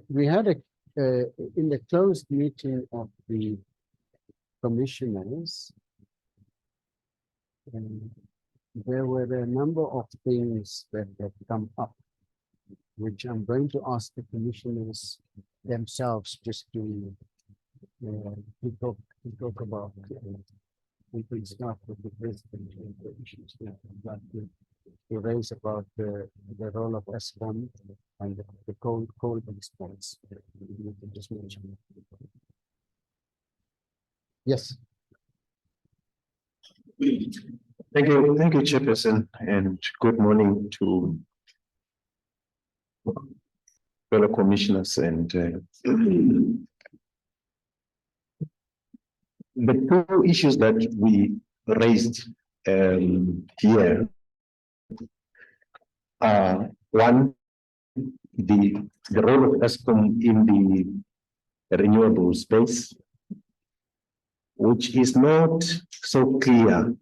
We had in the closed meeting of the commissioners, there were a number of things that have come up, which I'm going to ask the commissioners themselves just to talk about. We can start with the president and the issues that I'd like to raise about the role of ESCOM and the coal exports. You can just mention. Yes. Thank you, Chairperson, and good morning to fellow commissioners and the two issues that we raised here are one, the role of ESCOM in the renewable space, which is not so clear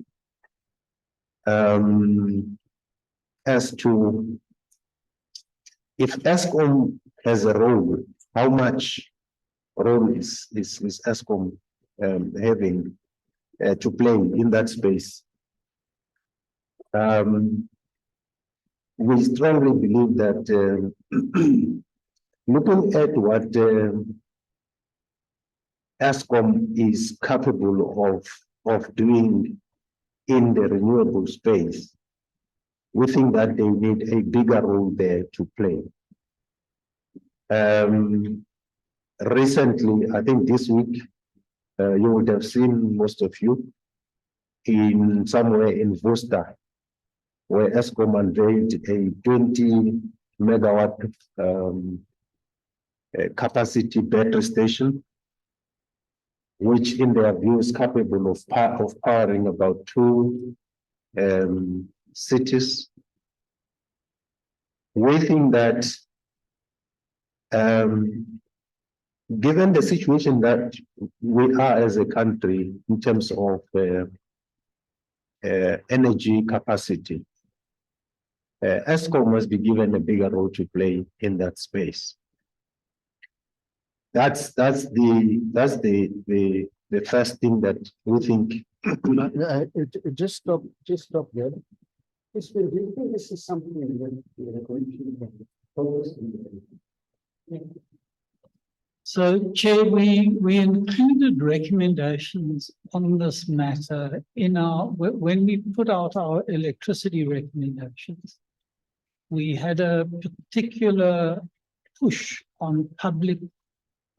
as to if ESCOM has a role, how much role is ESCOM having to play in that space. We strongly believe that looking at what ESCOM is capable of doing in the renewable space, we think that they need a bigger role there to play. Recently, I think this week, you would have seen, most of you, in somewhere in Worcester, where ESCOM unveiled a 20 megawatt capacity battery station, which in their view is capable of powering about 2 cities. We think that given the situation that we are as a country in terms of energy capacity, ESCOM must be given a bigger role to play in that space. That's the first thing that we think. Just stop there. Do you think this is something that the commission can focus on? So, Chair, we included recommendations on this matter in when we put out our electricity recommendations. We had a particular push on public,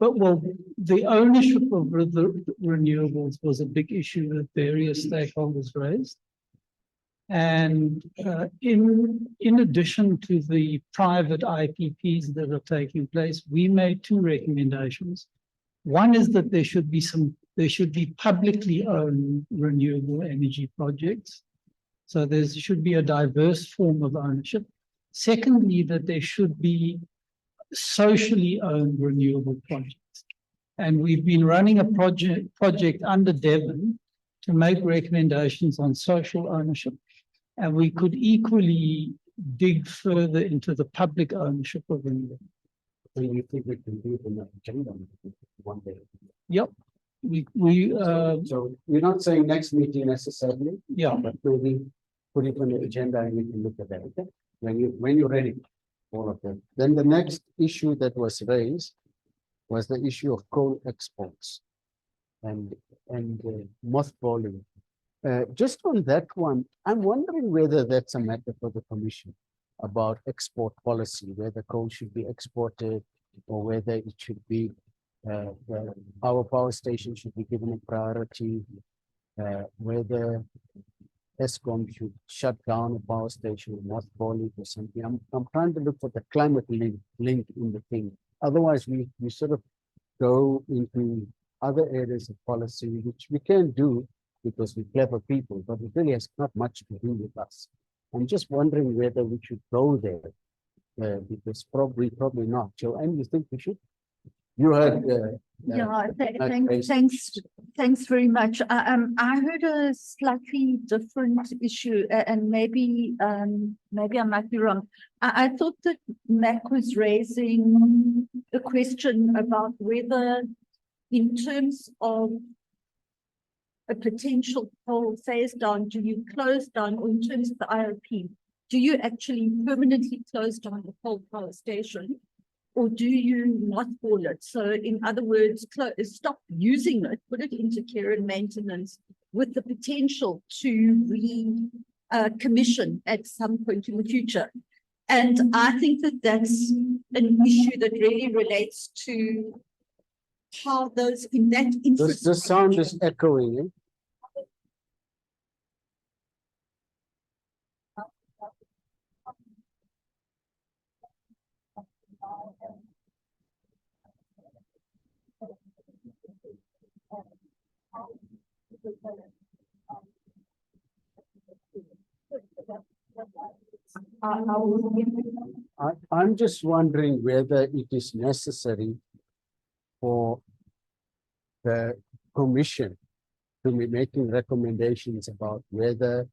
the ownership of the renewables was a big issue that various stakeholders raised. And in addition to the private IPPs that are taking place, we made 2 recommendations. One is that there should be publicly owned renewable energy projects. So there should be a diverse form of ownership. Secondly, that there should be socially owned renewable projects. And we've been running a project under Devon to make recommendations on social ownership. And we could equally dig further into the public ownership of renewables. So you think we can do it in the agenda one day? Yep. So you're not saying next meeting necessarily? Yeah. But maybe put it on the agenda and we can look at that, okay? When you're ready, all of them. Then the next issue that was raised was the issue of coal exports and mothballing. Just on that one, I'm wondering whether that's a matter for the commission about export policy, whether coal should be exported or whether it should be our power station should be given a priority, whether ESCOM should shut down a power station or mothball it or something. I'm trying to look for the climate link in the thing. Otherwise, we sort of go into other areas of policy, which we can do because we're clever people, but it really has not much to do with us. I'm just wondering whether we should go there, because probably not. Joanne, you think we should? You had, Yeah, Grace. thanks very much. I heard a slightly different issue and maybe I might be wrong. I thought that Mac was raising a question about whether in terms of a potential coal phase down, do you close down, or in terms of the IOP, do you actually permanently close down the coal power station? Or do you mothball it? So in other words, stop using it, put it into care and maintenance with the potential to commission at some point in the future. And I think that that's an issue that really relates to how those in that the sound is echoing. Eh? I'm just wondering whether it is necessary for the commission to be making recommendations about whether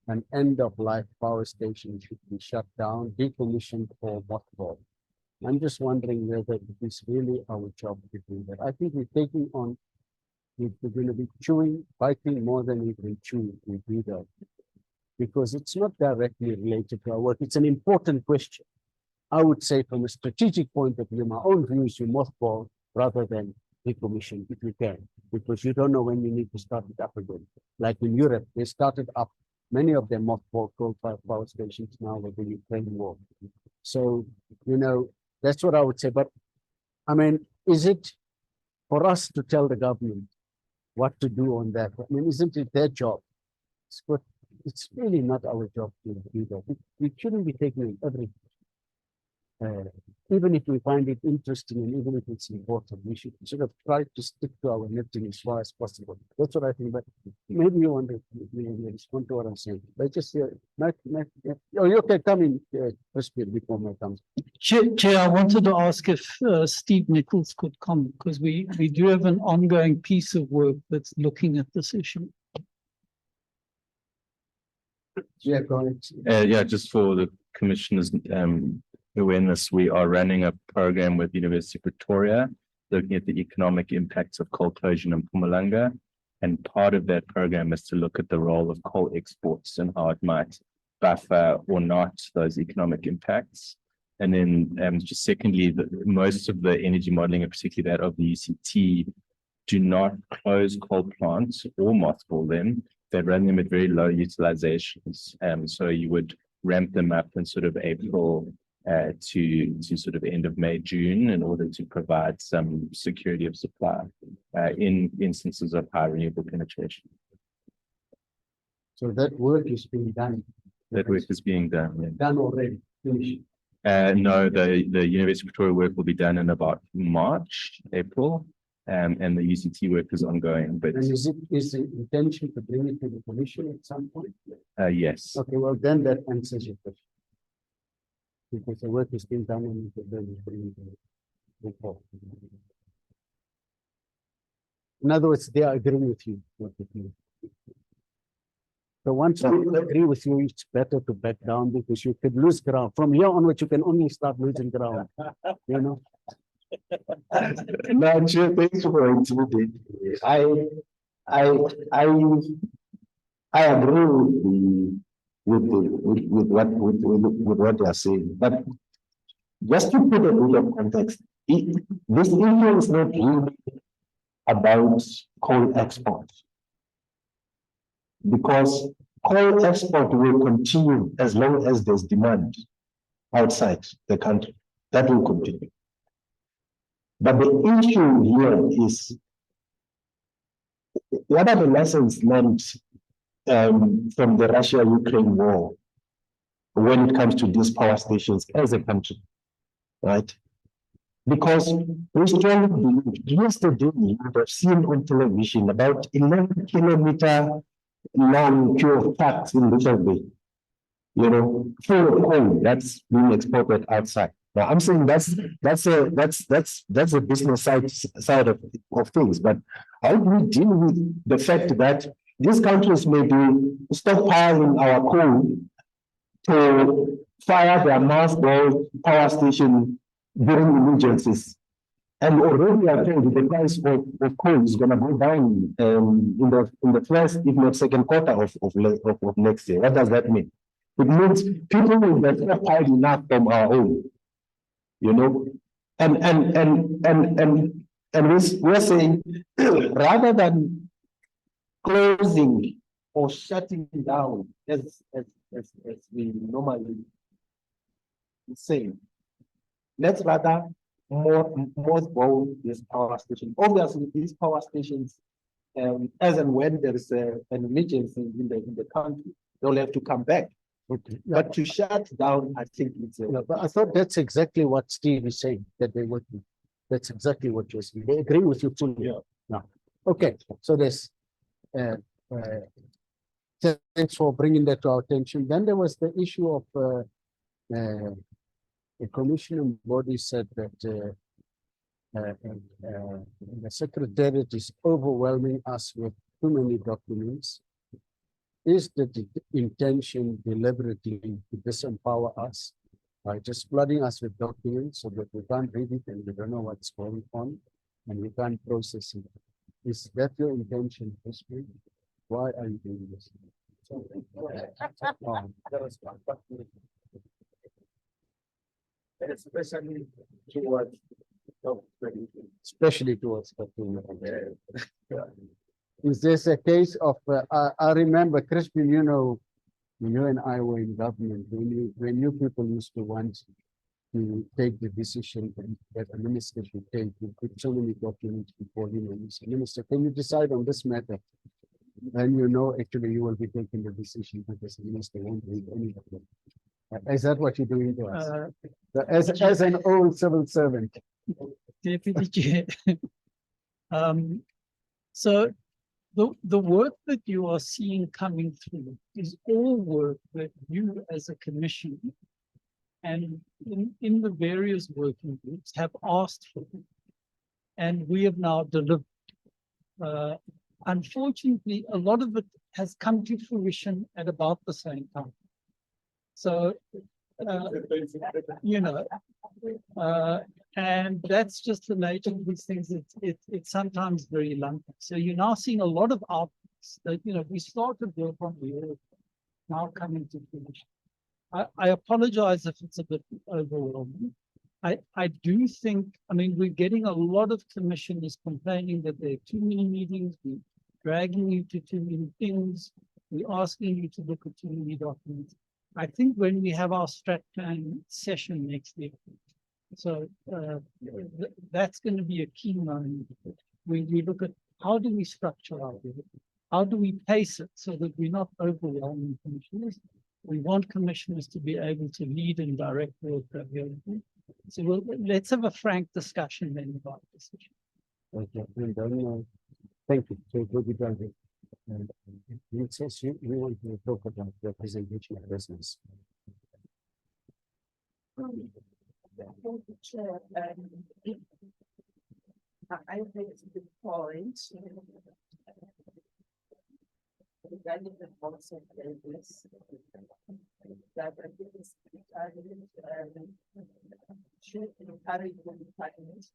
an end-of-life power station should be shut down, decommissioned, or mothballed. I'm just wondering whether it is really our job to do that. I think we're taking on, we're going to be biting more than we can chew if we do that. Because it's not directly related to our work. It's an important question. I would say from a strategic point of view, my own view is you mothball rather than decommission if you can, because you don't know when you need to start it up again. Like in Europe, they started up, many of them mothballed coal-fired power stations now with the Ukraine war. So, you know, that's what I would say. But I mean, is it for us to tell the government what to do on that? I mean, isn't it their job? It's really not our job to do that. We shouldn't be taking everything. Even if we find it interesting and even if it's important, we should sort of try to stick to our knitting as far as possible. That's what I think. But maybe you want to respond to what I'm saying. But just you can come in, before my comes. Chair, I wanted to ask if Steve Nichols could come, because we do have an ongoing piece of work that's looking at this issue. Yeah, go ahead. Yeah, just for the commissioners' awareness, we are running a program with University of Pretoria looking at the economic impacts of coal closure in Mpumalanga. And part of that program is to look at the role of coal exports and how it might buffer or not those economic impacts. And then just secondly, most of the energy modeling, and particularly that of the UCT, do not close coal plants or mothball them. They run them at very low utilizations. So you would ramp them up in sort of April to sort of end of May, June, in order to provide some security of supply in instances of high renewable penetration. So that work is being done. That work is being done. Yeah. Done already, finished. No, the University of Pretoria work will be done in about March, April. And the UCT work is ongoing. But and is the intention to bring it to the commission at some point? Yes. Okay, well then that answers your question. Because the work is being done and then bring it to the report. In other words, they are agreeing with you. So once people agree with you, it's better to back down because you could lose ground. From here onwards, you can only start losing ground. You know. No, Chair, thanks for intimidating me. I agree with what they are saying, but just to put a bit of context, this issue is not really about coal export, because coal export will continue as long as there's demand outside the country. That will continue. But the issue here is, what are the lessons learned from the Russia-Ukraine war when it comes to these power stations as a country, right? Because we strongly believe, yesterday you would have seen on television about 11-kilometer long queue of trucks in Richards Bay, you know, full of coal that's being exported outside. Now, I'm saying that's a business side of things, but how do we deal with the fact that these countries may be stockpiling our coal to fire their mothballed power station during emergencies? And already we are told the price of coal is going to go down in the first, if not second quarter of next year. What does that mean? It means people will get stockpiled enough from our own, you know, and we're saying rather than closing or shutting down as we normally say, let's rather mothball this power station. Obviously, these power stations, as and when there is an emergency in the country, they'll have to come back. Okay. But to shut down, I think it's a. Yeah, but I thought that's exactly what Steve is saying, that they would do. That's exactly what you're saying. They agree with you fully. Yeah. No. Okay, so there's thanks for bringing that to our attention. Then there was the issue of the commission body said that the secretariat is overwhelming us with too many documents. Is the intention deliberately to disempower us by just flooding us with documents so that we can't read it and we don't know what's going on and we can't process it? Is that your intention, Christine? Why are you doing this? Especially towards. Especially towards Is this a case of, I remember, Crispin, you know, you and I were in government, when you people used to want to take the decision that a minister should take, you put so many documents before him and you say, Minister, can you decide on this matter? And you know, actually, you will be taking the decision because the minister won't read any of them. Is that what you're doing to us? As an old civil servant. Deputy Chair. So the work that you are seeing coming through is all work that you as a commission and in the various working groups have asked for. And we have now delivered. Unfortunately, a lot of it has come to fruition at about the same time. So, you know, and that's just the nature of these things. It's sometimes very lumpy. So you're now seeing a lot of outputs that, you know, we started work on the earth, now coming to fruition. I apologize if it's a bit overwhelming. I do think, I mean, we're getting a lot of commissioners complaining that there are too many meetings, we're dragging you to too many things, we're asking you to look at too many documents. I think when we have our strat plan session next year, so that's going to be a key moment. We look at how do we structure our work, how do we pace it so that we're not overwhelming commissioners. We want commissioners to be able to lead and direct work coherently. So let's have a frank discussion then about this issue. Okay, thank you. So we'll be done with. And it says you want to talk about representation of business. Chair, I think it's a good point. Regarding the policy of this, that I think is should encourage the department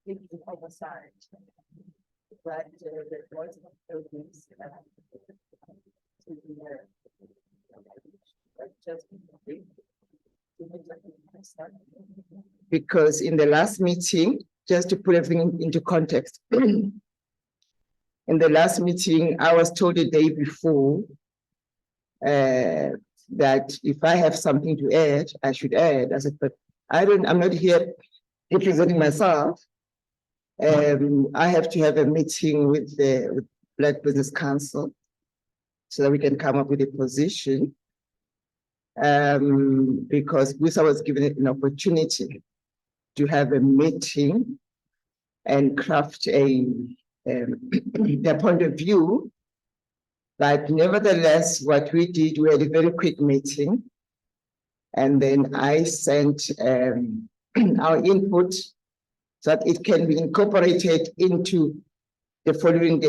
in the oversight. But the voice of buildings because in the last meeting, just to put everything into context, in the last meeting, I was told the day before that if I have something to add, I should add. I said, but I'm not here representing myself. I have to have a meeting with the Black Business Council so that we can come up with a position. Because Busa was given an opportunity to have a meeting and craft their point of view. But nevertheless, what we did, we had a very quick meeting. And then I sent our input so that it can be incorporated into the following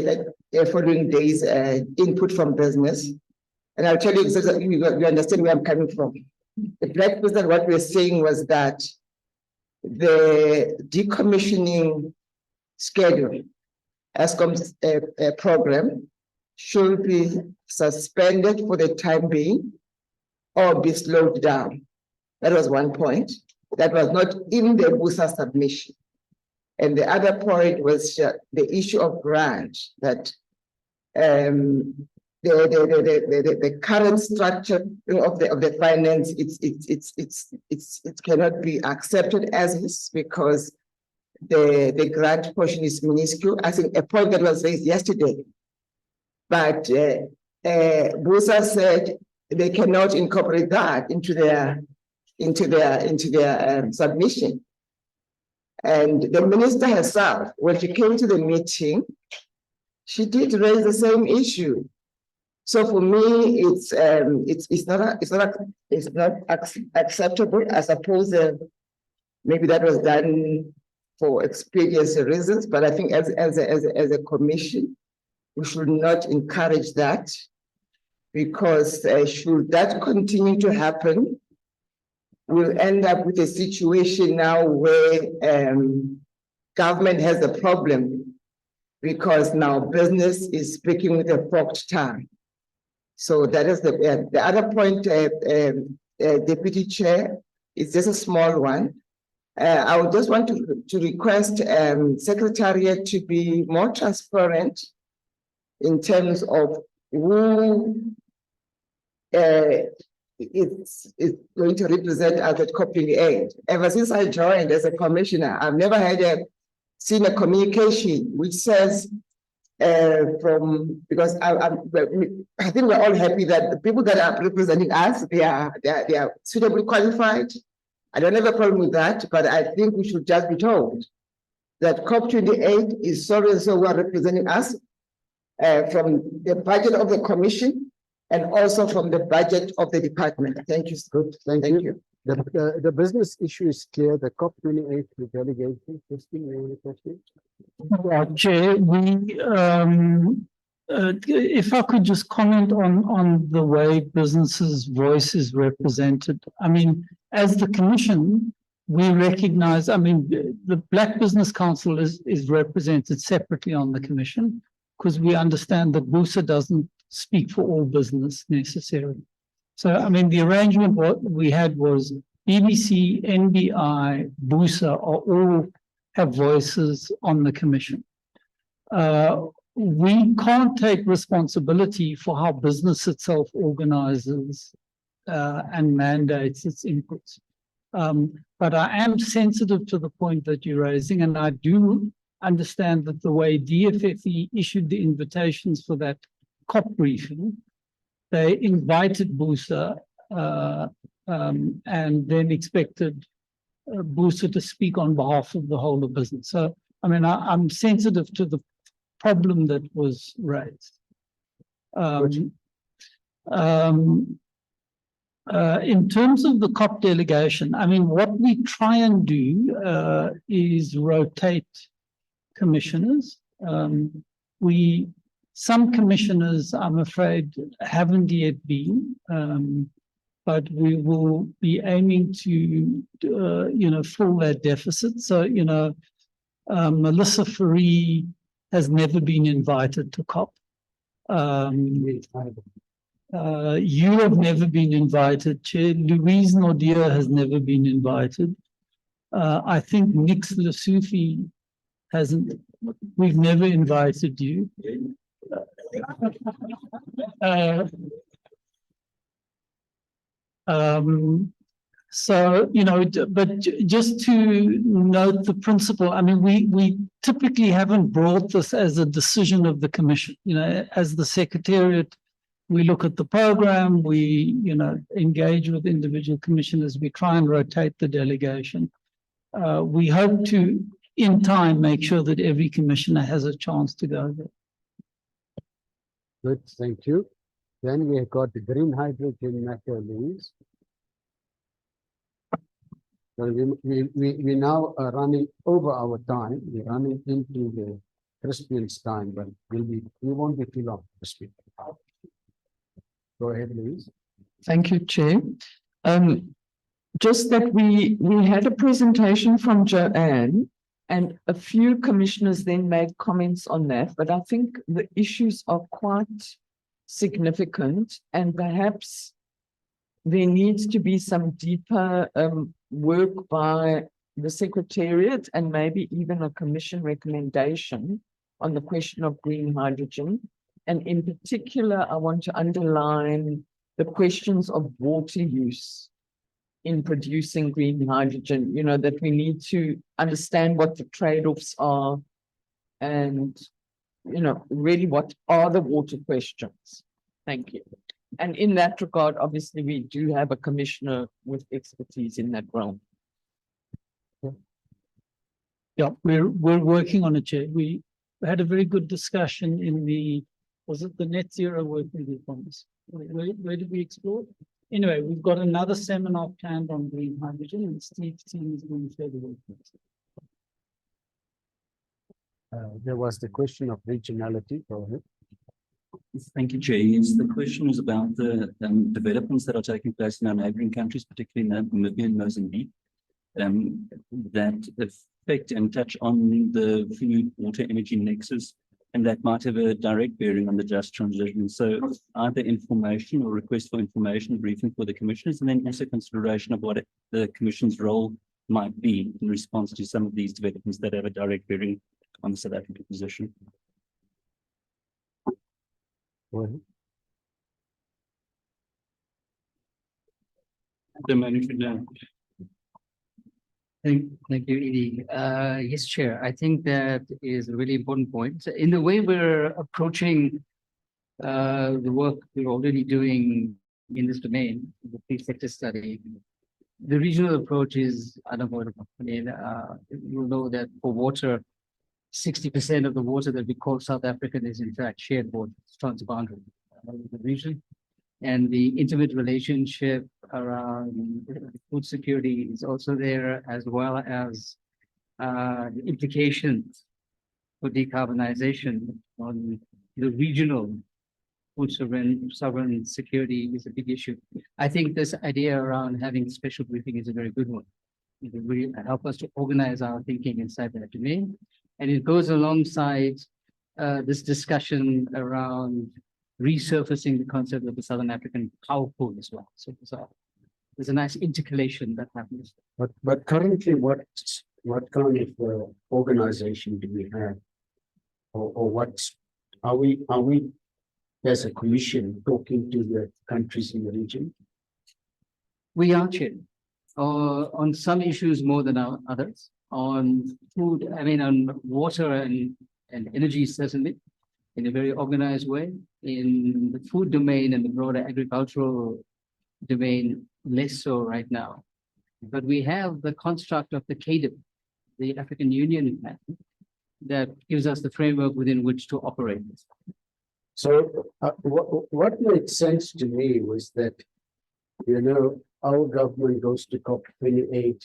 day's input from business. And I'll tell you exactly, you understand where I'm coming from. The Black Business, what we're saying was that the decommissioning schedule, Eskom's program, should be suspended for the time being or be slowed down. That was one point. That was not in the BUSA submission. And the other point was the issue of grant, that the current structure of the finance, it cannot be accepted as is because the grant portion is minuscule. I think a point that was raised yesterday, but BUSA said they cannot incorporate that into their submission. And the minister herself, when she came to the meeting, she did raise the same issue. So for me, it's not acceptable. I suppose maybe that was done for expediency reasons, but I think as a commission, we should not encourage that, because should that continue to happen, we'll end up with a situation now where government has a problem because now business is speaking with a forked tongue. So that is the other point, Deputy Chair, it's just a small one. I would just want to request Secretariat to be more transparent in terms of who it's going to represent us at COP28. Ever since I joined as a commissioner, I've never seen a communication which says because I think we're all happy that the people that are representing us, they are suitably qualified. I don't have a problem with that, but I think we should just be told that COP28 is so and so who are representing us from the budget of the commission and also from the budget of the department. Thank you. Good, thank you. The business issue is clear. The COP28 delegation, Christine, you want to question? Chair, if I could just comment on the way businesses' voice is represented. I mean, as the commission, we recognize, I mean, the Black Business Council is represented separately on the commission because we understand that BUSA doesn't speak for all business necessarily. So, I mean, the arrangement what we had was BBC, NBI, BUSA are all have voices on the commission. We can't take responsibility for how business itself organizes and mandates its inputs. But I am sensitive to the point that you're raising, and I do understand that the way DFFE issued the invitations for that COP briefing, they invited BUSA and then expected BUSA to speak on behalf of the whole of business. So, I mean, I'm sensitive to the problem that was raised. In terms of the COP delegation, I mean, what we try and do is rotate commissioners. Some commissioners, I'm afraid, haven't yet been, but we will be aiming to, fill that deficit. So, Melissa Faree has never been invited to COP. You have never been invited, Chair. Louise Nordia has never been invited. I think Nix Lesoufi hasn't. We've never invited you. So, but just to note the principle, I mean, we typically haven't brought this as a decision of the commission. As the Secretariat, we look at the program, we, engage with individual commissioners, we try and rotate the delegation. We hope to, in time, make sure that every commissioner has a chance to go there. Good, thank you. Then we have got the green hydrogen matter, Louise. So we now are running over our time. We're running into the Crispian's time, but we won't be too long to speak. Go ahead, Louise. Thank you, Chair. Just that we had a presentation from Joanne and a few commissioners then made comments on that, but I think the issues are quite significant and perhaps there needs to be some deeper work by the Secretariat and maybe even a commission recommendation on the question of green hydrogen. And in particular, I want to underline the questions of water use in producing green hydrogen, you know, that we need to understand what the trade-offs are and, you know, really what are the water questions. Thank you. And in that regard, obviously, we do have a commissioner with expertise in that realm. Yeah, we're working on it, Chair. We had a very good discussion in the, was it the net zero working group on this? Where did we explore? Anyway, we've got another seminar planned on green hydrogen and Steve's team is going to further work. There was the question of regionality. Go ahead. Thank you, Chair. Yes, the question is about the developments that are taking place in our neighboring countries, particularly Namibia and Mozambique, that affect and touch on the food, water, energy nexus, and that might have a direct bearing on the just transition. So either information or request for information briefing for the commissioners, and then also consideration of what the commission's role might be in response to some of these developments that have a direct bearing on the South African position. Go ahead. The manager now. Thank you, Edie. Yes, Chair. I think that is a really important point. So in the way we're approaching the work we're already doing in this domain, the three-sector study, the regional approach is unavoidable. I mean, you'll know that for water, 60% of the water that we call South African is in fact shared water, it's transboundary with the region. And the intimate relationship around food security is also there, as well as the implications for decarbonization on the regional food sovereign security is a big issue. I think this idea around having special briefing is a very good one. It will really help us to organize our thinking inside that domain. And it goes alongside this discussion around resurfacing the concept of the Southern African power pool as well. So there's a nice intercalation that happens. But currently, what kind of organization do we have, or what are we as a commission talking to the countries in the region? We are, Chair, on some issues more than others. On food, I mean, on water and energy, certainly, in a very organized way. In the food domain and the broader agricultural domain, less so right now. But we have the construct of the CADIP, the African Union pattern, that gives us the framework within which to operate. So what made sense to me was that, you know, our government goes to COP28,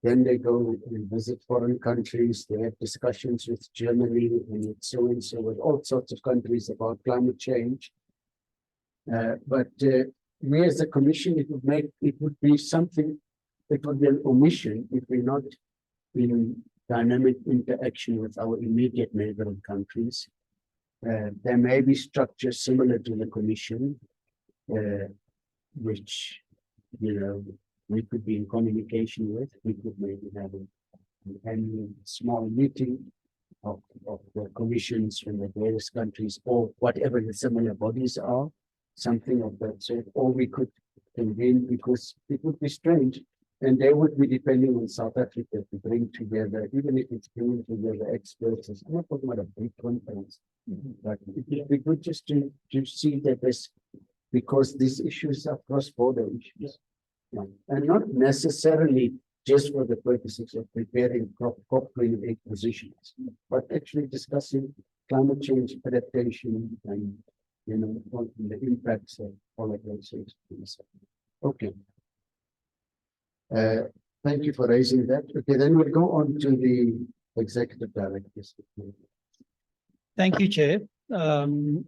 then they go and visit foreign countries, they have discussions with Germany and so with all sorts of countries about climate change. But we as a commission, it would be an omission if we're not in dynamic interaction with our immediate neighboring countries. There may be structures similar to the commission, which, you know, we could be in communication with. We could maybe have an annual small meeting of the commissions from the various countries, or whatever the similar bodies are, something of that sort. Or we could convene, because it would be strange, and they would be depending on South Africa to bring together, even if it's bringing together experts. I'm not talking about a big conference, but it would be good just to see that this, because these issues are cross-border issues. Yeah. And not necessarily just for the purposes of preparing COP28 positions, but actually discussing climate change adaptation and, you know, the impacts of all of those things. Okay. Thank you for raising that. Okay, then we'll go on to the executive directors. Thank you, Chair. And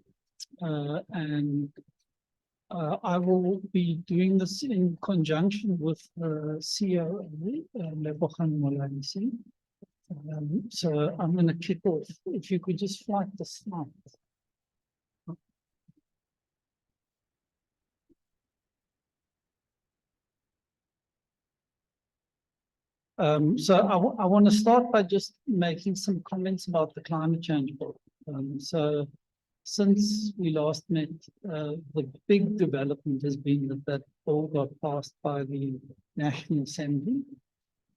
I will be doing this in conjunction with CEO Lebogang Molanisi. So I'm going to kick off. If you could just flight the slide. So I want to start by just making some comments about the climate change bill. So since we last met, the big development has been that bill got passed by the National Assembly,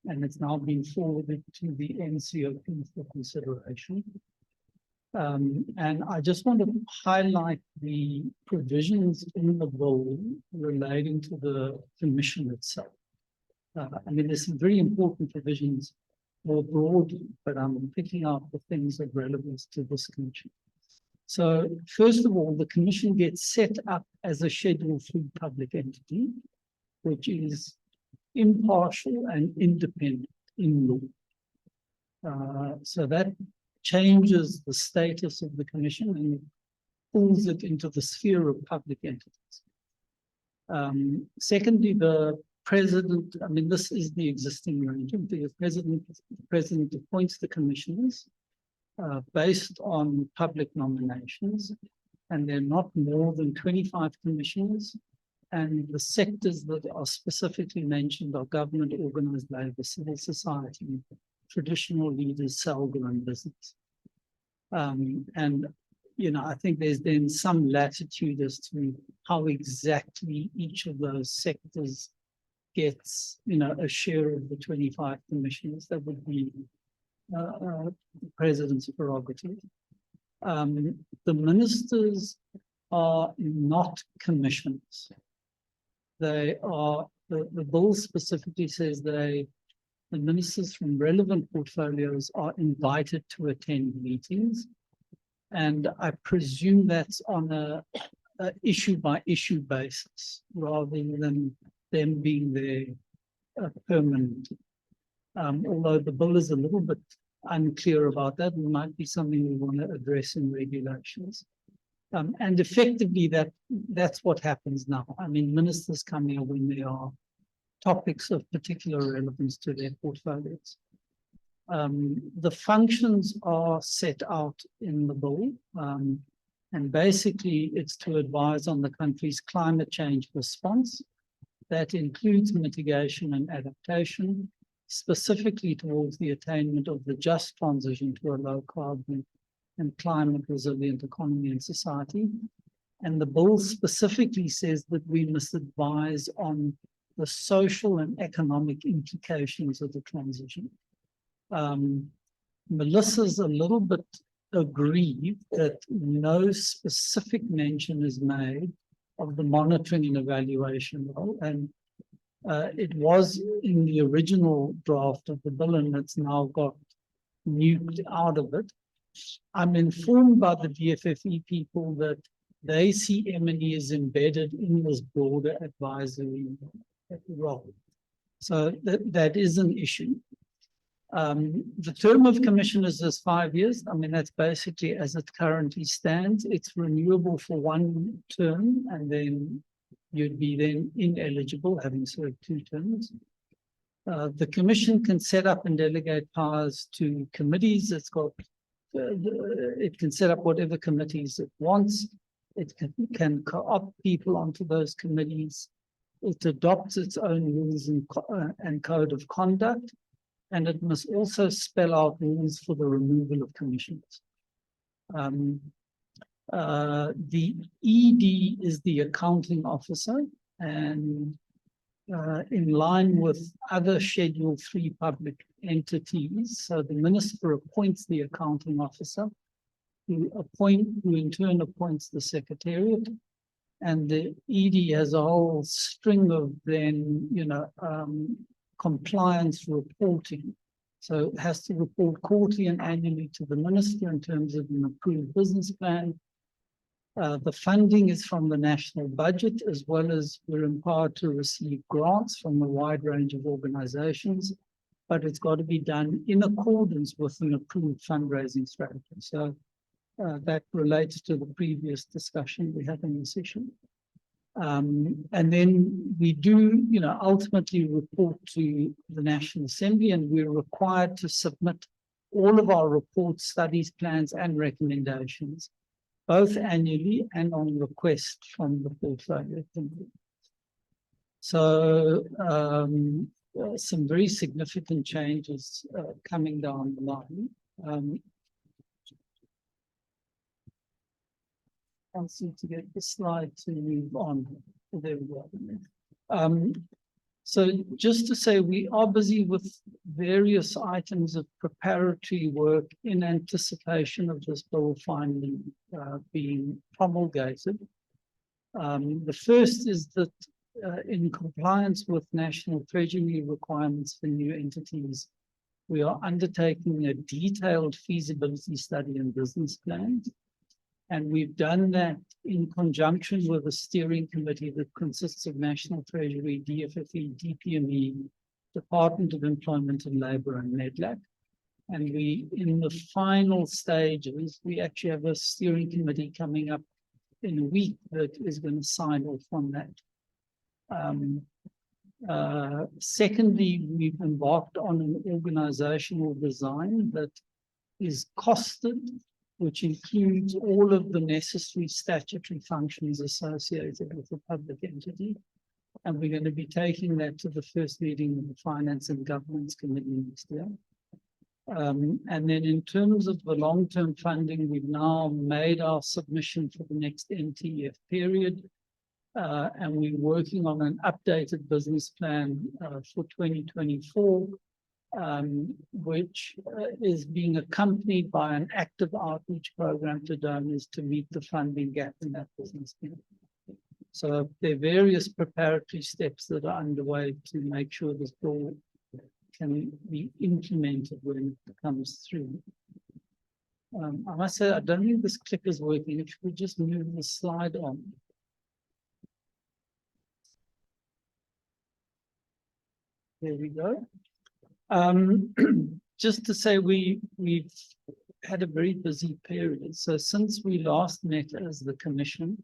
and it's now been forwarded to the NCOP for consideration. And I just want to highlight the provisions in the bill relating to the commission itself. I mean, there's some very important provisions more broadly, but I'm picking out the things of relevance to this commission. So first of all, the commission gets set up as a Schedule 3 public entity, which is impartial and independent in law. So that changes the status of the commission and pulls it into the sphere of public entities. Secondly, the president, I mean, this is the existing arrangement. The president appoints the commissioners based on public nominations, and they're not more than 25 commissioners. And the sectors that are specifically mentioned are government, organized labor, civil society, traditional leaders, SALGA, and business. And, you know, I think there's then some latitude as to how exactly each of those sectors gets, you know, a share of the 25 commissioners. That would be the president's prerogative. The ministers are not commissioners. They are, the bill specifically says the ministers from relevant portfolios are invited to attend meetings. And I presume that's on a issue by issue basis rather than them being there permanent. Although the bill is a little bit unclear about that, it might be something we want to address in regulations. And effectively, that's what happens now. I mean, ministers come here when there are topics of particular relevance to their portfolios. The functions are set out in the bill, and basically it's to advise on the country's climate change response. That includes mitigation and adaptation, specifically towards the attainment of the just transition to a low carbon and climate resilient economy and society. And the bill specifically says that we must advise on the social and economic implications of the transition. Melissa's a little bit aggrieved that no specific mention is made of the monitoring and evaluation role. And it was in the original draft of the bill, and it's now got nuked out of it. I'm informed by the DFFE people that they see M&E as embedded in this broader advisory role. So that is an issue. The term of commissioners is 5 years. I mean, that's basically as it currently stands. It's renewable for 1 term, and then you'd be then ineligible, having served 2 terms. The commission can set up and delegate powers to committees. It's got, it can set up whatever committees it wants. It can co-opt people onto those committees. It adopts its own rules and code of conduct. And it must also spell out rules for the removal of commissioners. The ED is the accounting officer, and in line with other Schedule 3 public entities, so the minister appoints the accounting officer, who in turn appoints the secretariat, and the ED has a whole string of then, you know, compliance reporting. So it has to report quarterly and annually to the minister in terms of an approved business plan. The funding is from the national budget, as well as we're empowered to receive grants from a wide range of organizations, but it's got to be done in accordance with an approved fundraising strategy. So that relates to the previous discussion we had in the session. And then we do, ultimately report to the National Assembly, and we're required to submit all of our reports, studies, plans, and recommendations, both annually and on request from the portfolio committee. So some very significant changes coming down the line. I'll see to get the slide to move on. There we go. So just to say, we are busy with various items of preparatory work in anticipation of this bill finally being promulgated. The first is that in compliance with National Treasury requirements for new entities, we are undertaking a detailed feasibility study and business plans. And we've done that in conjunction with a steering committee that consists of National Treasury, DFFE, DPME, Department of Employment and Labour, and MEDLAC. And we, in the final stages, we actually have a steering committee coming up in a week that is going to sign off on that. Secondly, we've embarked on an organizational design that is costed, which includes all of the necessary statutory functions associated with the public entity. And we're going to be taking that to the first meeting of the Finance and Governance Committee next year. And then in terms of the long-term funding, we've now made our submission for the next NTF period. And we're working on an updated business plan for 2024. Which is being accompanied by an active outreach program to donors to meet the funding gap in that business plan. So there are various preparatory steps that are underway to make sure this bill can be implemented when it comes through. I must say, I don't think this clicker is working. If we just move the slide on. There we go. Just to say, we've had a very busy period. So since we last met as the Commission,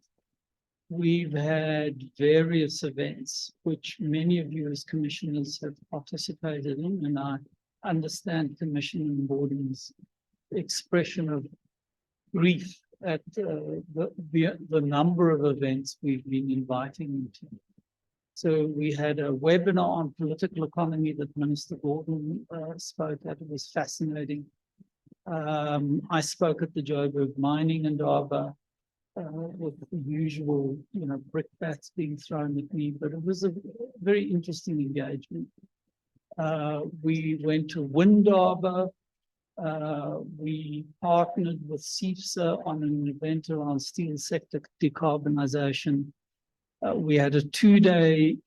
we've had various events, which many of you as commissioners have participated in, and I understand Commissioner Mbodi's expression of grief at the number of events we've been inviting you to. So we had a webinar on political economy that Minister Gordon spoke at. It was fascinating. I spoke at the Joburg Mining Indaba with the usual, brickbats being thrown at me, but it was a very interesting engagement. We went to Windaba. We partnered with CIFSA on an event around steel sector decarbonization. We had a 2-day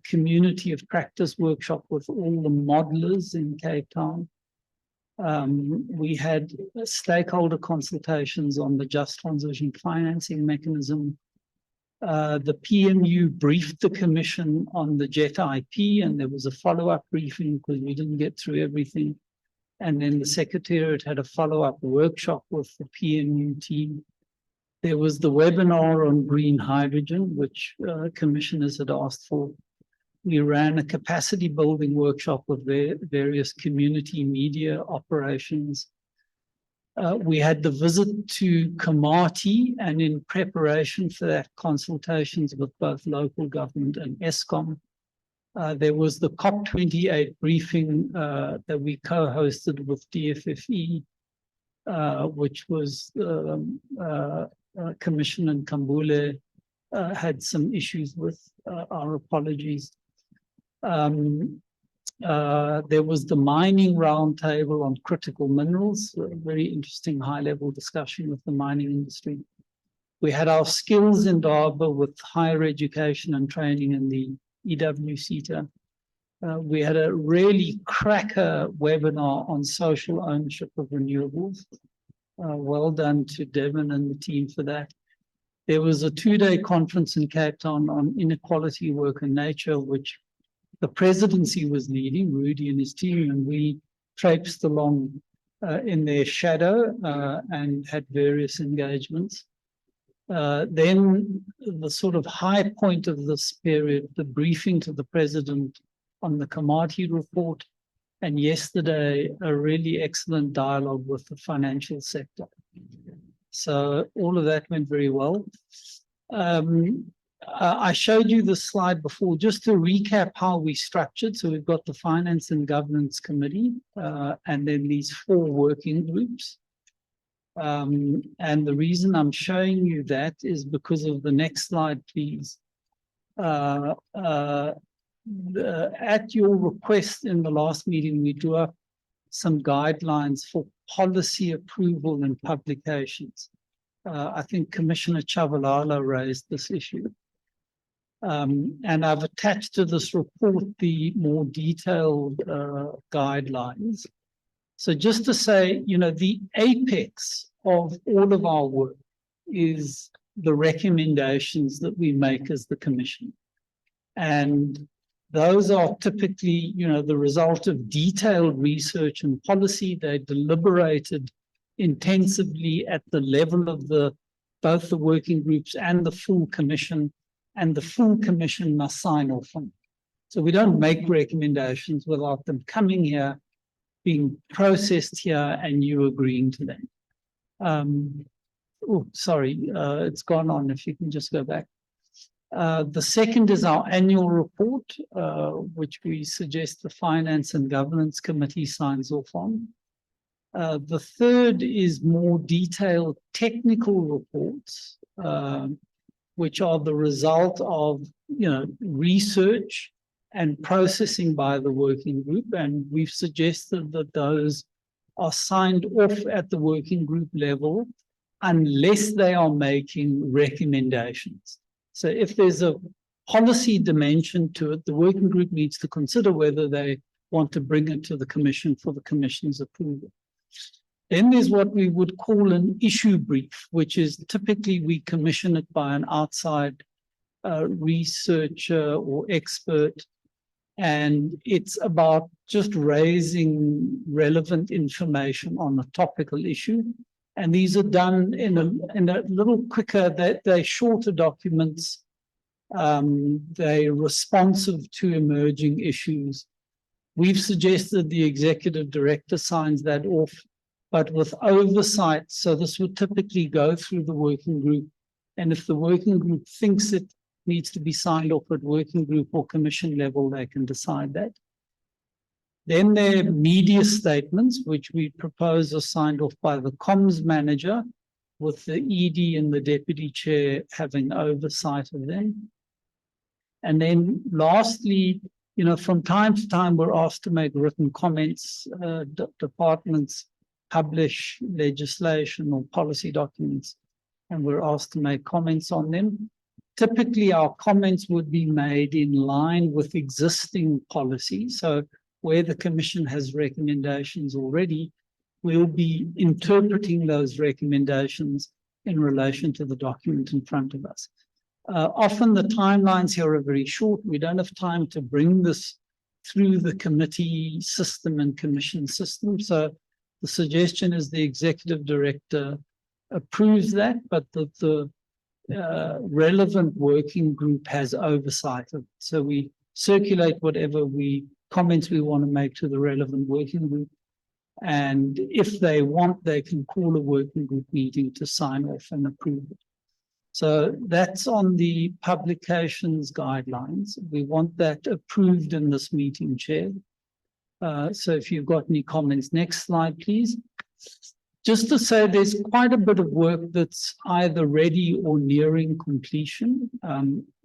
community of practice workshop with all the modelers in Cape Town. We had stakeholder consultations on the just transition financing mechanism. The PMU briefed the Commission on the JET IP, and there was a follow-up briefing because we didn't get through everything. And then the Secretariat had a follow-up workshop with the PMU team. There was the webinar on green hydrogen, which commissioners had asked for. We ran a capacity building workshop with various community media operations. We had the visit to Komati, and in preparation for that, consultations with both local government and ESCOM. There was the COP28 briefing that we co-hosted with DFFE, which was Commissioner Nkambule had some issues with, our apologies. There was the mining roundtable on critical minerals, a very interesting high-level discussion with the mining industry. We had our skills Indaba with higher education and training in the EWCTA. We had a really cracker webinar on social ownership of renewables. Well done to Devon and the team for that. There was a 2-day conference in Cape Town on inequality, work and nature, which the presidency was leading, Rudy and his team, and we traipsed along in their shadow and had various engagements. Then the sort of high point of this period, the briefing to the president on the Komati report, and yesterday a really excellent dialogue with the financial sector. So all of that went very well. I showed you the slide before, just to recap how we structured. So we've got the Finance and Governance Committee, and then these 4 working groups. And the reason I'm showing you that is because of the next slide, please. At your request in the last meeting, we drew up some guidelines for policy approval and publications. I think Commissioner Chavalala raised this issue. And I've attached to this report the more detailed guidelines. So just to say, you know, the apex of all of our work is the recommendations that we make as the Commission. And those are typically, you know, the result of detailed research and policy. They're deliberated intensively at the level of both the working groups and the full Commission, and the full Commission must sign off on. So we don't make recommendations without them coming here, being processed here, and you agreeing to them. Oh, sorry, it's gone on. If you can just go back. The second is our annual report, which we suggest the Finance and Governance Committee signs off on. The third is more detailed technical reports, which are the result of, you know, research and processing by the working group. And we've suggested that those are signed off at the working group level unless they are making recommendations. So if there's a policy dimension to it, the working group needs to consider whether they want to bring it to the Commission for the Commission's approval. Then there's what we would call an issue brief, which is typically we commission it by an outside researcher or expert. And it's about just raising relevant information on a topical issue. And these are done in a little quicker, they're shorter documents. They're responsive to emerging issues. We've suggested the executive director signs that off, but with oversight. So this would typically go through the working group. And if the working group thinks it needs to be signed off at working group or Commission level, they can decide that. Then there are media statements, which we propose are signed off by the comms manager, with the ED and the deputy chair having oversight of them. And then lastly, you know, from time to time, we're asked to make written comments. Departments publish legislation or policy documents, and we're asked to make comments on them. Typically, our comments would be made in line with existing policy. So where the Commission has recommendations already, we'll be interpreting those recommendations in relation to the document in front of us. Often the timelines here are very short. We don't have time to bring this through the committee system and Commission system. So the suggestion is the executive director approves that, but the relevant working group has oversight of it. So we circulate whatever comments we want to make to the relevant working group. And if they want, they can call a working group meeting to sign off and approve it. So that's on the publications guidelines. We want that approved in this meeting, Chair. So if you've got any comments, next slide, please. Just to say there's quite a bit of work that's either ready or nearing completion.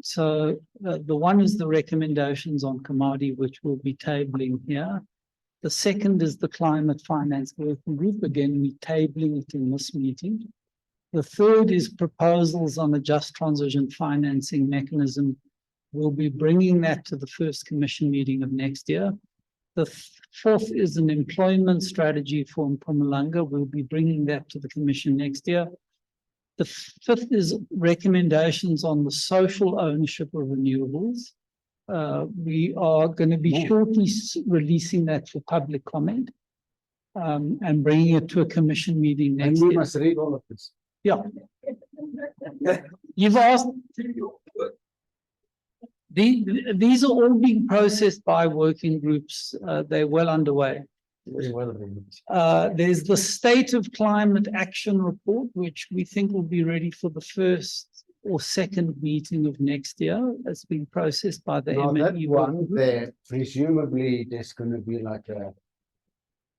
So the one is the recommendations on Komati, which we'll be tabling here. The second is the climate finance working group. Again, we're tabling it in this meeting. The third is proposals on a just transition financing mechanism. We'll be bringing that to the first Commission meeting of next year. The fourth is an employment strategy for Mpumalanga. We'll be bringing that to the Commission next year. The fifth is recommendations on the social ownership of renewables. We are going to be shortly releasing that for public comment and bringing it to a commission meeting And next we year. must read all of this. Yeah. You've asked. These are all being processed by working groups. They're well underway. Very well. There's the State of Climate Action Report, which we think will be ready for the first or second meeting of next year. That's being processed by the Now that MNE one working group. there, presumably there's gonna be like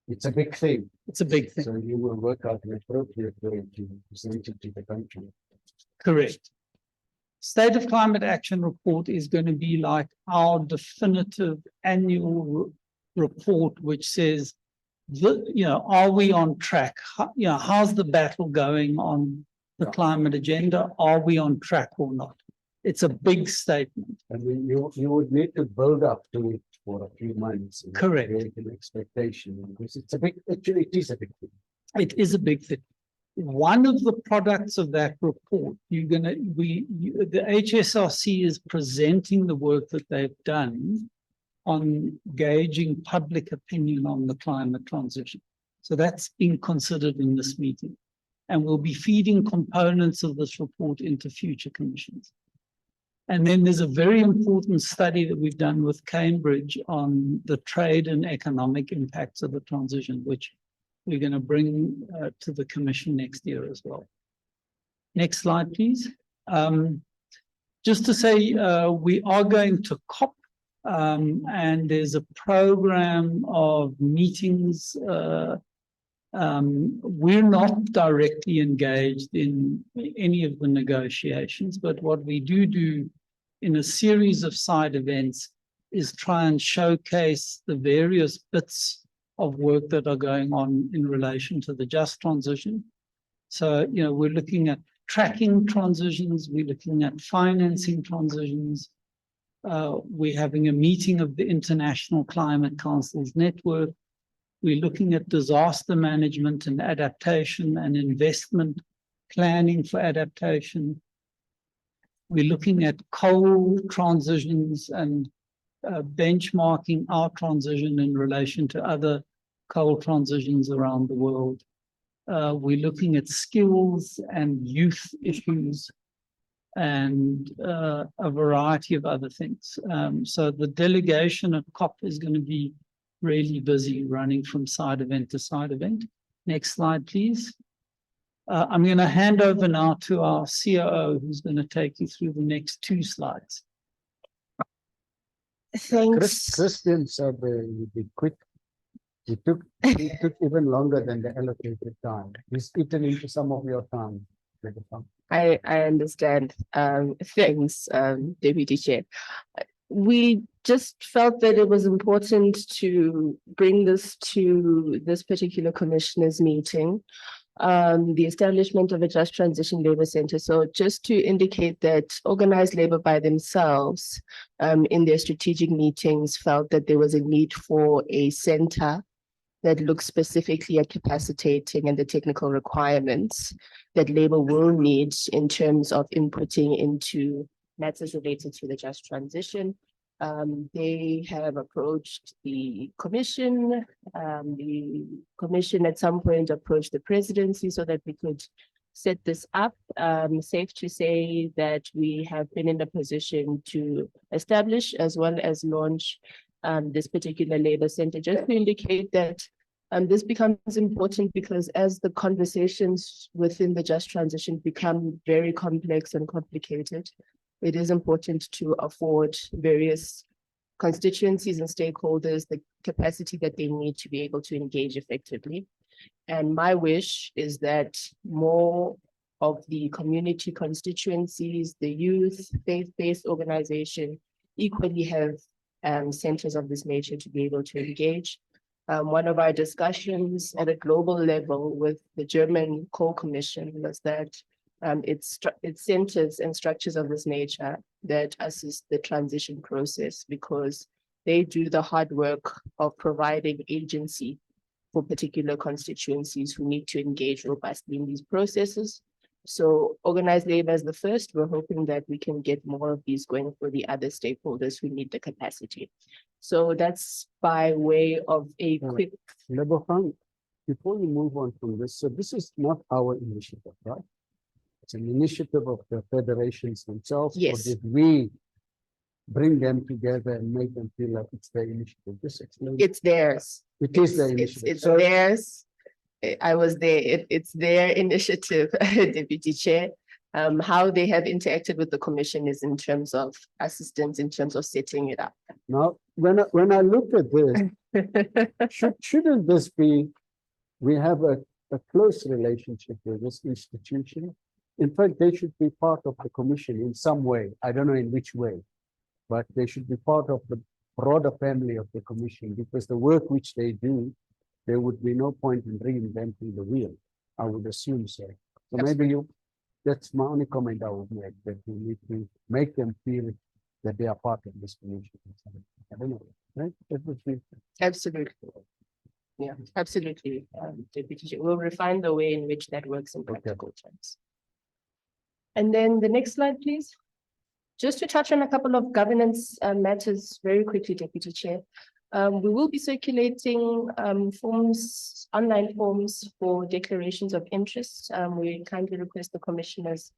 it's a big thing. It's a big thing, So you will work out an appropriate way to present it to the country. correct. State of Climate Action Report is going to be like our definitive annual report, which says, are we on track? How's the battle going on the climate agenda? Are we on track or not? It's a big statement. I mean, you would need to build up to it for a few months. and Correct. create an expectation, because it's a big, actually, it is a big thing. It is a big thing. One of the products of that report, the HSRC is presenting the work that they've done on gauging public opinion on the climate transition. So that's being considered in this meeting. And we'll be feeding components of this report into future commissions. And then there's a very important study that we've done with Cambridge on the trade and economic impacts of the transition, which we're going to bring to the commission next year as well. Next slide, please. Just to say, we are going to COP, and there's a program of meetings. We're not directly engaged in any of the negotiations, but what we do in a series of side events is try and showcase the various bits of work that are going on in relation to the just transition. So, we're looking at tracking transitions, we're looking at financing transitions. We're having a meeting of the International Climate Council's network. We're looking at disaster management and adaptation and investment planning for adaptation. We're looking at coal transitions and benchmarking our transition in relation to other coal transitions around the world. We're looking at skills and youth issues and a variety of other things. So the delegation at COP is going to be really busy running from side event to side event. Next slide, please. I'm going to hand over now to our COO, who's going to take you through the next two slides. Thanks. Christian said you'd be quick. It took even longer than the allocated time. He's eaten into some of your time. I understand. Thanks, Deputy Chair. We just felt that it was important to bring this to this particular commissioners meeting, the establishment of a just transition labor center. So just to indicate that organized labor by themselves in their strategic meetings felt that there was a need for a center that looks specifically at capacitating and the technical requirements that labor will need in terms of inputting into matters related to the just transition. They have approached the commission. The commission at some point approached the presidency so that we could set this up. Safe to say that we have been in a position to establish as well as launch this particular labor center, just to indicate that this becomes important because as the conversations within the just transition become very complex and complicated, it is important to afford various constituencies and stakeholders the capacity that they need to be able to engage effectively. And my wish is that more of the community constituencies, the youth, faith-based organization equally have centers of this nature to be able to engage. One of our discussions at a global level with the German Coal Commission was that it's centers and structures of this nature that assist the transition process because they do the hard work of providing agency for particular constituencies who need to engage robustly in these processes. So organized labor is the first. We're hoping that we can get more of these going for the other stakeholders who need the capacity. So that's by way of a quick, Labour Fund, before you move on from this, so this is not our initiative, right? It's an initiative of the federations themselves. Or Yes. did we bring them together and make them feel like it's their initiative? Just explain. it's theirs. It is their It's initiative. it's So theirs. I was there. It's their initiative, Deputy Chair. How they have interacted with the commission is in terms of assistance, in terms of setting it up. now, when I look at this, shouldn't this be, we have a close relationship with this institution. In fact, they should be part of the commission in some way. I don't know in which way, but they should be part of the broader family of the commission, because the work which they do, there would be no point in reinventing the wheel. I would assume so. So maybe that's my only comment I would make, that we need to make them feel that they are part of this commission. I don't know, right? That would be. Absolutely. Yeah, absolutely. Deputy Chair. We'll refine the way in which that works in practical terms. And then the next slide, please. Just to touch on a couple of governance matters very quickly, Deputy Chair. We will be circulating forms, online forms for declarations of interest. We kindly request the commissioners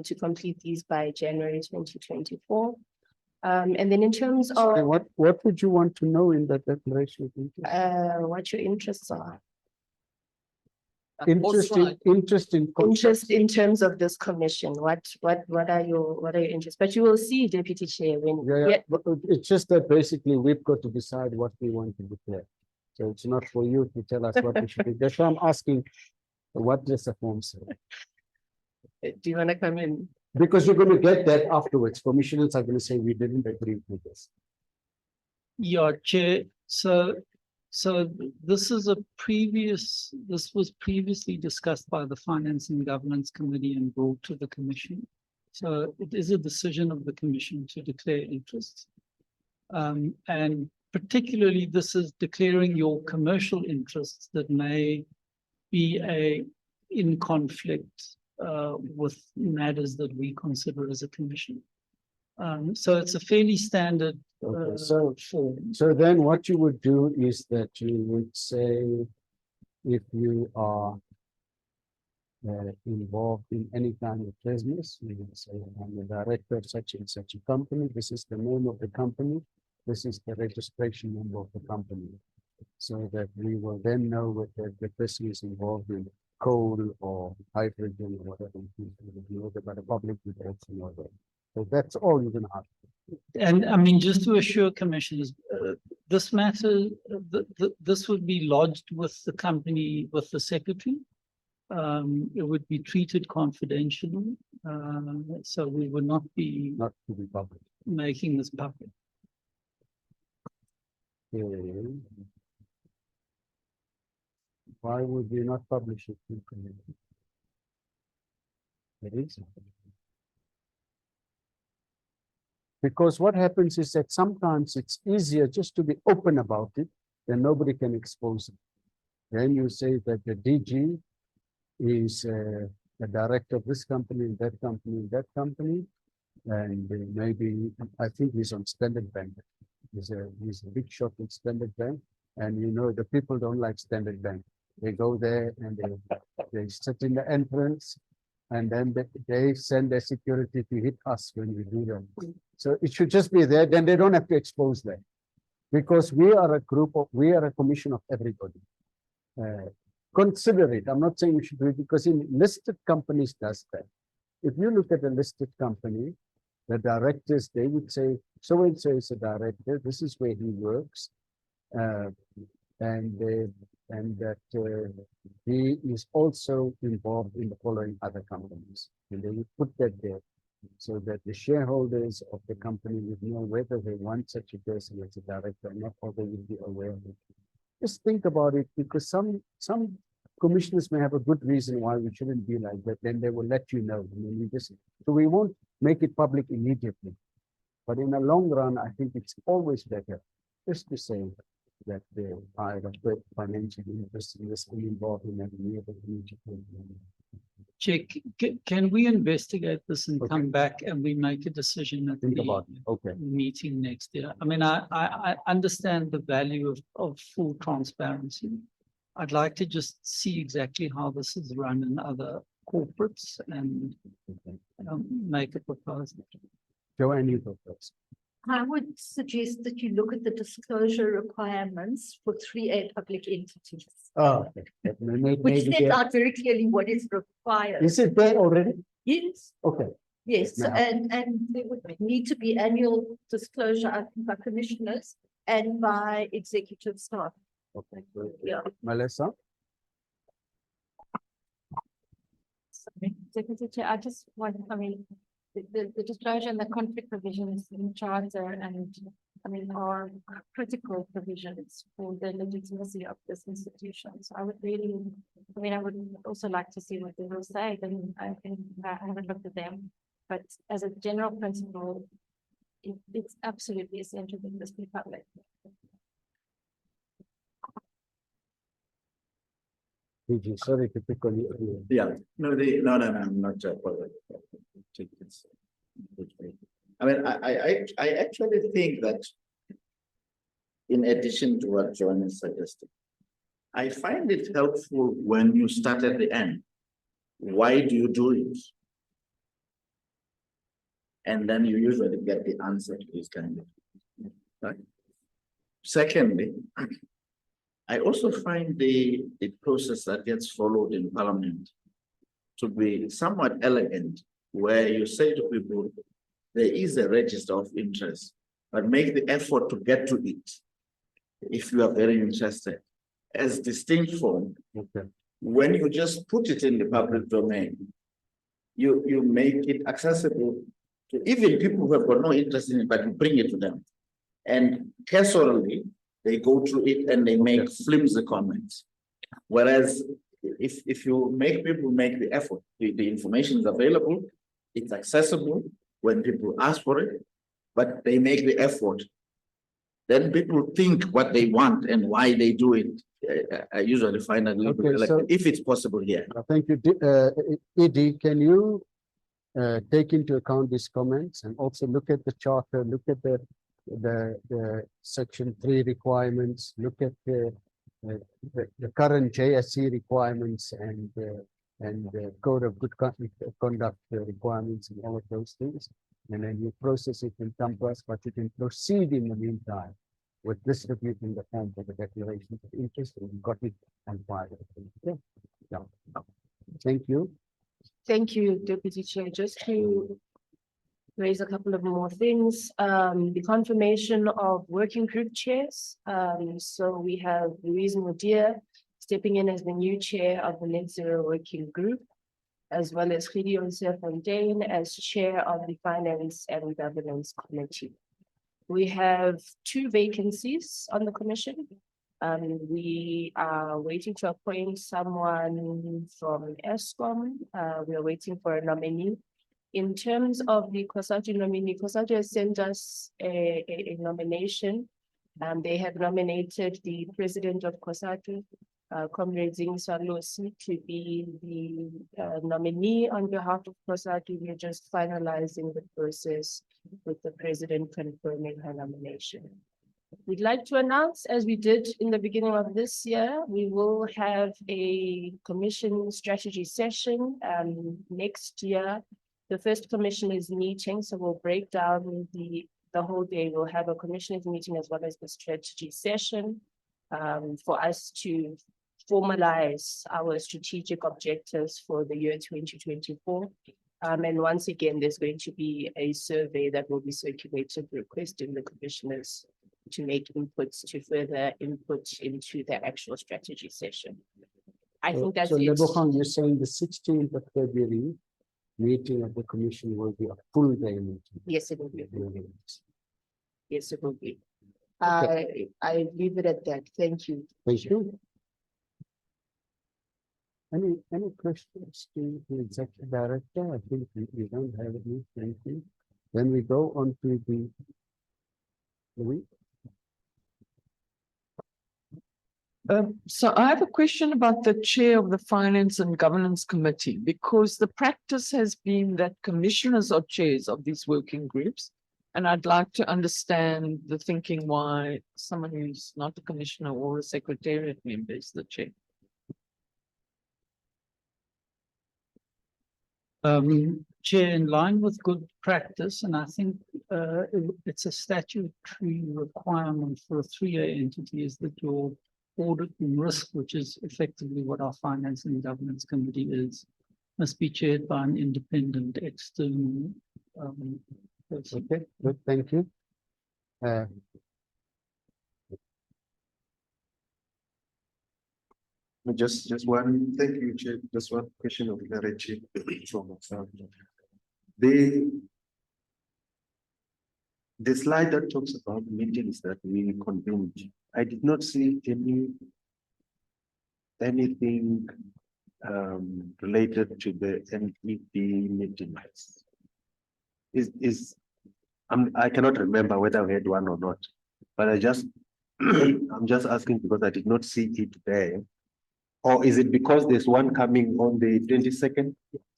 to complete these by January 2024. And then in terms of What would you want to know in that declaration of interest? what your interests are. Interest in Interest in terms of this commission, what are your interests? But you will see, Deputy Chair, when Yeah, but it's just that basically we've got to decide what we want to declare. So it's not for you to tell us what we should do. That's why I'm asking, what does the form say? do you want to come in? Because you're going to get that afterwards. Commissioners are going to say, we didn't agree with this. Yeah, Chair, so this is this was previously discussed by the Finance and Governance Committee and brought to the Commission. So it is a decision of the Commission to declare interest. And particularly this is declaring your commercial interests that may be in conflict with matters that we consider as a Commission. So it's a fairly standard. Okay, so then what you would do is that you would say, if you are involved in any kind of business, you would say, I'm the director of such and such a company, this is the name of the company, this is the registration number of the company. So that we will then know whether the person is involved in coal or hydrogen or whatever, but the public would also know that. So that's all you're going to have. And I mean, just to assure commissioners, this matter, this would be lodged with the company, with the secretary. It would be treated confidentially. So we would not be to be public. Making this public. Okay. Why would we not publish it? It is. Because what happens is that sometimes it's easier just to be open about it, then nobody can expose it. Then you say that the DG is the director of this company, that company, that company, and maybe I think he's on Standard Bank. He's a big shot in Standard Bank, and you know the people don't like Standard Bank. They go there and they sit in the entrance, and then they send their security to hit us when we do them. So it should just be there, then they don't have to expose them. Because we are a commission of everybody. Consider it, I'm not saying we should do it, because in listed companies does that. If you look at a listed company, the directors, they would say, so-and-so is a director, this is where he works. And that he is also involved in the following other companies. And they would put that there, so that the shareholders of the company would know whether they want such a person as a director or not, or they will be aware of it. Just think about it, because some commissioners may have a good reason why we shouldn't be like that, then they will let you know. I mean, so we won't make it public immediately. But in the long run, I think it's always better just to say that they are a great financial interest in this, involved in every year. Chair, can we investigate this and come back and we make a decision at Think the about it. Okay. meeting next year? I mean, I understand the value of full transparency. I'd like to just see exactly how this is run in other corporates and make a proposal. Joanne, you go first. I would suggest that you look at the disclosure requirements for 3A public entities, Oh, okay. which Maybe set there- out very clearly what is required. Is it there already? Yes, Okay. yes, Now- and there would need to be annual disclosure, I think, by commissioners and by executive staff. Okay. Good. Yeah. Melissa? Deputy Chair, I just want, I mean, the disclosure and the conflict provisions in charter and, I mean, are critical provisions for the legitimacy of this institution. So I would really, I mean, I would also like to see what they will say, then I haven't looked at them. But as a general principle, it's absolutely essential that this be public. PG, sorry to pick on you. Yeah, no, I'm not bothered. I mean, I actually think that in addition to what John is suggesting, I find it helpful when you start at the end. Why do you do it? And then you usually get the answer to this kind of thing, right? Secondly, I also find the process that gets followed in Parliament to be somewhat elegant, where you say to people, there is a register of interest, but make the effort to get to it if you are very interested, as distinct from when you just put it in the public domain, you make it accessible to even people who have got no interest in it, but you bring it to them. And casually, they go through it and they make flimsy comments. Whereas if you make people make the effort, the information is available, it's accessible when people ask for it, but they make the effort. Then people think what they want and why they do it. I usually find a little bit elected, if it's possible here. Thank you. Edie, can you take into account these comments and also look at the charter, look at the section 3 requirements, look at the current JSC requirements and the code of good conduct requirements and all of those things. And then you process it in compass, but you can proceed in the meantime with distributing the form for the declarations of interest, and you got it on file. Okay. Yeah. Thank you. Thank you, Deputy Chair. Just to raise a couple of more things, the confirmation of working group chairs. So we have Louise Mudia stepping in as the new chair of the Net Zero Working Group, as well as Gideon Fontaine as chair of the Finance and Governance Committee. We have 2 vacancies on the commission. We are waiting to appoint someone from ESCOM. We are waiting for a nominee. In terms of the COSATU nominee, COSATU has sent us a nomination. They have nominated the president of COSATU, Comrade Zingiswa Losi, to be the nominee on behalf of COSATU. We're just finalizing the process with the president confirming her nomination. We'd like to announce, as we did in the beginning of this year, we will have a commission strategy session next year. The first commission is meeting, so we'll break down the whole day. We'll have a commissioners meeting as well as the strategy session for us to formalize our strategic objectives for the year 2024. And once again, there's going to be a survey that will be circulated requesting the commissioners to make inputs to further input into the actual strategy session. I think that's so it. Lebogang, you're saying the 16th of February meeting of the commission will be a full day meeting? Yes, it will be. Yes, it will be. Okay. I leave it at that. Thank you. Thank you. Any questions to the executive director? I think we don't have any. Thank you. Then we go on to the week. So I have a question about the chair of the Finance and Governance Committee, because the practice has been that commissioners are chairs of these working groups. And I'd like to understand the thinking why someone who's not a commissioner or a secretariat member is the chair. Chair, in line with good practice, and I think it's a statutory requirement for a 3A entity, is that your audit and risk, which is effectively what our Finance and Governance Committee is, must be chaired by an independent external person. Okay, good, thank you. Just one, thank you, Chair. Just one question of clarity from myself. The slide that talks about meetings that we convened, I did not see anything related to the NEP meetings. I cannot remember whether we had one or not, but I'm just asking because I did not see it there. Or is it because there's one coming on the 22nd?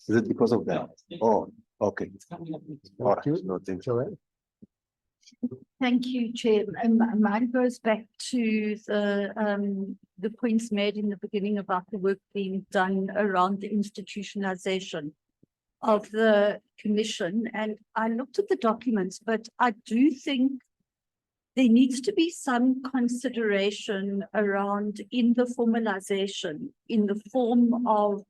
Is it because of that? Oh, okay. All right. No, thank you. Thank you, Chair. Mine goes back to the points made in the beginning about the work being done around the institutionalization of the commission. And I looked at the documents, but I do think there needs to be some consideration around in the formalization in the form of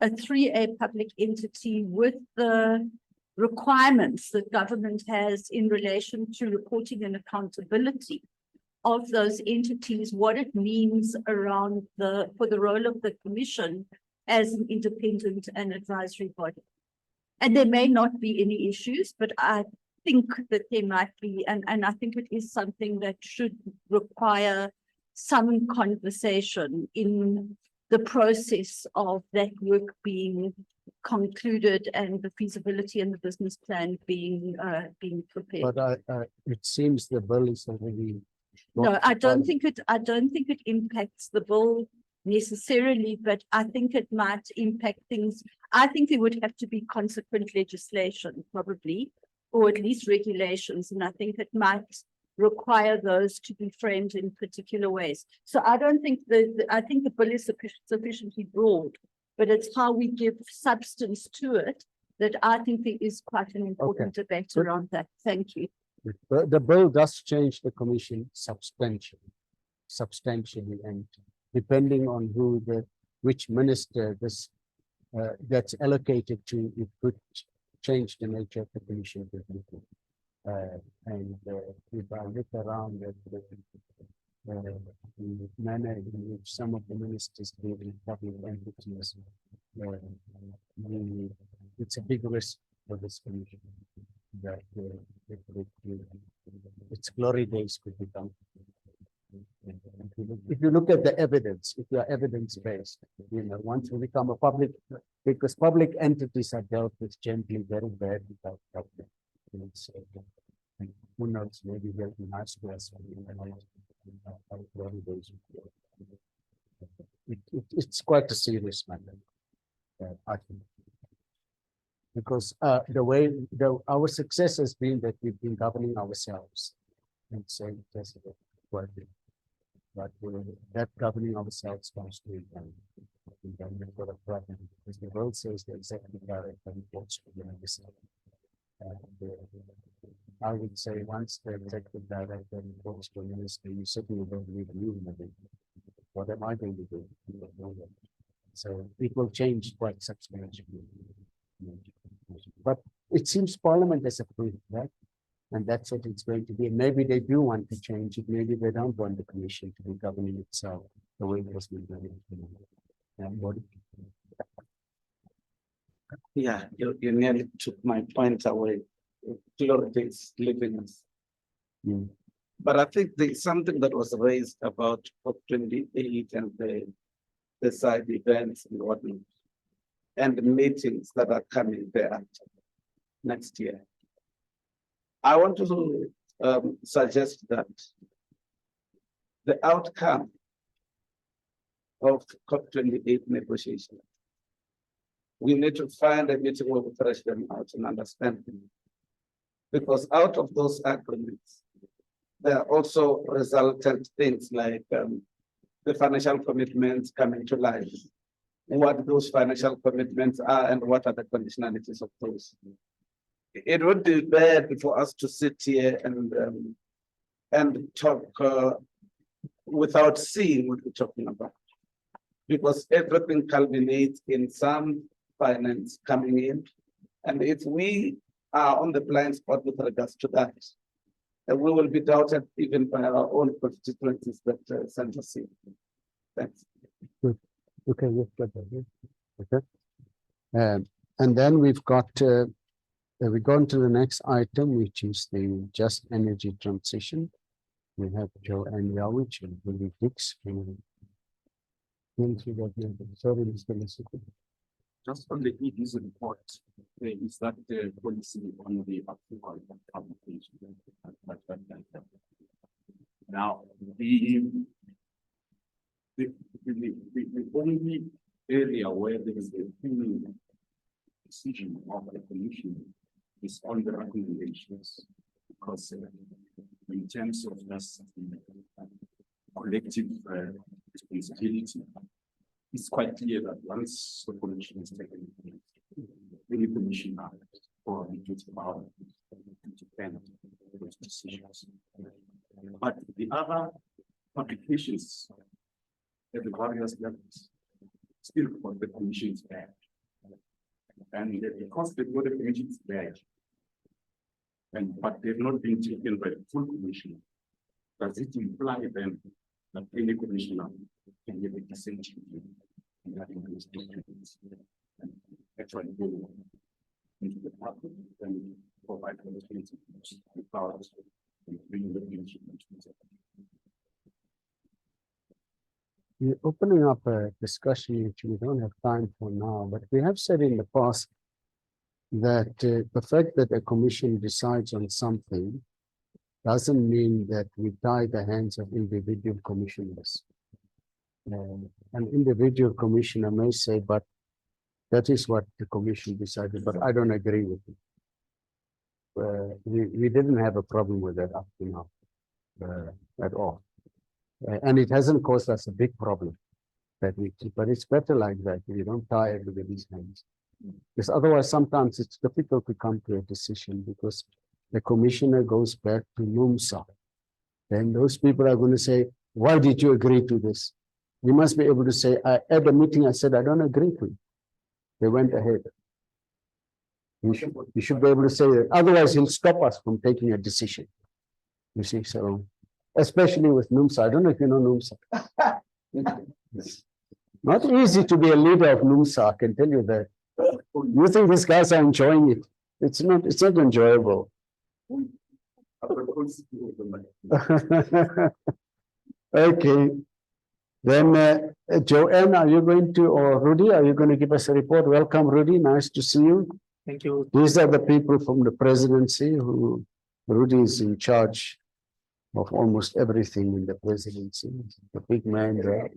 a 3A public entity with the requirements that government has in relation to reporting and accountability of those entities, what it means around for the role of the commission as an independent and advisory body. And there may not be any issues, but I think that there might be, and I think it is something that should require some conversation in the process of that work being concluded and the feasibility and the business plan being prepared. But it seems the bill is already. No, I don't think it impacts the bill necessarily, but I think it might impact things. I think there would have to be consequent legislation probably, or at least regulations, and I think it might require those to be framed in particular ways. So I don't think I think the bill is sufficiently broad, but it's how we give substance to it that I think there is quite an important debate around that. Thank you. The bill does change the commission substantially, and depending on which minister this gets allocated to, it could change the nature of the commission. And if I look around at the manner in which some of the ministers deal with public entities, it's a big risk for this commission that its glory days could become. If you look at the evidence, if you are evidence-based, once we become a public, because public entities are dealt with gently, very bad without public. Who knows, maybe they'll be nice to us. It's quite a serious matter, I think. Because our success has been that we've been governing ourselves and saying that's working. But that governing ourselves comes to an end. We've got a problem because the world says the executive director reports to the minister. I would say once the executive director reports to the minister, you certainly don't need a new one. What am I going to do? You don't know that. So it will change quite substantially. But it seems Parliament has approved that, and that's what it's going to be. And maybe they do want to change it. Maybe they don't want the commission to be governing itself the way it was been done. Yeah, you nearly took my point away. Glory is leaving us. But I think there's something that was raised about COP28 and the side events and whatnot, and the meetings that are coming thereafter next year. I want to suggest that the outcome of COP28 negotiation. We need to find a meeting where we thresh them out and understand them. Because out of those agreements, there are also resultant things like the financial commitments coming to life, what those financial commitments are and what are the conditionalities of those. It would be bad for us to sit here and talk without seeing what we're talking about. Because everything culminates in some finance coming in. And if we are on the blind spot with regards to that, we will be doubted even by our own constituencies that send us in. Thanks. Good. Okay, yes, okay. And then we've got, we go on to the next item, which is the just energy transition. We have Joanne Yawich and Willie Dix. Sorry, Mr. Lesotho. Just on the ED's report, is that the policy on the approval of publication? Now, the only area where there is a final decision of the commission is on the recommendations, because in terms of this collective responsibility, it's quite clear that once the commission is taken, any commissioner or the power to defend those decisions. But the other applications at the various levels still for the commission's back. And because they've got the commission's back, but they've not been taken by the full commission, does it imply then that any commissioner can get a dissent regarding those documents and actually go into the public and provide opportunity to powers and bring the commission into the We're opening up a discussion which we don't have time for now, but we have said in the past that the fact that a commission decides on something doesn't mean that we tie the hands of individual commissioners. An individual commissioner may say, but that is what the commission decided, but I don't agree with it. We didn't have a problem with that up to now at all. And it hasn't caused us a big problem that we keep, but it's better like that. We don't tie everybody's hands. Because otherwise, sometimes it's difficult to come to a decision because the commissioner goes back to NUMSA. Then those people are going to say, why did you agree to this? You must be able to say, at the meeting, I said, I don't agree to it. They went ahead. You should be able to say that. Otherwise, he'll stop us from taking a decision. You see, so especially with NUMSA. I don't know if you know NUMSA. Not easy to be a leader of NUMSA, I can tell you that. You think these guys are enjoying it? It's not enjoyable. Okay. Then Joanne, are you going to, or Rudy, are you going to give us a report? Welcome, Rudy. Nice to see you. Thank you. These are the people from the presidency who Rudy is in charge of almost everything in the presidency. The big man there.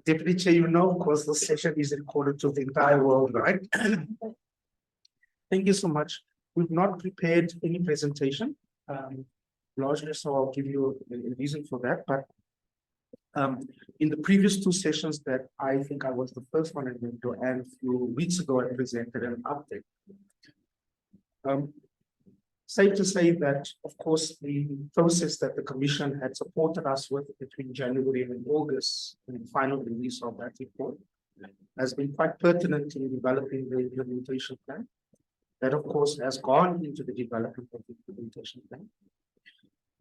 Deputy Chair, you know, of course, the session is recorded to the entire world, right? Thank you so much. We've not prepared any presentation, largely, so I'll give you a reason for that. But in the previous two sessions that I think I was the first one in window, and a few weeks ago, I presented an update. Safe to say that, of course, the process that the Commission had supported us with between January and August, and the final release of that report, has been quite pertinent in developing the implementation plan. That, of course, has gone into the development of the implementation plan.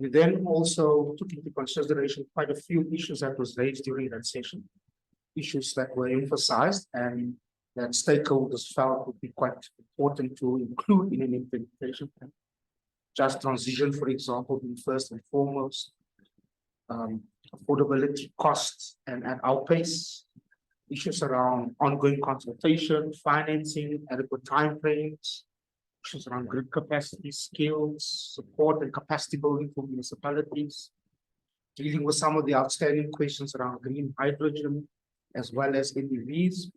We then also took into consideration quite a few issues that was raised during that session, issues that were emphasized and that stakeholders felt would be quite important to include in an implementation plan. Just transition, for example, being first and foremost, affordability costs and outpace, issues around ongoing consultation, financing, adequate timeframes, issues around grid capacity, skills, support and capacity building for municipalities, dealing with some of the outstanding questions around green hydrogen, as well as NEVs,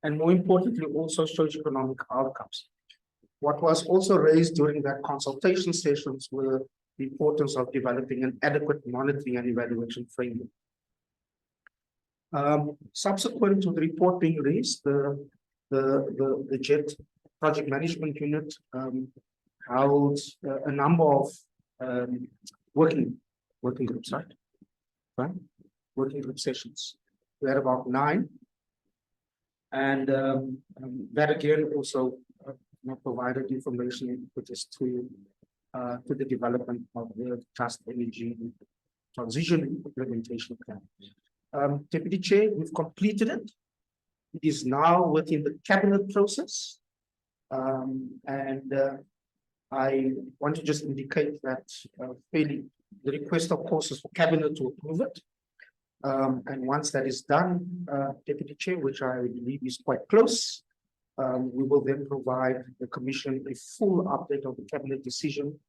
and more importantly, also socioeconomic outcomes. What was also raised during that consultation sessions were the importance of developing an adequate monitoring and evaluation framework. Subsequent to the report being raised, the JET project management unit held a number of working groups, right? Working group sessions. We had about 9. And that again also provided information which is to the development of the Just Energy Transition Implementation Plan. Deputy Chair, we've completed it. It is now within the cabinet process. I want to just indicate that the request, of course, is for cabinet to approve it. And once that is done, Deputy Chair, which I believe is quite close, we will then provide the Commission a full update of the cabinet decision,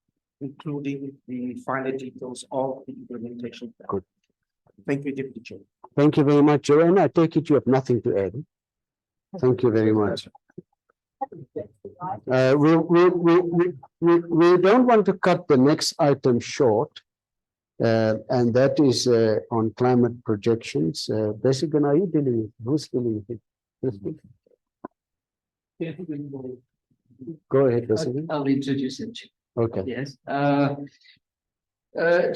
including the final details of the implementation plan. Good. Thank you, Deputy Chair. Thank you very much, Joanne. I take it you have nothing to add. Thank you very much. We don't want to cut the next item short. And that is on climate projections. Basically, are you dealing with who's dealing with it? Go ahead, Basically. I'll introduce it. Okay. Yes.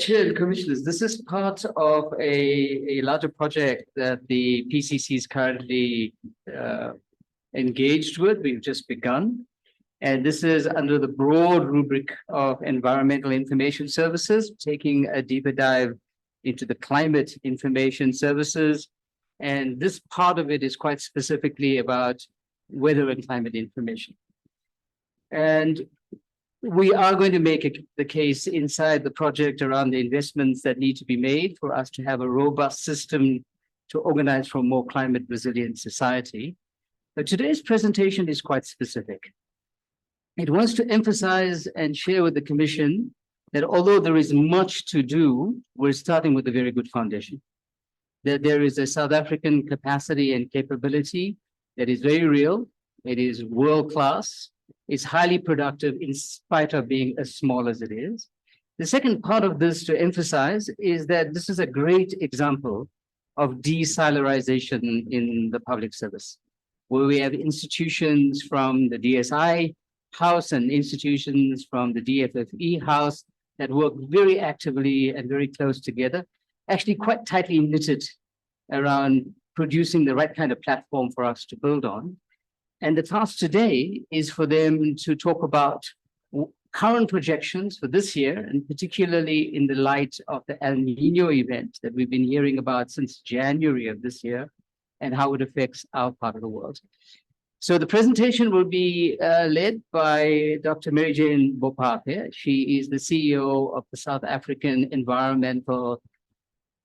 Chair and Commissioners, this is part of a larger project that the PCC is currently engaged with. We've just begun. And this is under the broad rubric of environmental information services, taking a deeper dive into the climate information services. And this part of it is quite specifically about weather and climate information. And we are going to make the case inside the project around the investments that need to be made for us to have a robust system to organize for a more climate resilient society. But today's presentation is quite specific. It wants to emphasize and share with the Commission that although there is much to do, we're starting with a very good foundation. That there is a South African capacity and capability that is very real. It is world-class. It's highly productive in spite of being as small as it is. The second part of this to emphasize is that this is a great example of de-silorization in the public service, where we have institutions from the DSI House and institutions from the DFFE House that work very actively and very close together, actually quite tightly knitted around producing the right kind of platform for us to build on. And the task today is for them to talk about current projections for this year, and particularly in the light of the El Nino event that we've been hearing about since January of this year, and how it affects our part of the world. So the presentation will be led by Dr. Mary Jane Bopake. She is the CEO of the South African Environmental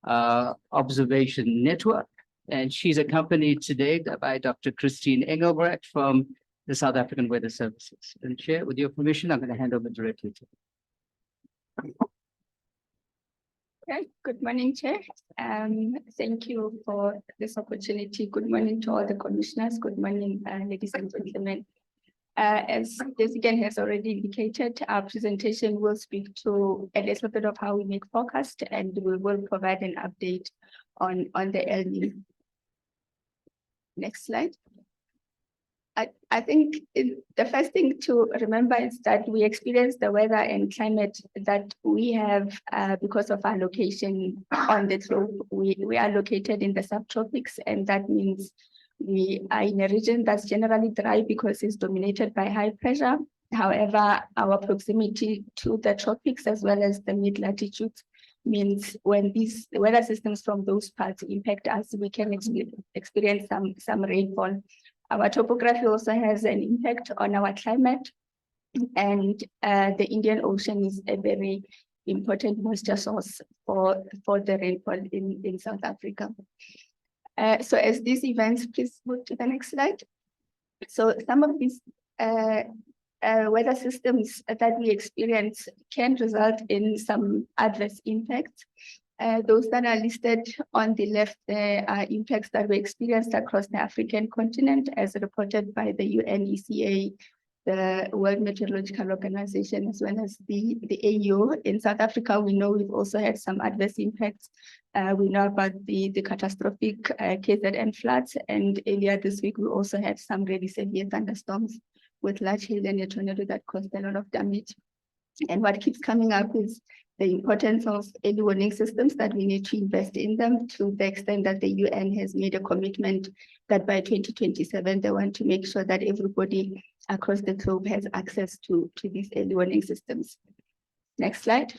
Observation Network. And she's accompanied today by Dr. Christine Engelbrecht from the South African Weather Services. And Chair, with your permission, I'm going to hand over directly to you. Okay, good morning, Chair. Thank you for this opportunity. Good morning to all the commissioners. Good morning, ladies and gentlemen. As Jessica has already indicated, our presentation will speak to a little bit of how we make forecast, and we will provide an update on the El Nino. Next slide. I think the first thing to remember is that we experience the weather and climate that we have because of our location on the globe. We are located in the subtropics, and that means we are in a region that's generally dry because it's dominated by high pressure. However, our proximity to the tropics as well as the mid-latitudes means when these weather systems from those parts impact us, we can experience some rainfall. Our topography also has an impact on our climate, and the Indian Ocean is a very important moisture source for the rainfall in South Africa. So as these events, please move to the next slide. So some of these weather systems that we experience can result in some adverse impacts. Those that are listed on the left there are impacts that we experienced across the African continent as reported by the UNECA, the World Meteorological Organization, as well as the AU. In South Africa, we know we've also had some adverse impacts. We know about the catastrophic KZN floods, and earlier this week, we also had some really severe thunderstorms with large hail and a tornado that caused a lot of damage. And what keeps coming up is the importance of early warning systems, that we need to invest in them to the extent that the UN has made a commitment that by 2027, they want to make sure that everybody across the globe has access to these early warning systems. Next slide.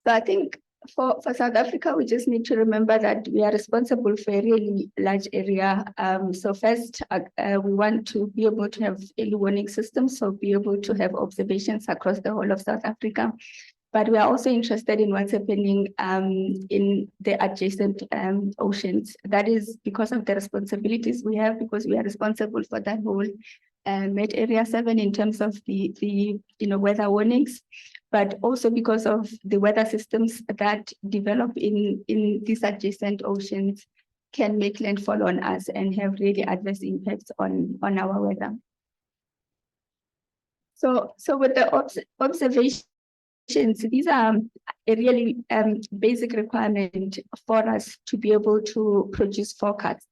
So I think for South Africa, we just need to remember that we are responsible for a really large area. So first, we want to be able to have early warning systems, so be able to have observations across the whole of South Africa. But we are also interested in what's happening in the adjacent oceans. That is because of the responsibilities we have, because we are responsible for that whole Met Area 7 in terms of the weather warnings, but also because of the weather systems that develop in these adjacent oceans can make landfall on us and have really adverse impacts on our weather. So with the observations, these are a really basic requirement for us to be able to produce forecasts.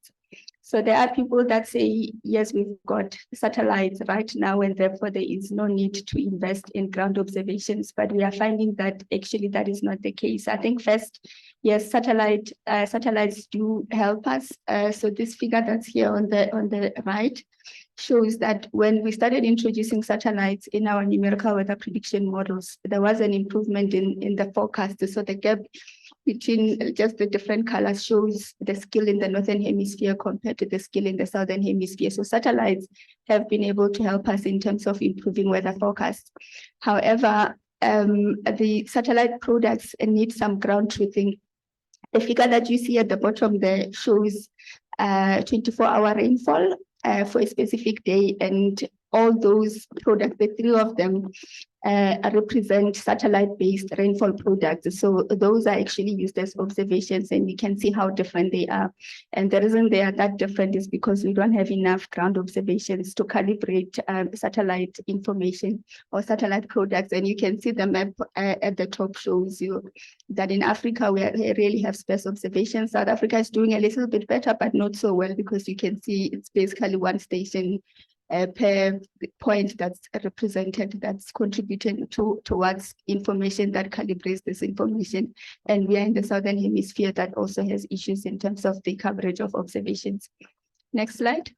So there are people that say, yes, we've got satellites right now, and therefore there is no need to invest in ground observations. But we are finding that actually that is not the case. I think first, yes, satellites do help us. So this figure that's here on the right shows that when we started introducing satellites in our numerical weather prediction models, there was an improvement in the forecast. So the gap between just the different colors shows the skill in the Northern Hemisphere compared to the skill in the Southern Hemisphere. So satellites have been able to help us in terms of improving weather forecasts. However, the satellite products need some ground truthing. The figure that you see at the bottom there shows 24-hour rainfall for a specific day, and all those products, the three of them, represent satellite-based rainfall products. So those are actually used as observations, and you can see how different they are. And the reason they are that different is because we don't have enough ground observations to calibrate satellite information or satellite products. And you can see the map at the top shows you that in Africa, we really have space observations. South Africa is doing a little bit better, but not so well, because you can see it's basically one station per point that's represented, that's contributing towards information that calibrates this information. And we are in the Southern Hemisphere that also has issues in terms of the coverage of observations. Next slide.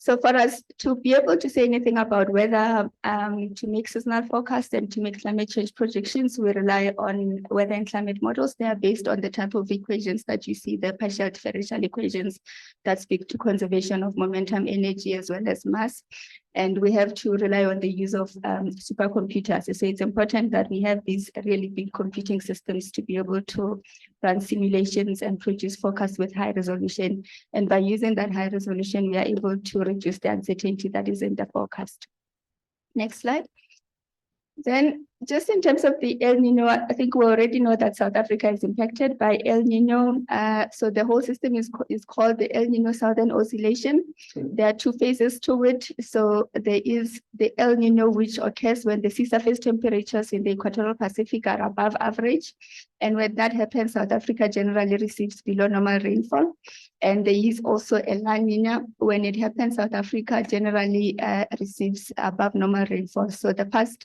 So for us to be able to say anything about weather, to make seasonal forecasts and to make climate change projections, we rely on weather and climate models. They are based on the type of equations that you see, the partial differential equations that speak to conservation of momentum, energy, as well as mass. And we have to rely on the use of supercomputers. So it's important that we have these really big computing systems to be able to run simulations and produce forecasts with high resolution. And by using that high resolution, we are able to reduce the uncertainty that is in the forecast. Next slide. Then just in terms of the El Nino, I think we already know that South Africa is impacted by El Nino. So the whole system is called the El Nino Southern Oscillation. There are two phases to it. So there is the El Nino, which occurs when the sea surface temperatures in the equatorial Pacific are above average. And when that happens, South Africa generally receives below normal rainfall. And there is also a La Nina. When it happens, South Africa generally receives above normal rainfall. So the past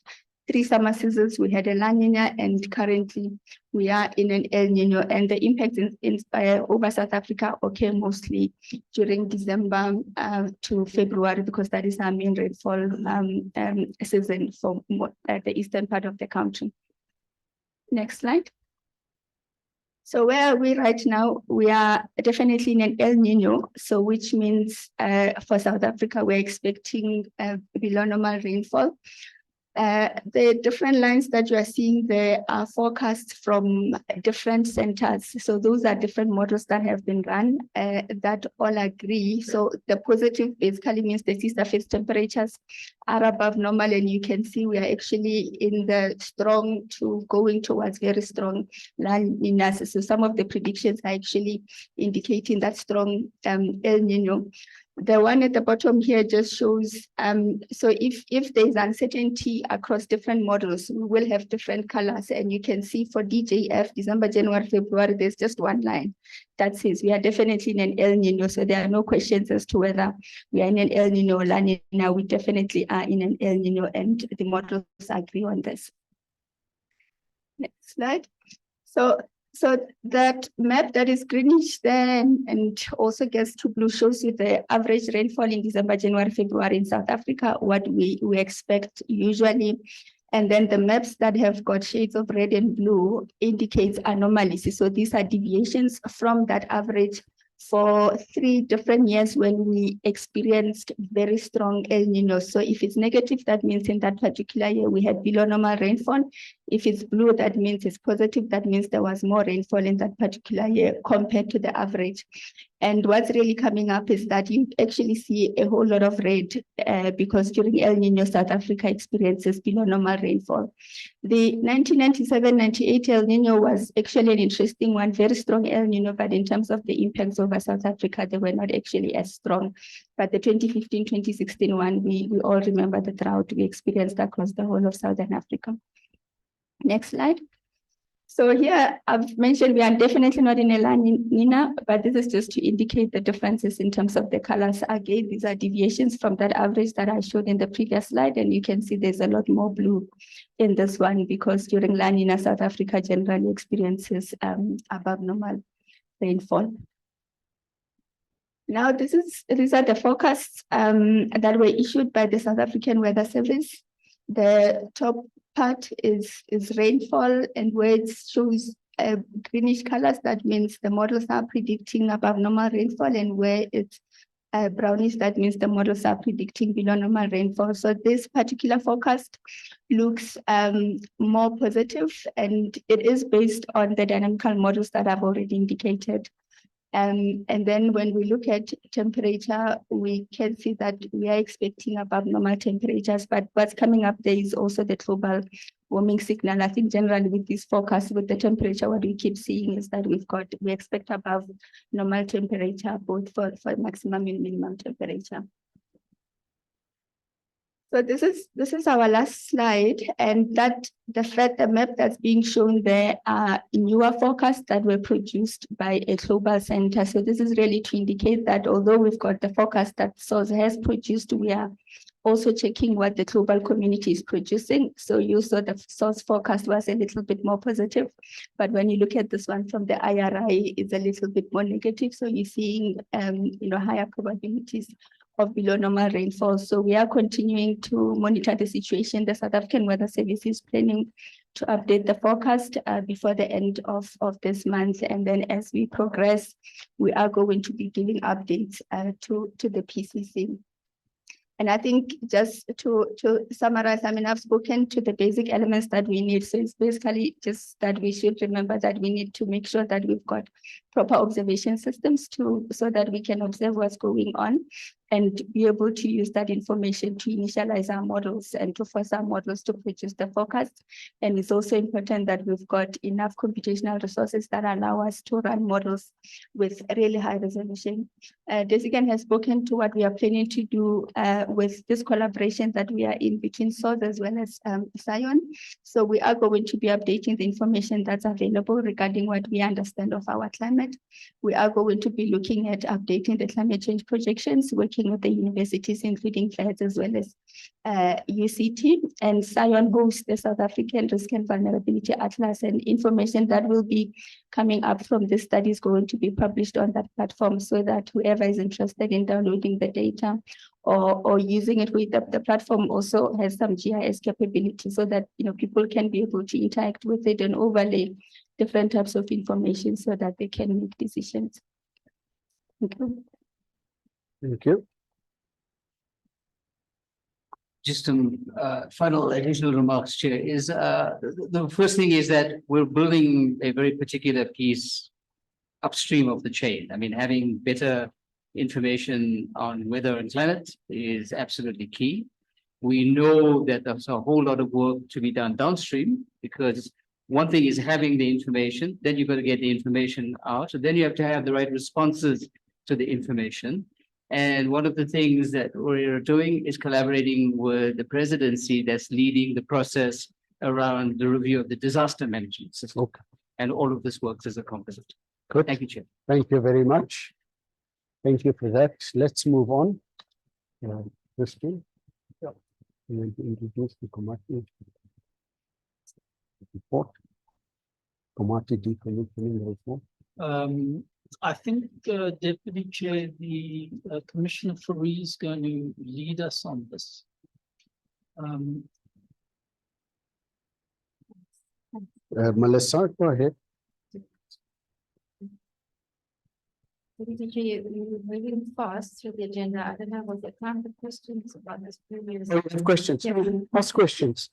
3 summer seasons, we had a La Nina, and currently we are in an El Nino, and the impact over South Africa occur mostly during December to February, because that is our main rainfall season for the eastern part of the country. Next slide. So where are we right now? We are definitely in an El Nino, so which means for South Africa, we're expecting below normal rainfall. The different lines that you are seeing there are forecasts from different centers. So those are different models that have been run that all agree. So the positive basically means the sea surface temperatures are above normal, and you can see we are actually in the strong to going towards very strong La Nina. So some of the predictions are actually indicating that strong El Nino. The one at the bottom here just shows, so if there's uncertainty across different models, we will have different colors. And you can see for DJF, December, January, February, there's just one line that says we are definitely in an El Nino. So there are no questions as to whether we are in an El Nino or La Nina. We definitely are in an El Nino, and the models agree on this. Next slide. So that map that is greenish there and also gets to blue shows you the average rainfall in December, January, February in South Africa, what we expect usually. And then the maps that have got shades of red and blue indicates anomalies. So these are deviations from that average for 3 different years when we experienced very strong El Nino. So if it's negative, that means in that particular year we had below normal rainfall. If it's blue, that means it's positive. That means there was more rainfall in that particular year compared to the average. And what's really coming up is that you actually see a whole lot of red because during El Nino, South Africa experiences below normal rainfall. The 1997-98 El Nino was actually an interesting one, very strong El Nino, but in terms of the impacts over South Africa, they were not actually as strong. But the 2015-2016 one, we all remember the drought we experienced across the whole of Southern Africa. Next slide. So here I've mentioned we are definitely not in a La Nina, but this is just to indicate the differences in terms of the colors. Again, these are deviations from that average that I showed in the previous slide, and you can see there's a lot more blue in this one because during La Nina, South Africa generally experiences above normal rainfall. Now, these are the forecasts that were issued by the South African Weather Service. The top part is rainfall, and where it shows greenish colors, that means the models are predicting above normal rainfall, and where it's brownish, that means the models are predicting below normal rainfall. So this particular forecast looks more positive, and it is based on the dynamical models that I've already indicated. And then when we look at temperature, we can see that we are expecting above normal temperatures, but what's coming up there is also the global warming signal. I think generally with this forecast, with the temperature, what we keep seeing is that we expect above normal temperature, both for maximum and minimum temperature. So this is our last slide, and that the map that's being shown there are newer forecasts that were produced by a global center. So this is really to indicate that although we've got the forecast that SARS has produced, we are also checking what the global community is producing. So you saw the SARS forecast was a little bit more positive, but when you look at this one from the IRI, it's a little bit more negative. So you're seeing higher probabilities of below normal rainfall. So we are continuing to monitor the situation. The South African Weather Service is planning to update the forecast before the end of this month. And then as we progress, we are going to be giving updates to the PCC. And I think just to summarize, I mean, I've spoken to the basic elements that we need. So it's basically just that we should remember that we need to make sure that we've got proper observation systems so that we can observe what's going on and be able to use that information to initialize our models and to force our models to produce the forecast. And it's also important that we've got enough computational resources that allow us to run models with really high resolution. Desigan has spoken to what we are planning to do with this collaboration that we are in between SARS as well as SION. So we are going to be updating the information that's available regarding what we understand of our climate. We are going to be looking at updating the climate change projections, working with the universities, including FEDS as well as UCT, and SION hosts the South African Risk and Vulnerability Atlas, and information that will be coming up from this study is going to be published on that platform so that whoever is interested in downloading the data or using it with the platform also has some GIS capability so that people can be able to interact with it and overlay different types of information so that they can make decisions. Thank you. Thank you. just some final additional remarks, Chair, is the first thing is that we're building a very particular piece upstream of the chain. I mean, having better information on weather and climate is absolutely key. We know that there's a whole lot of work to be done downstream, because one thing is having the information, then you've got to get the information out, and then you have to have the right responses to the information. And one of the things that we're doing is collaborating with the presidency that's leading the process around the review of the disaster management system. Okay. And all of this works as a composite. Good. Thank you, Chair. Thank you very much. Thank you for that. Let's move on. Christine. Yeah. You want to introduce the Komati report. Komati decommissioning report. I think, Deputy Chair, the Commissioner Fourie is going to lead us on this. Melissa, go ahead. You're moving fast through the agenda. I don't know, was there time for questions about this previous? We have questions. Yeah. Ask questions.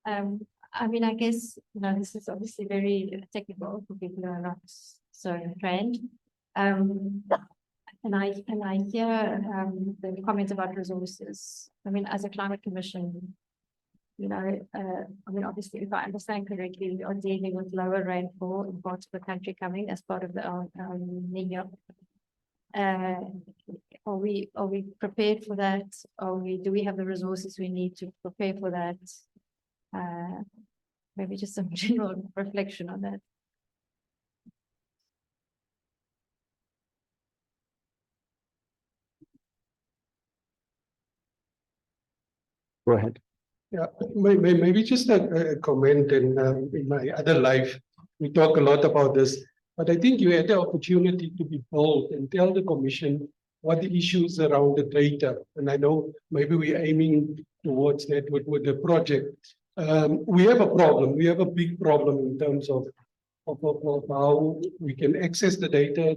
I mean, I guess, this is obviously very technical for people who are not so trained. And I hear the comment about resources. I mean, as a climate commission, I mean, obviously, if I understand correctly, we are dealing with lower rainfall in parts of the country coming as part of the Nino. Are we prepared for that? Do we have the resources we need to prepare for that? Maybe just some general reflection on that. Go ahead. Yeah, maybe just a comment. In my other life, we talk a lot about this, but I think you had the opportunity to be bold and tell the Commission what the issues around the data. And I know maybe we're aiming towards that with the project. We have a problem. We have a big problem in terms of how we can access the data.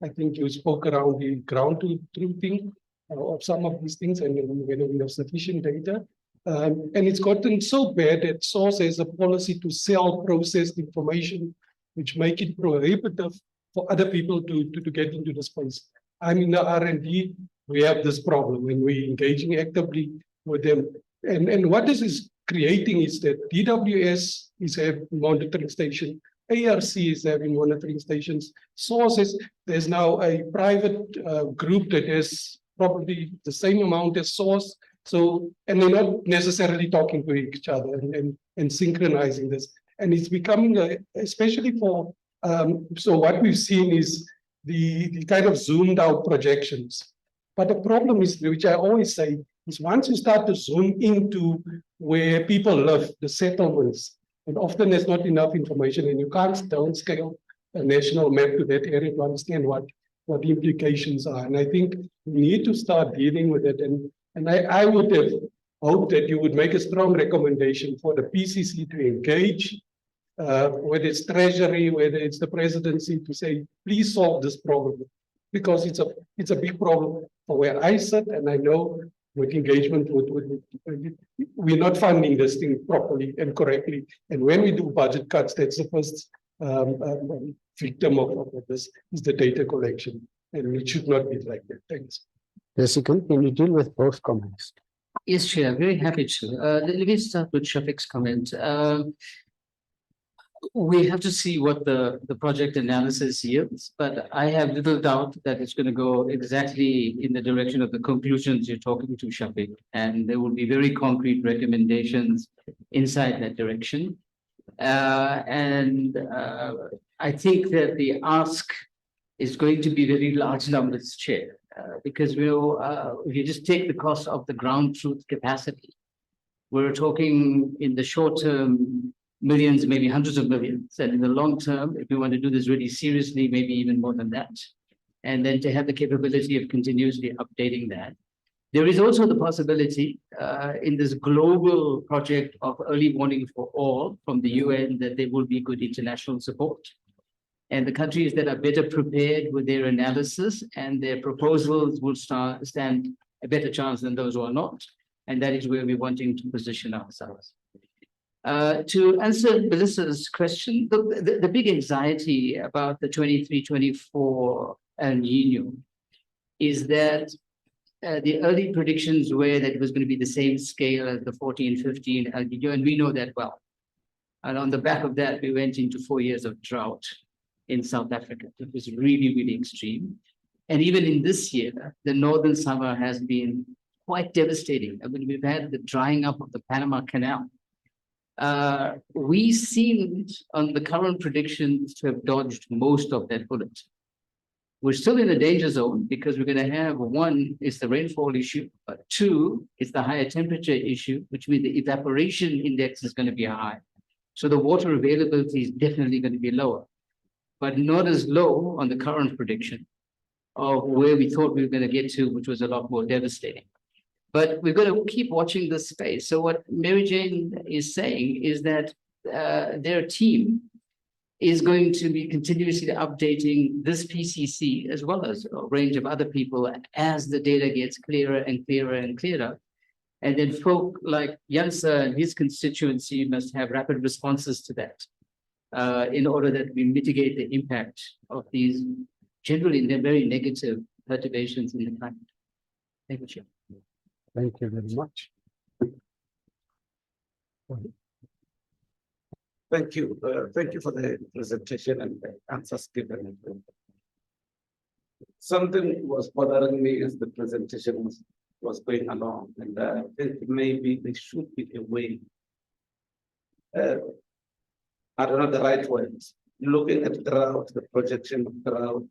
I think you spoke around the ground truthing of some of these things, and whether we have sufficient data. And it's gotten so bad that SOURCE has a policy to sell processed information, which make it prohibitive for other people to get into the space. I'm in the R&D, we have this problem, and we're engaging actively with them. And what this is creating is that DWS is having monitoring station, ARC is having monitoring stations, SOURCE there's now a private group that has probably the same amount as SOURCE. So, and they're not necessarily talking to each other and synchronizing this. And it's becoming, especially for, so what we've seen is the kind of zoomed out projections. But the problem is, which I always say, is once you start to zoom into where people live, the settlements, and often there's not enough information and you can't downscale a national map to that area to understand what the implications are. And I think we need to start dealing with it. And I would have hoped that you would make a strong recommendation for the PCC to engage, whether it's Treasury, whether it's the presidency, to say, please solve this problem, because it's a big problem for where I sit, and I know with engagement, we're not funding this thing properly and correctly. And when we do budget cuts, that's the first victim of this, is the data collection, and it should not be like that. Thanks. Jessica, can you deal with both comments? Yes, Chair, very happy to. Let me start with Shafiq's comment. We have to see what the project analysis yields, but I have little doubt that it's going to go exactly in the direction of the conclusions you're talking to, Shafiq, and there will be very concrete recommendations inside that direction. I think that the ask is going to be very large numbers, Chair. Because if you just take the cost of the ground truth capacity, we're talking in the short term, millions, maybe hundreds of millions. And in the long term, if we want to do this really seriously, maybe even more than that. And then to have the capability of continuously updating that. There is also the possibility in this global project of early warning for all from the UN that there will be good international support. And the countries that are better prepared with their analysis and their proposals will stand a better chance than those who are not. And that is where we're wanting to position ourselves. To answer Melissa's question, the big anxiety about the 23-24 El Nino is that the early predictions were that it was going to be the same scale as the 14-15 El Nino, and we know that well. And on the back of that, we went into 4 years of drought in South Africa. It was really, really extreme. And even in this year, the northern summer has been quite devastating. I mean, we've had the drying up of the Panama Canal. We seemed on the current predictions to have dodged most of that bullet. We're still in a danger zone because we're going to have, one, is the rainfall issue, but two, is the higher temperature issue, which means the evaporation index is going to be high. So the water availability is definitely going to be lower, but not as low on the current prediction of where we thought we were going to get to, which was a lot more devastating. But we're going to keep watching this space. So what Mary Jane is saying is that their team is going to be continuously updating this PCC as well as a range of other people as the data gets clearer and clearer and clearer. And then folk like Jansa and his constituency must have rapid responses to that in order that we mitigate the impact of these generally very negative perturbations in the climate. Thank you, Chair. Thank you very much. Thank you. Thank you for the presentation and the answers given. Something was bothering me as the presentation was going along, and I think maybe there should be a way. I don't know the right words. Looking at drought, the projection of drought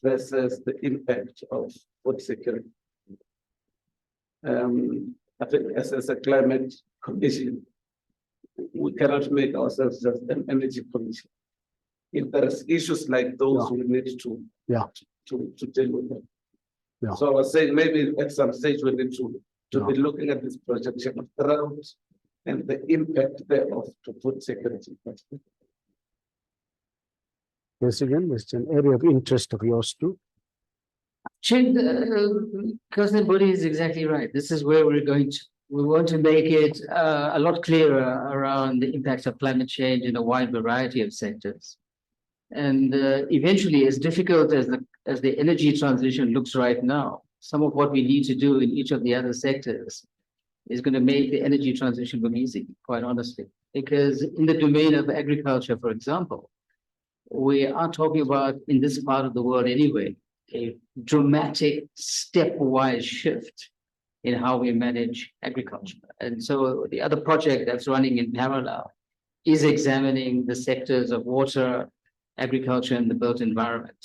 versus the impact of food security. I think as a climate commission, we cannot make ourselves just an energy commission. If there is issues like those, we need to deal with them. So I was saying maybe at some stage we need to be looking at this projection of drought and the impact thereof to food security. Yes, again, it's an area of interest of yours too. Cousin Buddy is exactly right. This is where we want to make it a lot clearer around the impacts of climate change in a wide variety of sectors. And eventually, as difficult as the energy transition looks right now, some of what we need to do in each of the other sectors is going to make the energy transition look easy, quite honestly. Because in the domain of agriculture, for example, we are talking about, in this part of the world anyway, a dramatic stepwise shift in how we manage agriculture. And so the other project that's running in parallel is examining the sectors of water, agriculture, and the built environment.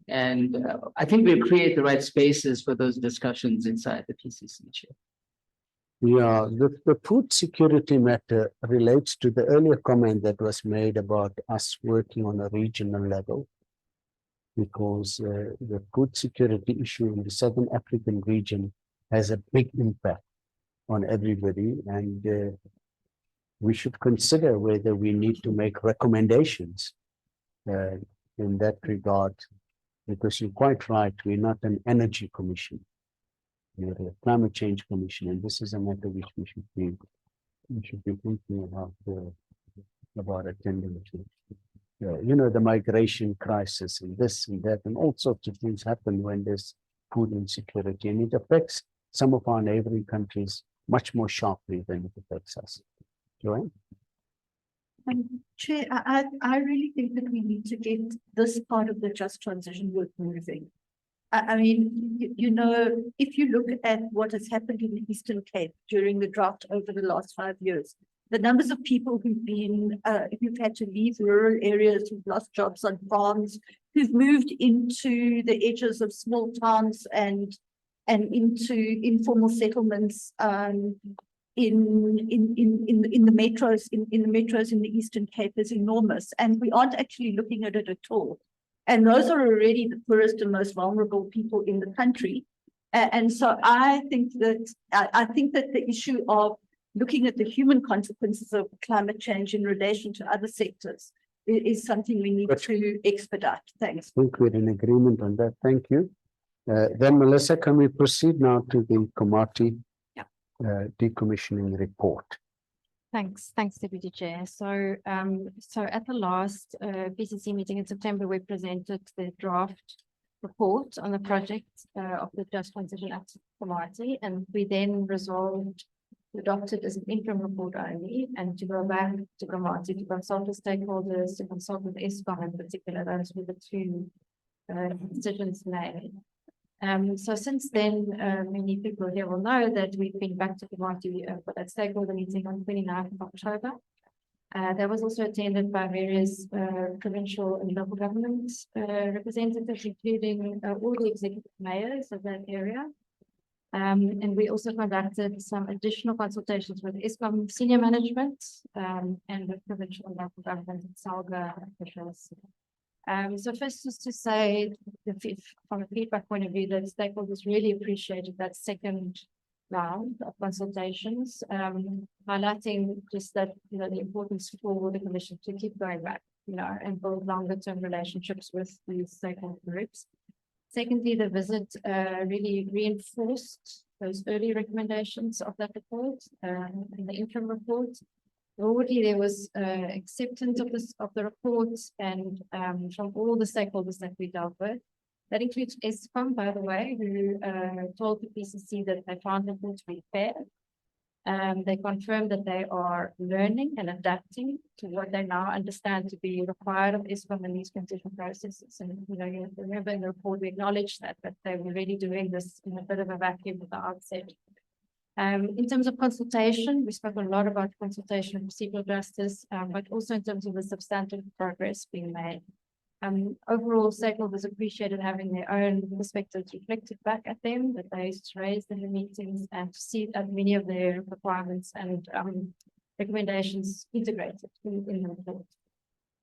And I think we'll create the right spaces for those discussions inside the PCC chair. Yeah, the food security matter relates to the earlier comment that was made about us working on a regional level, because the food security issue in the Southern African region has a big impact on everybody, and we should consider whether we need to make recommendations in that regard, because you're quite right, we're not an energy commission. We're a climate change commission, and this is a matter which we should be thinking about attending to. You know, the migration crisis and this and that, and all sorts of things happen when there's food insecurity, and it affects some of our neighboring countries much more sharply than it affects us. Joanne? Chair, I really think that we need to get this part of the just transition work moving. I mean, you know, if you look at what has happened in the Eastern Cape during the drought over the last 5 years, the numbers of people who've been, who've had to leave rural areas, who've lost jobs on farms, who've moved into the edges of small towns and into informal settlements in the metros in the Eastern Cape is enormous, and we aren't actually looking at it at all. And those are already the poorest and most vulnerable people in the country. And so I think that the issue of looking at the human consequences of climate change in relation to other sectors is something we need to expedite. Thanks. I think we're in agreement on that. Thank you. Then Melissa, can we proceed now to the Komati decommissioning report. Thanks, Deputy Chair. So, so at the last PCC meeting in September, we presented the draft report on the project of the Just Transition Act Komati, and we then resolved to adopt it as an interim report only, and to go back to Komati to consult with stakeholders, to consult with Eskom in particular. Those were the two decisions made. So since then, many people here will know that we've been back to Komati for that stakeholder meeting on 29th of October. That was also attended by various provincial and local government representatives, including all the executive mayors of that area. And we also conducted some additional consultations with Eskom senior management and with provincial and local government and SALGA officials. So first, just to say, from a feedback point of view, that stakeholders really appreciated that second round of consultations, highlighting just that, the importance for the Commission to keep going back, and build longer term relationships with these stakeholder groups. Secondly, the visit really reinforced those early recommendations of that report, in the interim report. Already there was acceptance of the report and from all the stakeholders that we dealt with. That includes Eskom, by the way, who told the PCC that they found the report to be fair. They confirmed that they are learning and adapting to what they now understand to be required of Eskom in these transition processes. And you remember in the report we acknowledged that they were really doing this in a bit of a vacuum at the outset. In terms of consultation, we spoke a lot about consultation and procedural justice, but also in terms of the substantive progress being made. Overall, stakeholders appreciated having their own perspectives reflected back at them, that they raised in the meetings, and to see that many of their requirements and recommendations integrated in the report.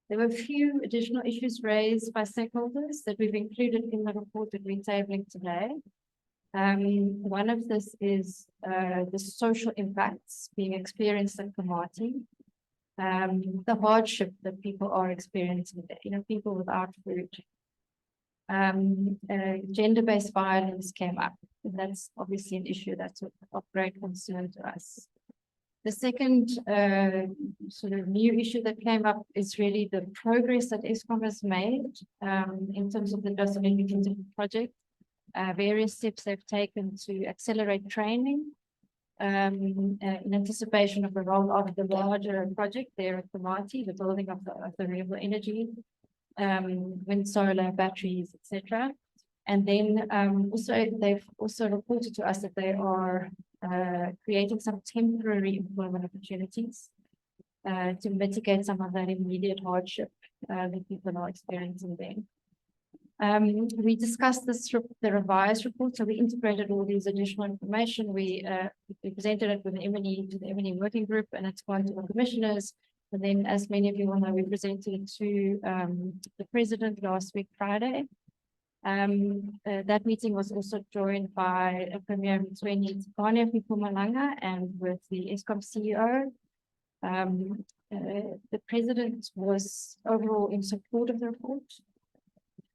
There were a few additional issues raised by stakeholders that we've included in the report that we're tabling today. One of this is the social impacts being experienced at Komati. The hardship that people are experiencing there, people without food. Gender-based violence came up, and that's obviously an issue that's of great concern to us. The second sort of new issue that came up is really the progress that Eskom has made in terms of the Just Transition project. Various steps they've taken to accelerate training in anticipation of the roll of the larger project there at Komati, the building of the renewable energy, wind, solar, batteries, etc. And then they've also reported to us that they are creating some temporary employment opportunities to mitigate some of that immediate hardship that people are experiencing there. We discussed the revised report, so we integrated all these additional information. We presented it with the to the M&E working group, and it's gone to the commissioners. And then, as many of you will know, we presented it to the president last week, Friday. That meeting was also joined by Premier Mtsweni Tikane from Mpumalanga and with the Eskom CEO. The president was overall in support of the report.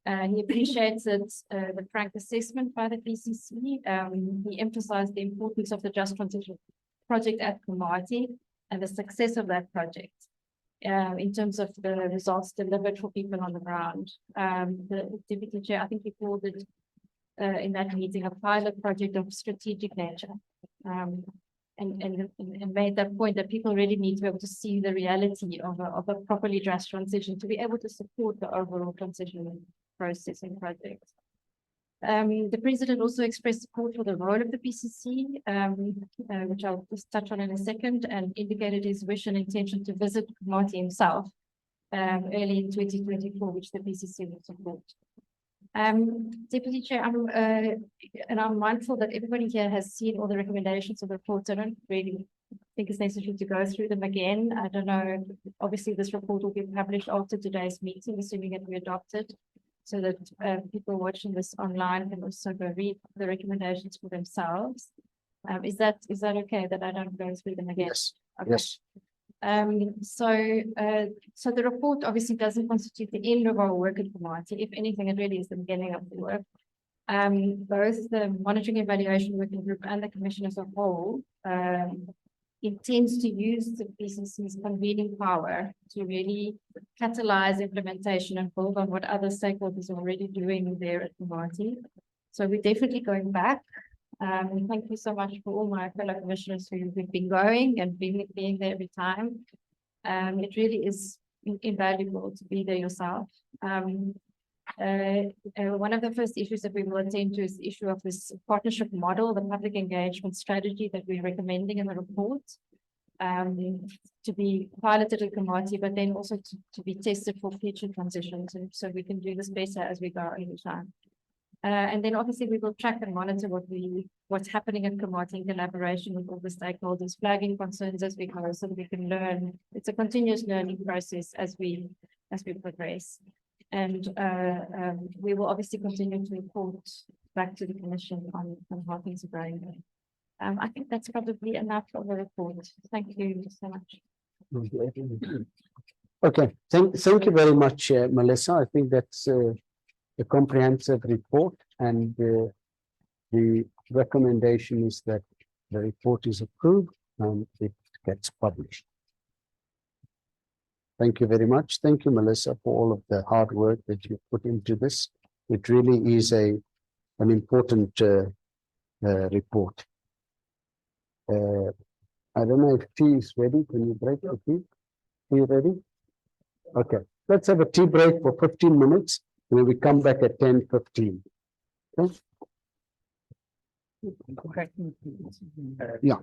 He appreciates the frank assessment by the PCC. He emphasized the importance of the Just Transition project at Komati and the success of that project in terms of the results delivered for people on the ground. The Deputy Chair, I think he called it in that meeting a pilot project of strategic nature, and made that point that people really need to be able to see the reality of a properly just transition to be able to support the overall transition processing project. The president also expressed support for the role of the PCC, which I'll just touch on in a second, and indicated his wish and intention to visit Komati himself early in 2024, which the PCC will support. Deputy Chair, I'm mindful that everybody here has seen all the recommendations of the report. I don't really think it's necessary to go through them again. I don't know, obviously this report will be published after today's meeting, assuming it will be adopted, so that people watching this online can also go read the recommendations for themselves. Is that okay that I don't go through them again? Yes. Okay. Yes. So the report obviously doesn't constitute the end of our work at Komati. If anything, it really is the beginning of the work. Both the monitoring evaluation working group and the commission as a whole, intends to use the PCC's convening power to really catalyze implementation and build on what other stakeholders are already doing there at Komati. So we're definitely going back. Thank you so much for all my fellow commissioners who've been going and being there every time. It really is invaluable to be there yourself. One of the first issues that we will attend to is the issue of this partnership model, the public engagement strategy that we're recommending in the report, to be piloted at Komati, but then also to be tested for future transitions. And so we can do this better as we go over time. And then obviously we will track and monitor what's happening in Komati in collaboration with all the stakeholders, flagging concerns as we go so that we can learn. It's a continuous learning process as we progress. And we will obviously continue to report back to the commission on how things are going. I think that's probably enough of the report. Thank you so much. Okay, thank you very much, Melissa. I think that's a comprehensive report, and the recommendation is that the report is approved and it gets published. Thank you very much. Thank you, Melissa, for all of the hard work that you put into this. It really is an important report. I don't know if tea is ready. Can you break the tea? Tea ready? Okay, let's have a tea break for 15 minutes. And then we come back at 10:15. Okay? Yeah.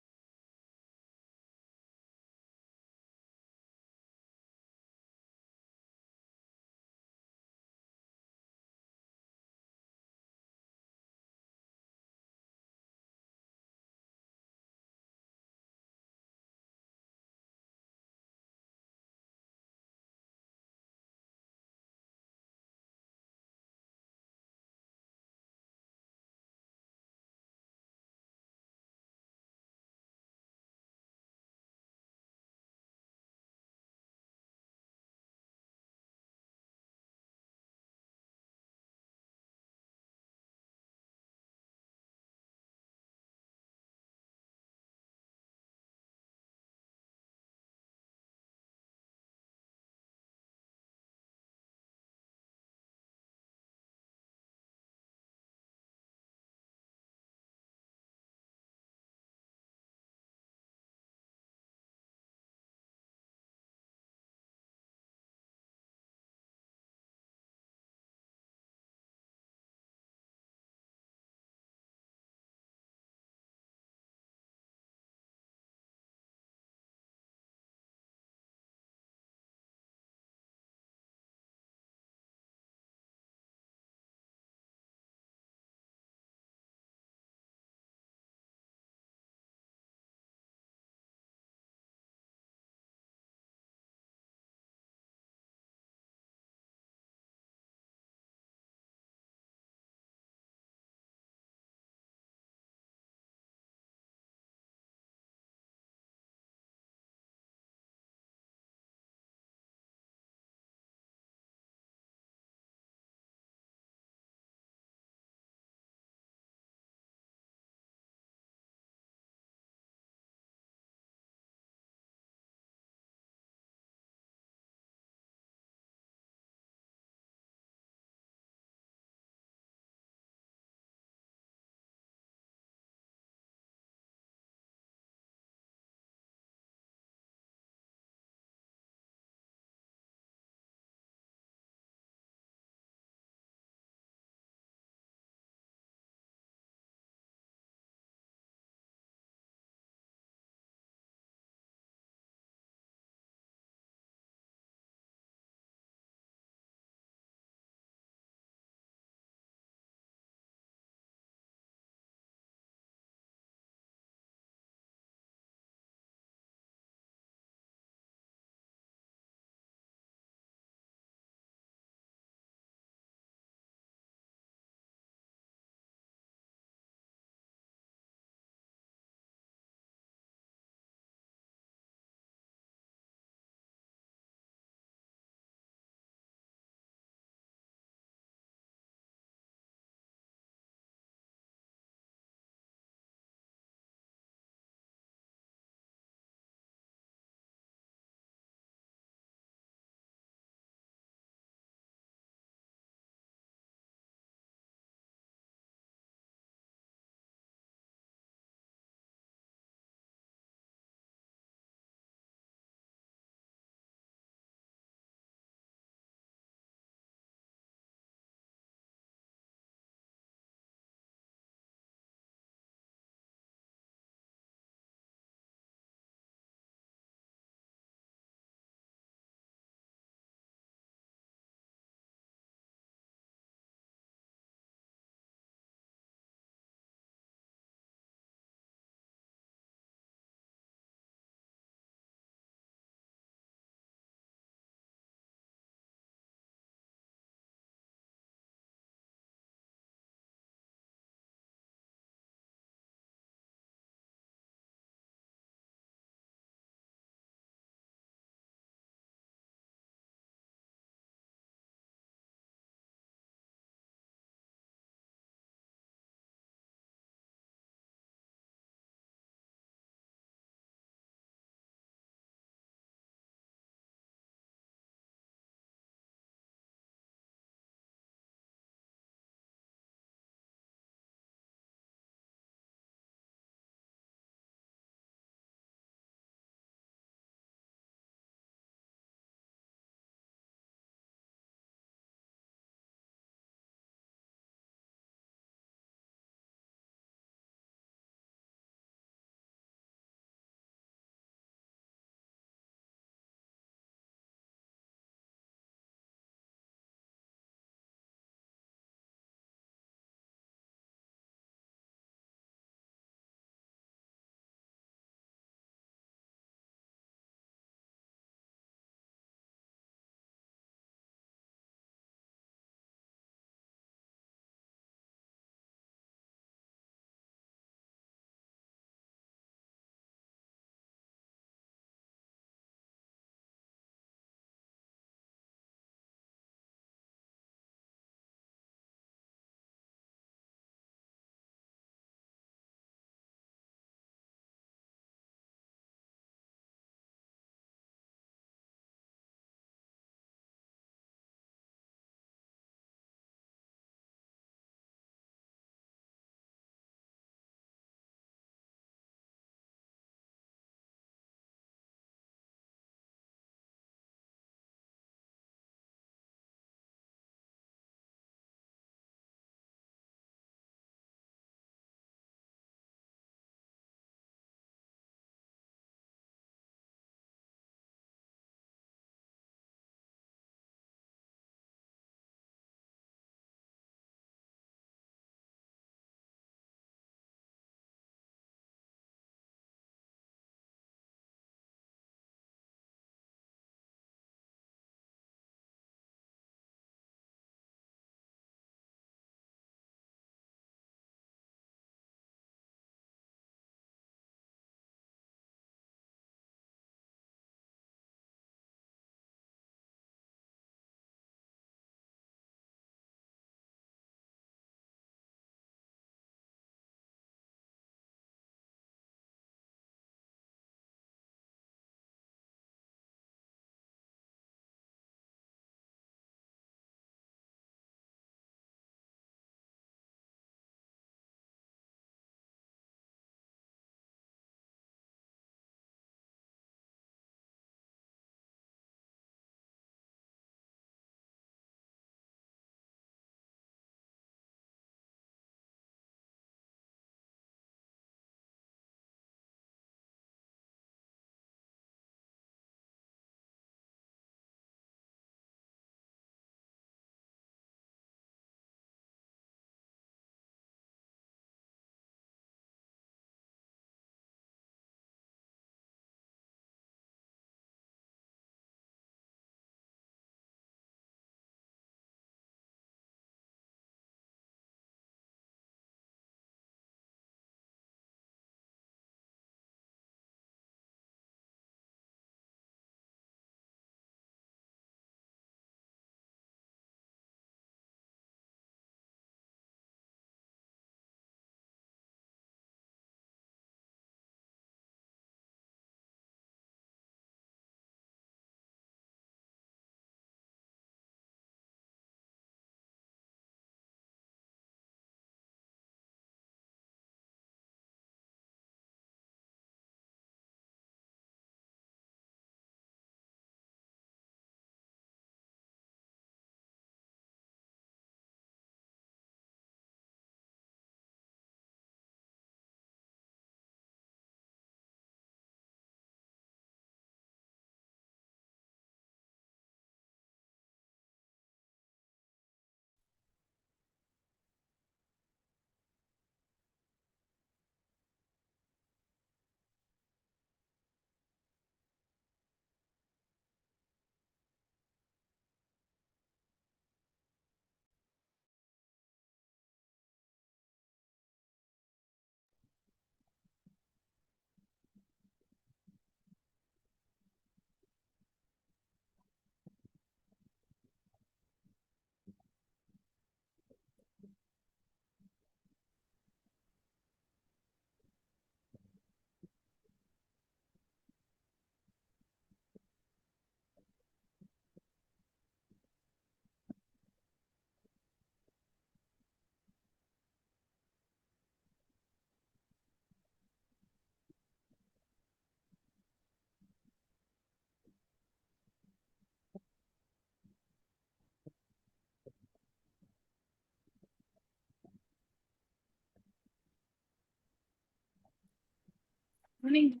Morning.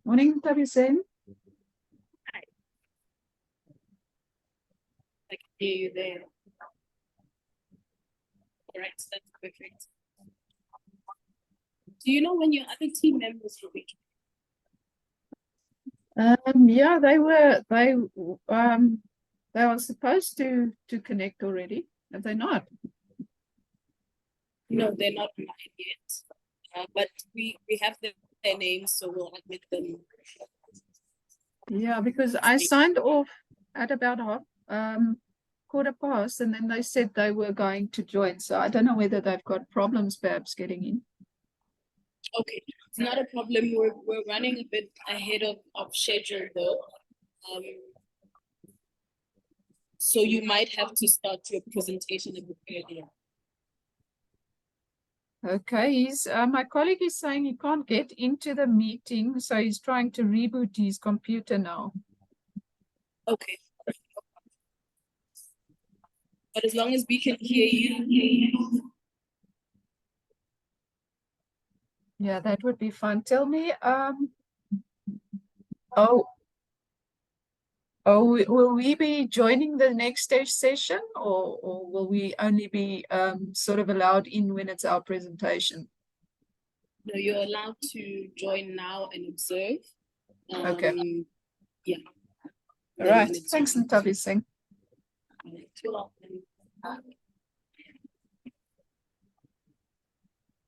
Morning, Tabisen. I can hear you there. All right, that's perfect. Do you know when your other team members will be? Yeah, they were supposed to connect already. Have they not? No, they're not mine yet. But we have their names, so we'll admit them. Yeah, because I signed off at about quarter past, and then they said they were going to join. So I don't know whether they've got problems perhaps getting in. Okay, it's not a problem. We're running a bit ahead of schedule though. So you might have to start your presentation a bit earlier. Okay, my colleague is saying he can't get into the meeting, so he's trying to reboot his computer now. Okay. But as long as we can hear you. Yeah, that would be fun. Tell me, will we be joining the next stage session, or will we only be sort of allowed in when it's our presentation? No, you're allowed to join now and observe. Okay. Yeah. All right. Thanks, Ntabiseng.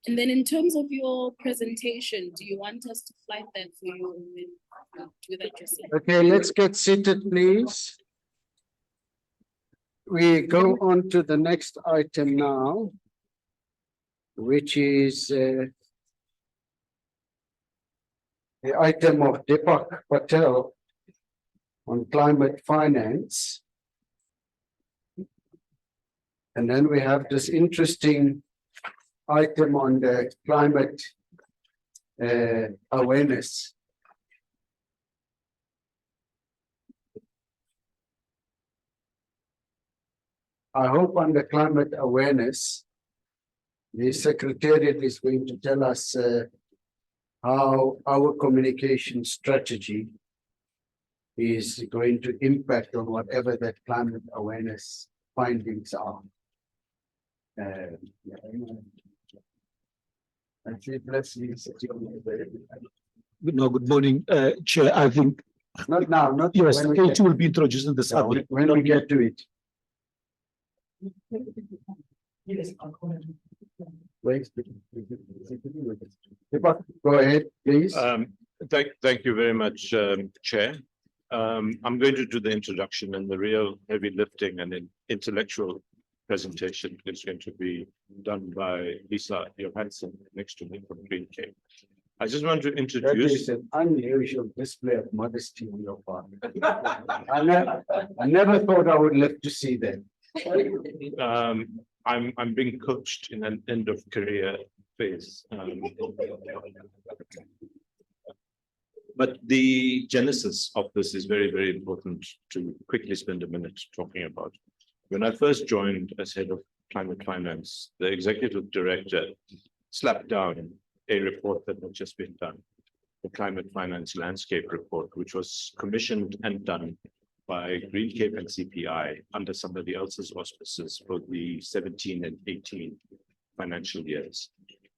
And then in terms of your presentation, do you want us to flight that for you and then do that yourself? Okay, let's get seated, please. We go on to the next item now, which is the item of Deepak Patel on climate finance. And then we have this interesting item on the climate awareness. I hope on the climate awareness, the Secretariat is going to tell us how our communication strategy is going to impact on whatever that climate awareness findings are. Good morning, Chair. I think. Not now, not yes. When It will be introduced in the summary. When we get to it. Go ahead, please. Thank you very much, Chair. I'm going to do the introduction, and the real heavy lifting and intellectual presentation is going to be done by Lisa Johansson next to me from Green Cape. I just want to introduce. That is an unusual display of modesty on your part. I never thought I would live to see that. I'm being coached in an end of career phase. But the genesis of this is very, very important to quickly spend a minute talking about. When I first joined as head of climate finance, the executive director slapped down a report that had just been done, the Climate Finance Landscape Report, which was commissioned and done by Green Cape and CPI under somebody else's auspices for the 17 and 18 financial years.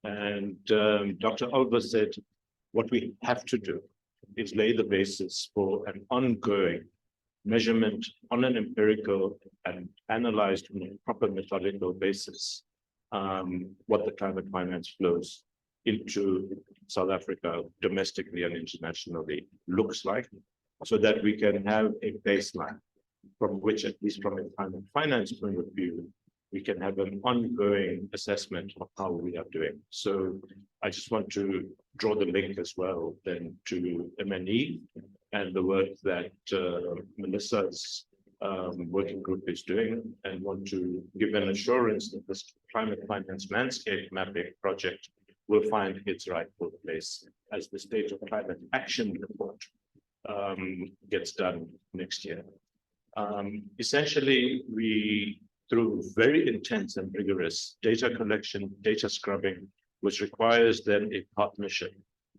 And Dr. Alba said, what we have to do is lay the basis for an ongoing measurement on an empirical and analyzed on a proper methodical basis, what the climate finance flows into South Africa domestically and internationally looks like, so that we can have a baseline from which, at least from a climate finance point of view, we can have an ongoing assessment of how we are doing. So I just want to draw the link as well then to MNE and the work that Melissa's working group is doing, and want to give an assurance that this climate finance landscape mapping project will find its rightful place as the State of Climate Action Report gets done next year. Essentially, we, through very intense and rigorous data collection, data scrubbing, which requires then a partnership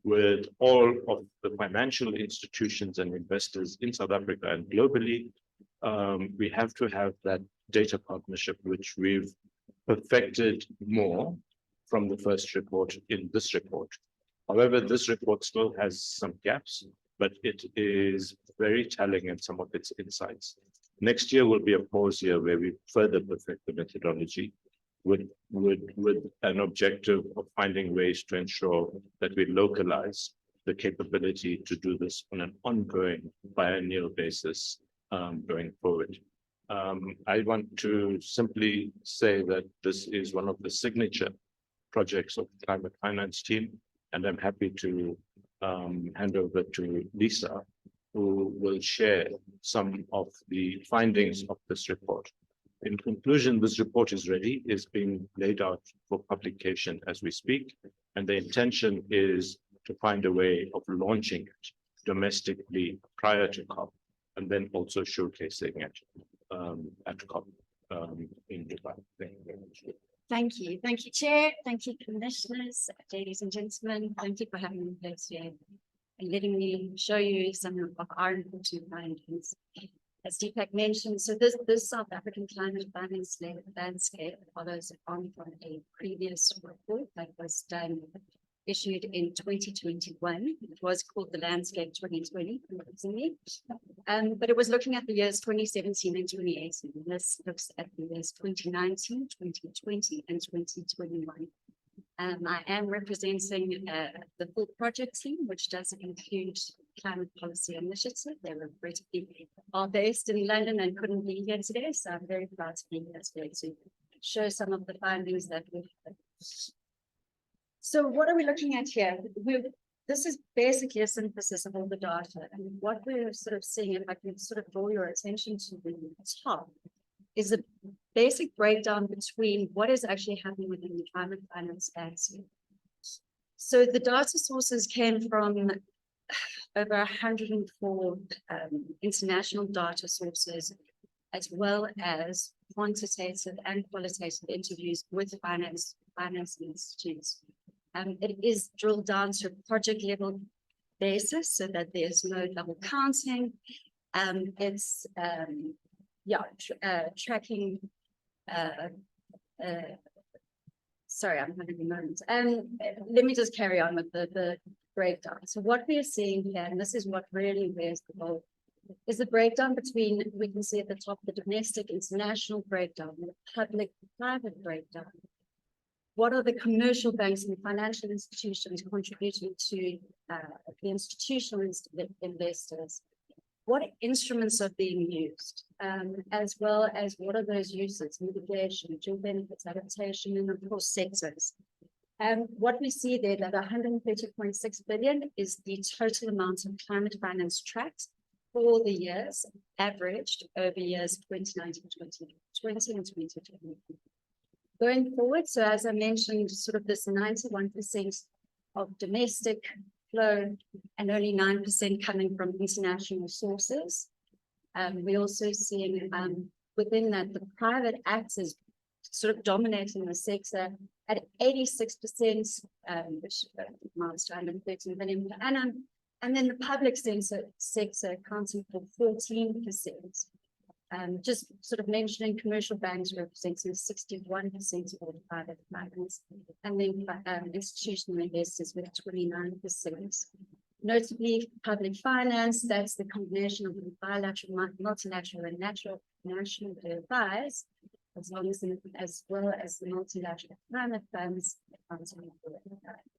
with all of the financial institutions and investors in South Africa and globally. We have to have that data partnership, which we've perfected more from the first report in this report. However, this report still has some gaps, but it is very telling in some of its insights. Next year will be a pause year where we further perfect the methodology with an objective of finding ways to ensure that we localize the capability to do this on an ongoing biennial basis going forward. I want to simply say that this is one of the signature projects of the climate finance team, and I'm happy to hand over to Lisa, who will share some of the findings of this report. In conclusion, this report is ready, is being laid out for publication as we speak, and the intention is to find a way of launching it domestically prior to COP, and then also showcasing it at COP in Dubai. Thank you very much. Thank you. Thank you, Chair. Thank you, Commissioners, ladies and gentlemen. Thank you for having me here today and letting me show you some of our important findings. As Deepak mentioned, so this South African climate finance landscape follows on from a previous report that was issued in 2021. It was called the Landscape 2020, but it was looking at the years 2017 and 2018. This looks at the years 2019, 2020, and 2021. I am representing the full project team, which does include Climate Policy Initiative. They regrettably are based in London and couldn't be here today, so I'm very proud to be here today to show some of the findings that we've had. So what are we looking at here? This is basically a synthesis of all the data, and what we're sort of seeing, if I can sort of draw your attention to the top, is a basic breakdown between what is actually happening within the climate finance landscape. So the data sources came from over 104 international data sources, as well as quantitative and qualitative interviews with financing institutes. It is drilled down to a project level basis so that there's no double counting. It's tracking. Sorry, I'm having a moment. Let me just carry on with the breakdown. So what we are seeing here, and this is what really wears the gold, is the breakdown between, we can see at the top, the domestic international breakdown, the public-private breakdown. What are the commercial banks and financial institutions contributing to the institutional investors? What instruments are being used, as well as what are those uses, mitigation, dual benefits, adaptation, and of course sectors. What we see there, that 130.6 billion is the total amount of climate finance tracked for the years averaged over years 2019, 2020, and 2021. Going forward, so as I mentioned, sort of this 91% of domestic flow and only 9% coming from international sources. We're also seeing within that the private actors sort of dominating the sector at 86%, which amounts to 113 billion per annum, and then the public sector accounting for 14%. Just sort of mentioning commercial banks representing 61% of all private finance, and then institutional investors with 29%. Notably, public finance, that's the combination of the bilateral, multilateral, and national advice, as well as the multilateral climate funds, accounting for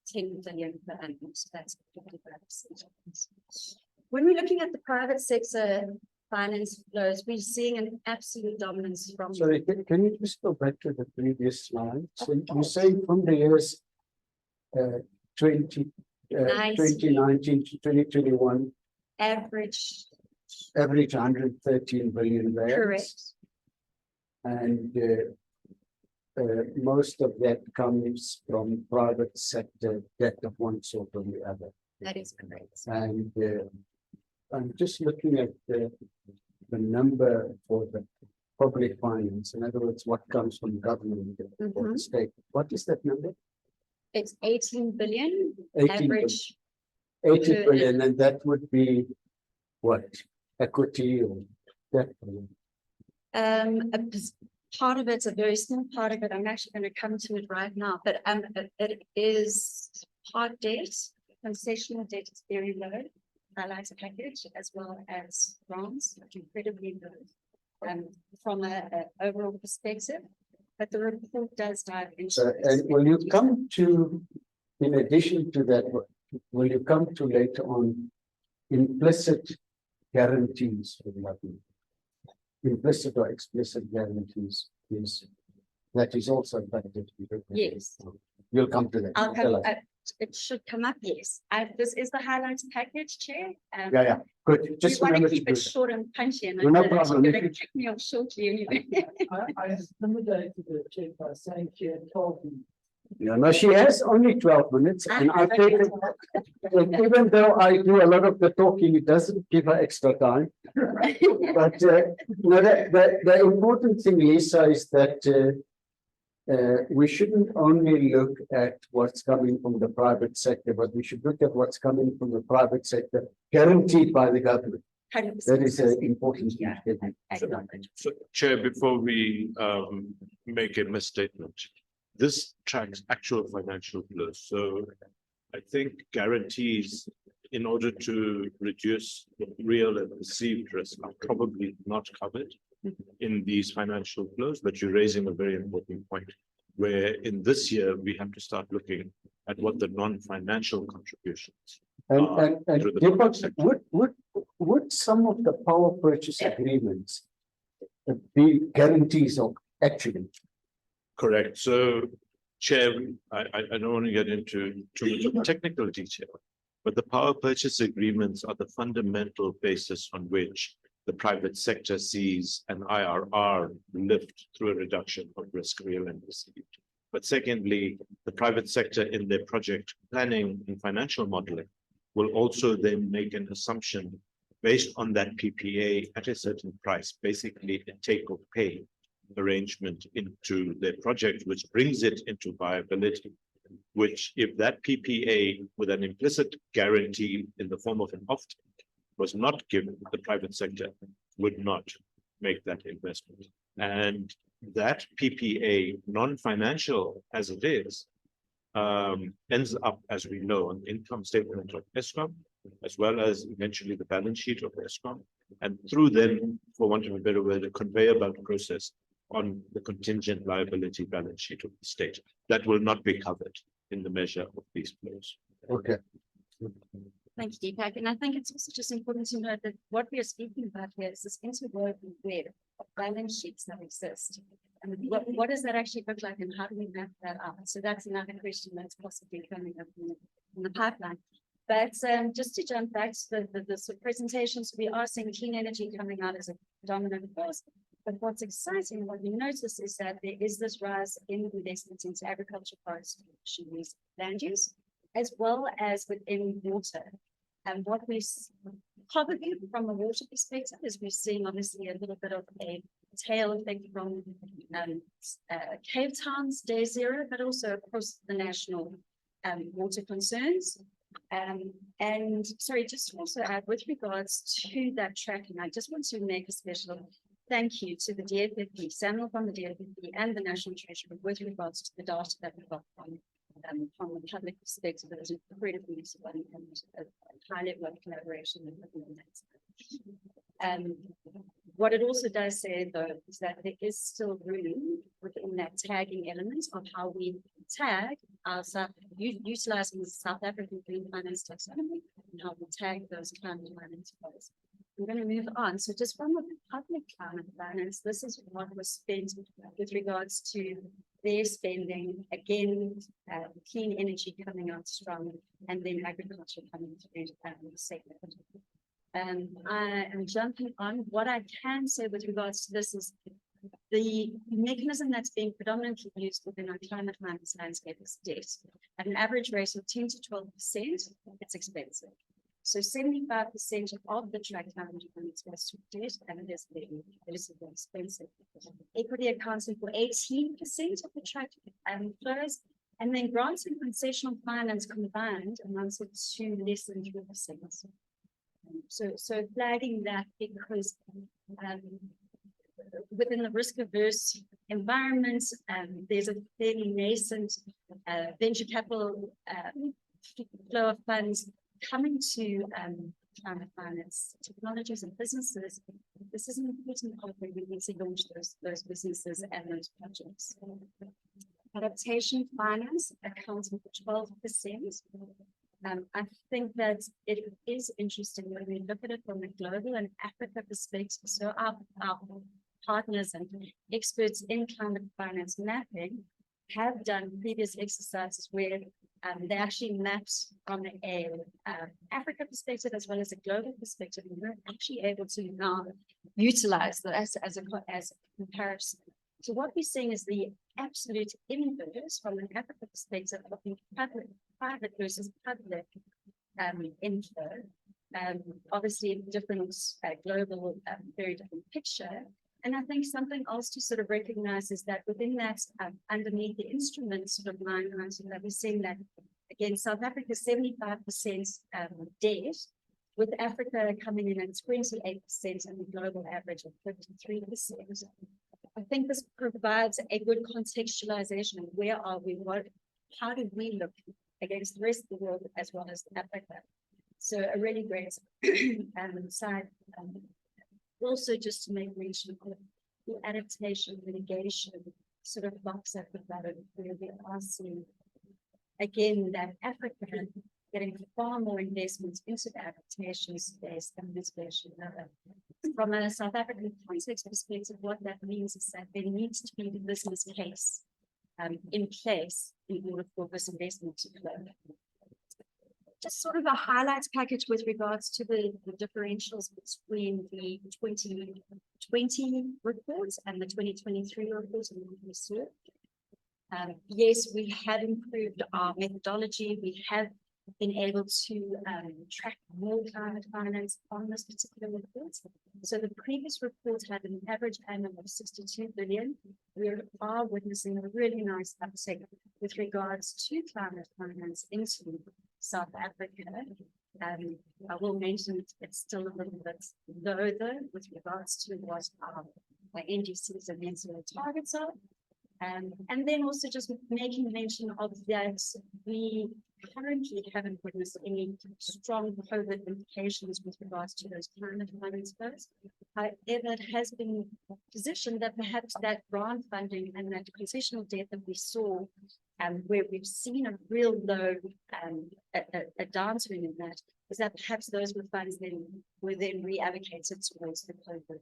10 billion per annum. So that's 55%. When we're looking at the private sector finance flows, we're seeing an absolute dominance from. Sorry, can you just go back to the previous slide? So you say from the years 2019 to 2021, average 113 billion rand. Correct. And most of that comes from private sector debt of one sort or the other. That is correct. And I'm just looking at the number for the public finance. In other words, what comes from government or the state. What is that number? It's 18 billion 18 average. 80 per billion, and that would be what? Equity or debt? Part of it's a very small part of it. I'm actually going to come to it right now, but it is part debt. Concessional debt is very low. Highlights package as well as grants, incredibly low. From a overall perspective, but the report does dive into this. And will you come to, in addition to that, will you come to later on implicit guarantees for the government? Implicit or explicit guarantees is that is also a factor to be looked at. Yes. You'll come to that. I'll Tell come, us. it should come up, yes. This is the highlights package, Chair. Yeah, good. Just we want remember to to keep do it that. short and punchy, and No, no I'm problem. going to kick me off shortly anyway. I intimidated the chair by saying she had told me. Yeah, no, she has only 12 minutes, and I've taken, even though I do a lot of the talking, it doesn't give her extra time. But no, the important thing, Lisa, is that we shouldn't only look at what's coming from the private sector, but we should look at what's coming from the private sector, guaranteed by the government. 100%. That is an important thing. So, Chair, before we make a misstatement, this tracks actual financial flows. So I think guarantees, in order to reduce real and perceived risk, are probably not covered in these financial flows, but you're raising a very important point, where in this year, we have to start looking at what the non-financial contributions are. And through the Deepak, private sector. would some of the power purchase agreements be guarantees of actually? Correct. So, Chair, I don't want to get into too much of technical detail, but the power purchase agreements are the fundamental basis on which the private sector sees an IRR lift through a reduction of risk, real and perceived. But secondly, the private sector in their project planning and financial modeling will also then make an assumption based on that PPA at a certain price, basically a take or pay arrangement into their project, which brings it into viability, which if that PPA with an implicit guarantee in the form of an offtake was not given, the private sector would not make that investment. And that PPA, non-financial as it is, ends up, as we know, on the income statement of Eskom, as well as eventually the balance sheet of Eskom, and through then, for want of a better word, a conveyor belt process on the contingent liability balance sheet of the state. That will not be covered in the measure of these flows. Okay. Thank you, Deepak. And I think it's also just important to note that what we are speaking about here is this interwoven web of balance sheets that exist. And what does that actually look like, and how do we map that out? So that's another question that's possibly coming up in the pipeline. But just to jump back to the presentations, we are seeing clean energy coming out as a dominant force. But what's exciting, what we notice is that there is this rise in investments into agriculture, forestry, land use, as well as within water. And what we probably from a water perspective is we're seeing obviously a little bit of a tail effect from Cape Town's day zero, but also across the national water concerns. And sorry, just to also add with regards to that tracking, I just want to make a special thank you to the DFFP, Samuel from the DFFP and the National Treasury with regards to the data that we got from the public perspective. It was incredibly useful and a high level of collaboration with that. What it also does say, though, is that there is still room within that tagging element of how we tag our utilizing the South African green finance taxonomy and how we tag those climate finance flows. I'm going to move on. So just from the public climate finance, this is what was spent with regards to their spending, again, clean energy coming out strong, and then agriculture coming to the sector. I am jumping on. What I can say with regards to this is the mechanism that's being predominantly used within our climate finance landscape is debt. At an average rate of 10 to 12%, it's expensive. So 75% of the track climate finance goes to debt, and it is very expensive. Equity accounting for 18% of the track flows, And then grants and concessional finance combined amounted to less than 3%. So flagging that because within the risk averse environment, there's a fairly nascent venture capital flow of funds coming to climate finance technologies and businesses. This is an important part where we need to launch those businesses and those projects. Adaptation finance accounting for 12%. I think that it is interesting when we look at it from a global and Africa perspective. So our partners and experts in climate finance mapping have done previous exercises where they actually mapped from a Africa perspective as well as a global perspective, and we're actually able to now utilize that as a comparison. So what we're seeing is the absolute inverse from an Africa perspective of the private versus public inflow. Obviously, different global, very different picture. And I think something else to sort of recognize is that within that, underneath the instruments sort of line item, that we're seeing that, again, South Africa 75% debt, with Africa coming in at 28% and the global average of 53%. I think this provides a good contextualization of where are we, how do we look against the rest of the world as well as Africa. So a really great side. Also, just to make mention of the adaptation mitigation sort of box at the bottom, where we are seeing again that Africa getting far more investments into the adaptation space than mitigation. From a South African context perspective, what that means is that there needs to be the business case in place in order for this investment to flow. Just sort of a highlights package with regards to the differentials between the 2020 reports and the 2023 reports. Yes, we have improved our methodology. We have been able to track more climate finance on this particular report. So the previous report had an average annual of 62 billion. We are witnessing a really nice uptick with regards to climate finance into South Africa. I will mention it's still a little bit low though with regards to what our NDCs and net zero targets are. And then also just making mention of that we currently haven't witnessed any strong COVID implications with regards to those climate finance flows. However, it has been positioned that perhaps that grant funding and that concessional debt that we saw, where we've seen a real low, a downturn in that, is that perhaps those were funds were then reallocated towards the COVID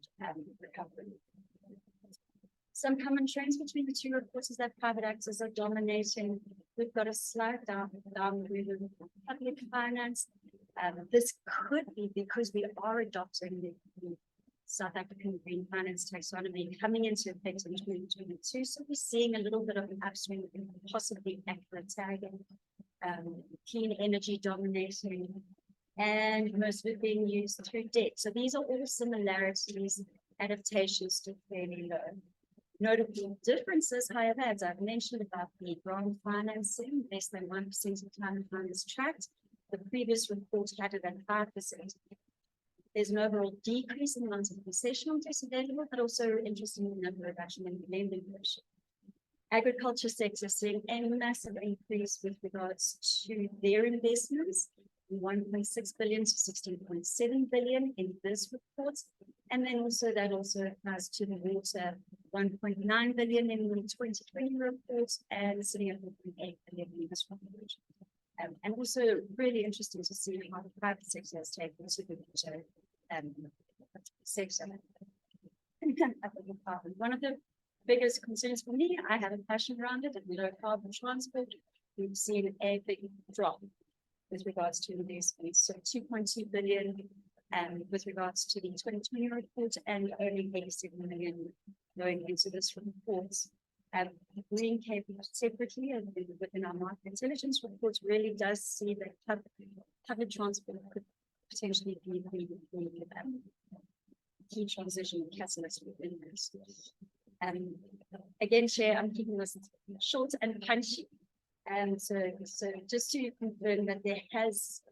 recovery. Some common trends between the two reports is that private actors are dominating. We've got a slight downward movement in public finance. This could be because we are adopting the South African Green Finance Taxonomy coming into effect in 2022. So we're seeing a little bit of an upswing in possibly accurate tagging, clean energy dominating, and most of it being used through debt. So these are all similarities, adaptations still fairly low. Notable differences, however, as I've mentioned about the grant financing, less than 1% of climate finance tracked. The previous report had it at 5%. There's an overall decrease in the amount of concessional debt available, but also interesting number of actually in the lending ratio. Agriculture sector seeing a massive increase with regards to their investments, 1.6 billion to 16.7 billion in this report. And then also that also applies to the water, 1.9 billion in the 2020 report and sitting at 1.8 billion in this report. And also really interesting to see how the private sector has taken to the water sector. One of the biggest concerns for me, I have a passion around it, and low carbon transport. We've seen a big drop with regards to investments. So 2.2 billion with regards to the 2020 report and only 87 million going into this report. Green Cape separately and within our market intelligence report really does see that public transport could potentially be the key transition catalyst within this. Again, Chair, I'm keeping this short and punchy. And so just to confirm that there has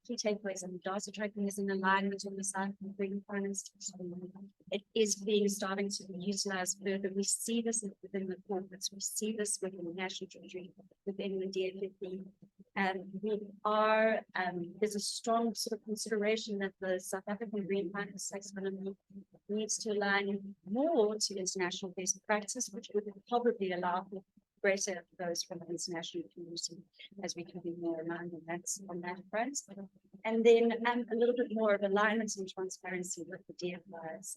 key takeaways and data tracking is in alignment on the side of green finance. It is being starting to be utilized further. We see this within the corporates, we see this within the National Treasury, within the DFFD. We are, there's a strong sort of consideration that the South African green finance taxonomy needs to align more to international best practice, which would probably allow for greater flows from the international community as we can be more aligned on that front. And then a little bit more of alignment and transparency with the DFIs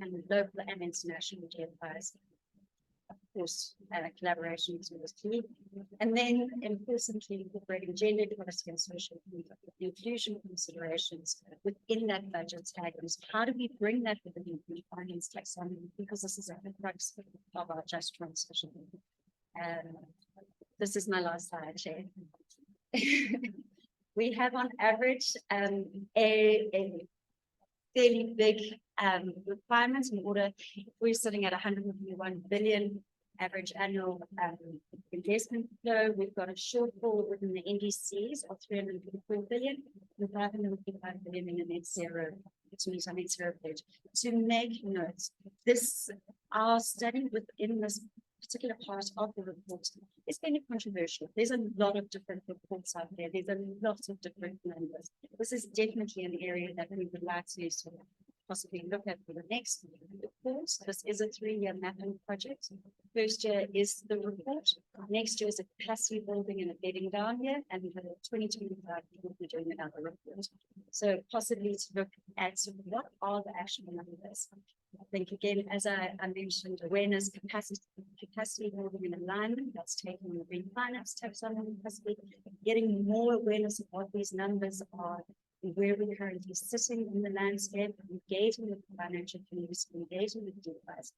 and local and international DFIs. Of course, collaboration is always key. And then importantly, incorporating gender equality and social inclusion considerations within that budget items. How do we bring that within the green finance taxonomy? Because this is a crux of our just transition. This is my last slide, Chair. We have on average a fairly big requirements in order. We're sitting at 151 billion average annual investment flow. We've got a shortfall within the NDCs of 354 billion and 555 billion in the net zero to meet our net zero pledge. To make notes, our study within this particular part of the report is very controversial. There's a lot of different reports out there. There's a lot of different numbers. This is definitely an area that we would like to sort of possibly look at for the next report. This is a 3-year mapping project. First year is the report. Next year is a capacity building and a bedding down year. And the 2025 we'll be doing another report. So possibly to look at what are the actual numbers. I think again, as I mentioned, awareness, capacity building and alignment, that's taking the green finance taxonomy, possibly getting more awareness of what these numbers are, where we're currently sitting in the landscape, engaging with the financial community, engaging with DFIs,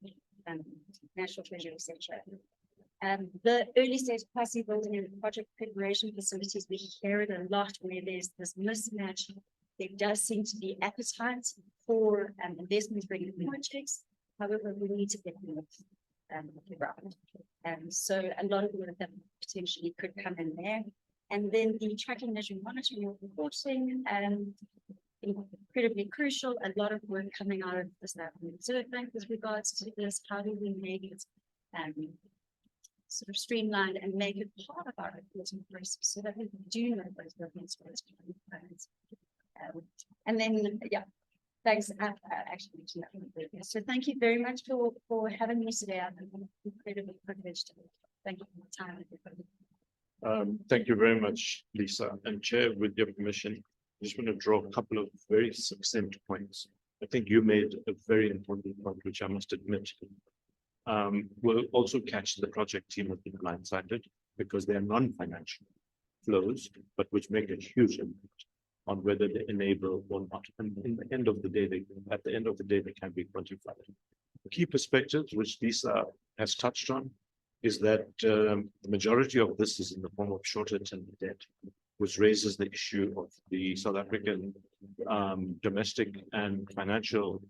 National Treasury, etc. The early stage capacity building and project preparation facilities, we hear it a lot where there's this mismatch. There does seem to be appetite for investment ready projects. However, we need to get them around. So a lot of them potentially could come in there. And then the tracking, measuring, monitoring, and reporting, incredibly crucial. A lot of work coming out of the South African Reserve Bank with regards to this. How do we make it sort of streamlined and make it part of our reporting process so that we do know those movements for plans. And then, yeah, thanks. Actually, so thank you very much for having me today. I'm incredibly privileged. Thank you for the time, everybody. Thank you very much, Lisa. And Chair, with your permission, I just want to draw a couple of very succinct points. I think you made a very important point, which I must admit will also catch the project team have been blindsided because they are non-financial flows, but which make a huge impact on whether they enable or not. And in the end of the day, at the end of the day, they can be quantified. The key perspectives, which Lisa has touched on, is that the majority of this is in the form of shorter-term debt, which raises the issue of the South African domestic and financial,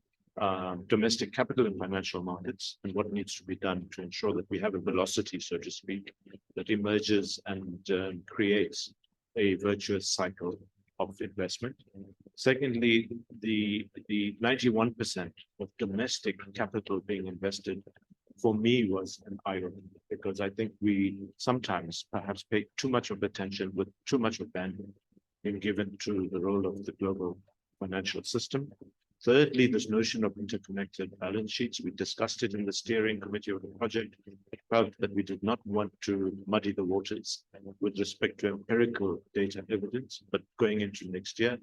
domestic capital and financial markets, and what needs to be done to ensure that we have a velocity, so to speak, that emerges and creates a virtuous cycle of investment. Secondly, the 91% of domestic capital being invested for me was an eye-opener, because I think we sometimes perhaps pay too much of attention with too much abandon being given to the role of the global financial system. Thirdly, this notion of interconnected balance sheets, we discussed it in the steering committee of the project. It felt that we did not want to muddy the waters with respect to empirical data evidence, but going into next year,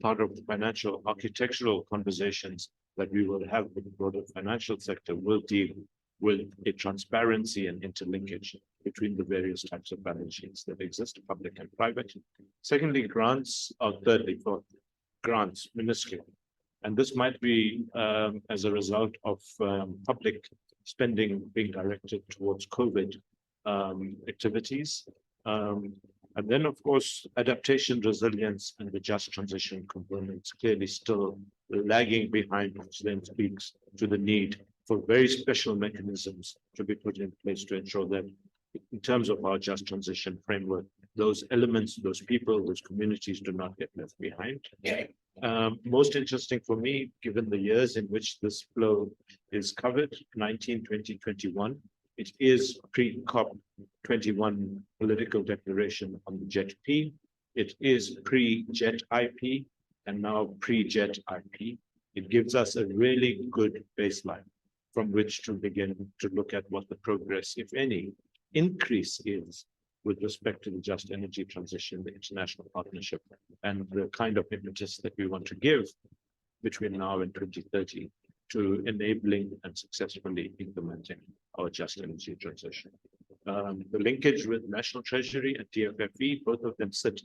part of the financial architectural conversations that we will have with the broader financial sector will deal with a transparency and interlinkage between the various types of balance sheets that exist, public and private. Secondly, grants, or thirdly, for grants, minuscule. And this might be as a result of public spending being directed towards COVID activities. And then, of course, adaptation, resilience, and the just transition components clearly still lagging behind, which then speaks to the need for very special mechanisms to be put in place to ensure that in terms of our just transition framework, those elements, those people, those communities do not get left behind. Most interesting for me, given the years in which this flow is covered, 19, 20, 21, it is pre-COP 21 political declaration on the JET-P. It is pre-JET IP and now pre-JET IP. It gives us a really good baseline from which to begin to look at what the progress, if any, increase is with respect to the just energy transition, the international partnership, and the kind of impetus that we want to give between now and 2030 to enabling and successfully implementing our just energy transition. The linkage with National Treasury and TFFE, both of them sit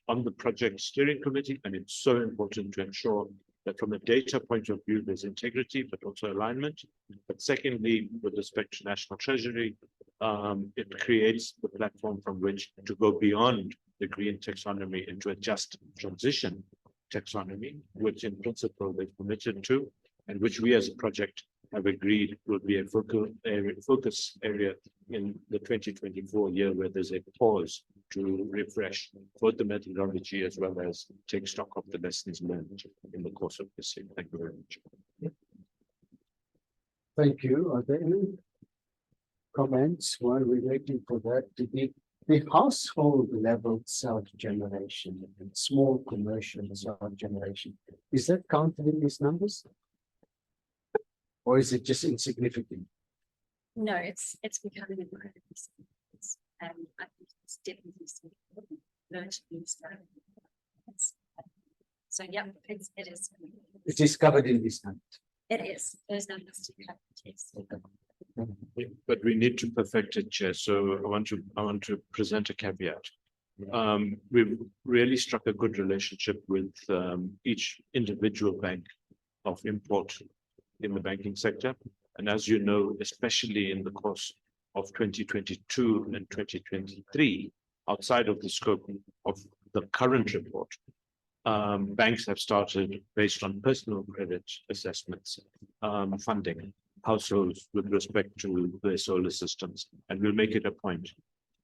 on the project steering committee, and it's so important to ensure that from a data point of view, there's integrity, but also alignment. But secondly, with respect to National Treasury, it creates the platform from which to go beyond the green taxonomy into a just transition taxonomy, which in principle they've committed to, and which we as a project have agreed will be a focus area in the 2024 year, where there's a pause to refresh both the methodology as well as take stock of the lessons learned in the course of this year. Thank you very much. Thank you. Are there any comments while we're waiting for that? The household level self-generation and small commercial self-generation, is that counted in these numbers? Or is it just insignificant? No, it's becoming incredibly significant. I think it's definitely significant. So yeah, it is. It is covered in this number. It is. Those numbers do cover it, yes. But we need to perfect it, Chair. So I want to present a caveat. We've really struck a good relationship with each individual bank of import in the banking sector. And as you know, especially in the course of 2022 and 2023, outside of the scope of the current report, banks have started, based on personal credit assessments, funding households with respect to their solar systems. And we'll make it a point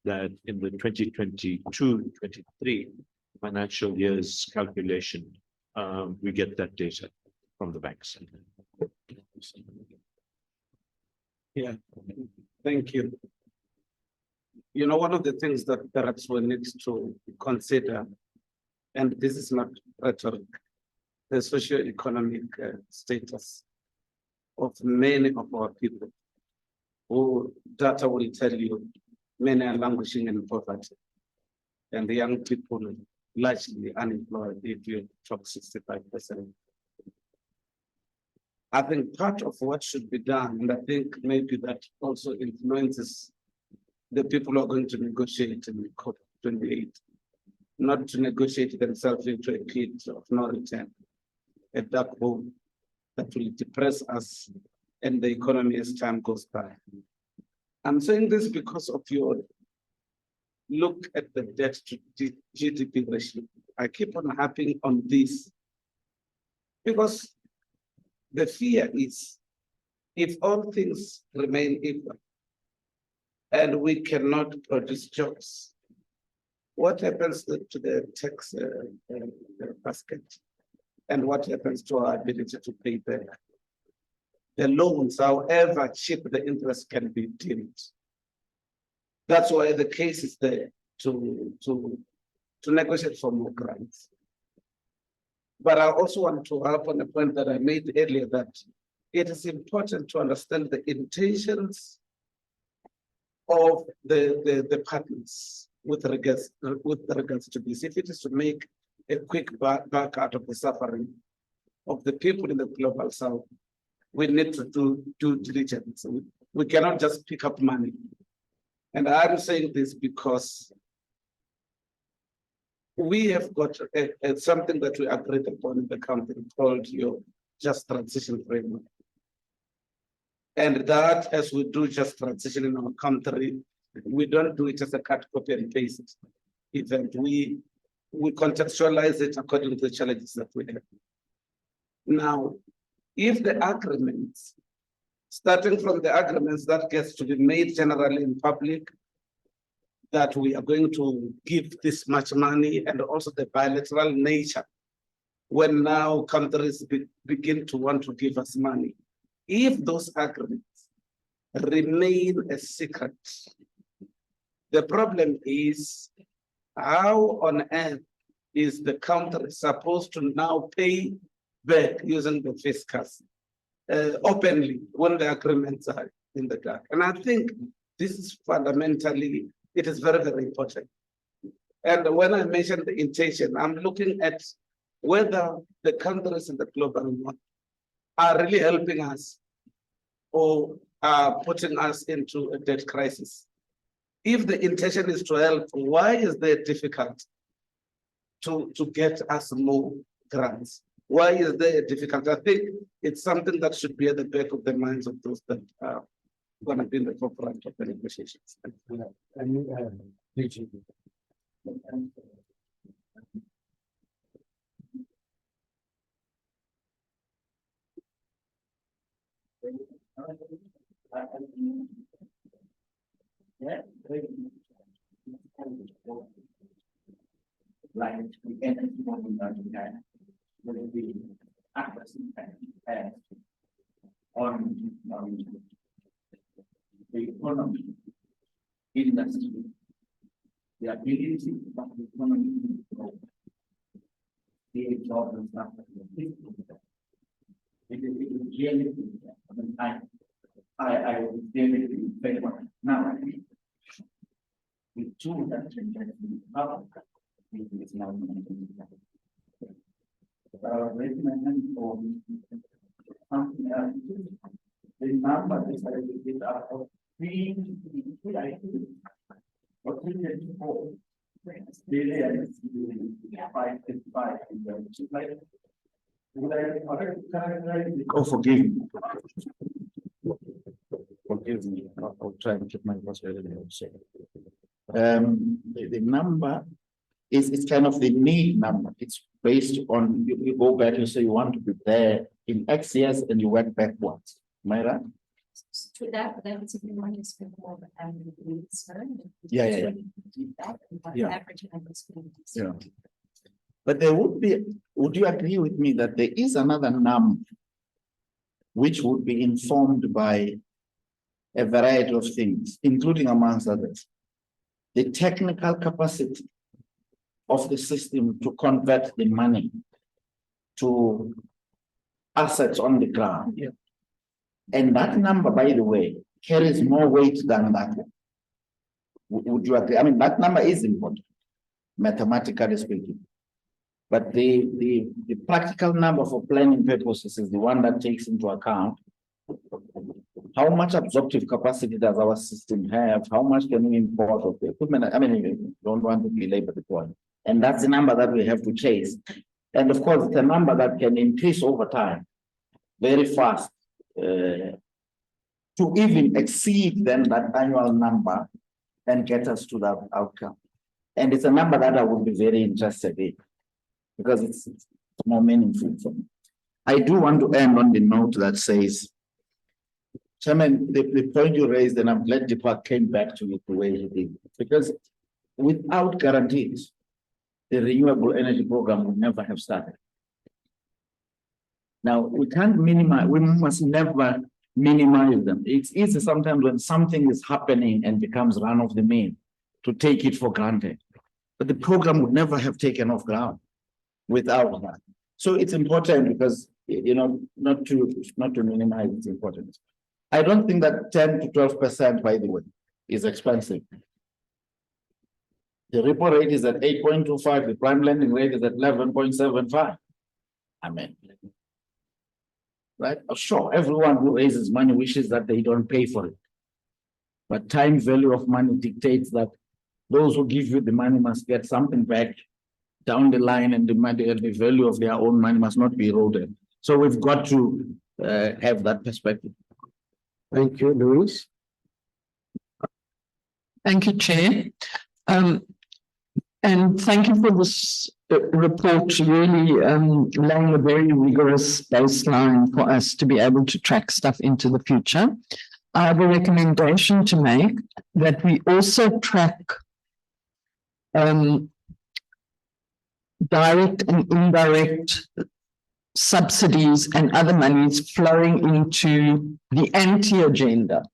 that in the 2022-23 financial year's calculation, we get that data from the banks. Yeah, thank you. You know, one of the things that perhaps we need to consider, and this is not rhetoric, the socio-economic status of many of our people, who data will tell you many are languishing in poverty, and the young people largely unemployed if you talk 65%. I think part of what should be done, and I think maybe that also influences the people who are going to negotiate in COP28, not to negotiate themselves into a pit of no return, a dark hole that will depress us and the economy as time goes by. I'm saying this because of your look at the debt to GDP ratio. I keep on harping on this because the fear is, if all things remain equal and we cannot produce jobs, what happens to the tax basket? And what happens to our ability to pay back? The loans, however cheap the interest can be deemed. That's why the case is there to negotiate for more grants. But I also want to harp on a point that I made earlier, that it is important to understand the intentions of the partners with regards to this. If it is to make a quick back out of the suffering of the people in the global south, we need to do due diligence. We cannot just pick up money. And I'm saying this because we have got something that we agreed upon in the country called your just transition framework. And that, as we do just transition in our country, we don't do it as a cut, copy, and paste event. We contextualize it according to the challenges that we have. Now, if the agreements, starting from the agreements that gets to be made generally in public, that we are going to give this much money and also the bilateral nature when now countries begin to want to give us money. If those agreements remain a secret, the problem is how on earth is the country supposed to now pay back using the fiscus openly when the agreements are in the dark? And I think this is fundamentally, it is very, very important. And when I mentioned the intention, I'm looking at whether the countries in the global north are really helping us or are putting us into a debt crisis. If the intention is to help, why is there difficult to get us more grants? Why is there difficult? I think it's something that should be at the back of the minds of those that are going to be in the forefront of the negotiations. On the economy, industry, the ability of the economy to grow. The jobs and stuff like this. It is really, I mean, I would definitely favor now. With two that is now. Raise my hand for something else. The number is of 3 Oh, forgive me. Forgive me. I'll try and keep my voice very low. The number is it's kind of the need number. It's based on you go back and say you want to be there in X years and you work backwards. Am I right? To that is the money is more Yeah. Yeah. Average Yeah. But there would you agree with me that there is another number which would be informed by a variety of things, including amongst others, the technical capacity of the system to convert the money to assets on the ground. Yeah. And that number, by the way, carries more weight than that one. Would you agree? I mean, that number is important, mathematically speaking. But the practical number for planning purposes is the one that takes into account how much absorptive capacity does our system have? How much can we import of the equipment? I mean, you don't want to belabor the point. And that's the number that we have to chase. And of course, it's a number that can increase over time very fast to even exceed then that annual number and get us to that outcome. And it's a number that I would be very interested in because it's more meaningful for me. I do want to end on the note that says, Chairman, the point you raised, and I'm glad Deepak came back to it the way he did, because without guarantees, the renewable energy program would never have started. Now, we can't minimize, we must never minimize them. It's easy sometimes when something is happening and becomes run of the mill to take it for granted. But the program would never have taken off ground without that. So it's important because, you know, not to minimize its importance. I don't think that 10 to 12%, by the way, is expensive. The repo rate is at 8.25, the prime lending rate is at 11.75. I mean, right? Sure, everyone who raises money wishes that they don't pay for it. But time value of money dictates that those who give you the money must get something back down the line, and the money and the value of their own money must not be eroded. So we've got to have that perspective. Thank you, Louise. Thank you, Chair. And thank you for this report, really laying a very rigorous baseline for us to be able to track stuff into the future. I have a recommendation to make that we also track direct and indirect subsidies and other monies flowing into the anti-agenda.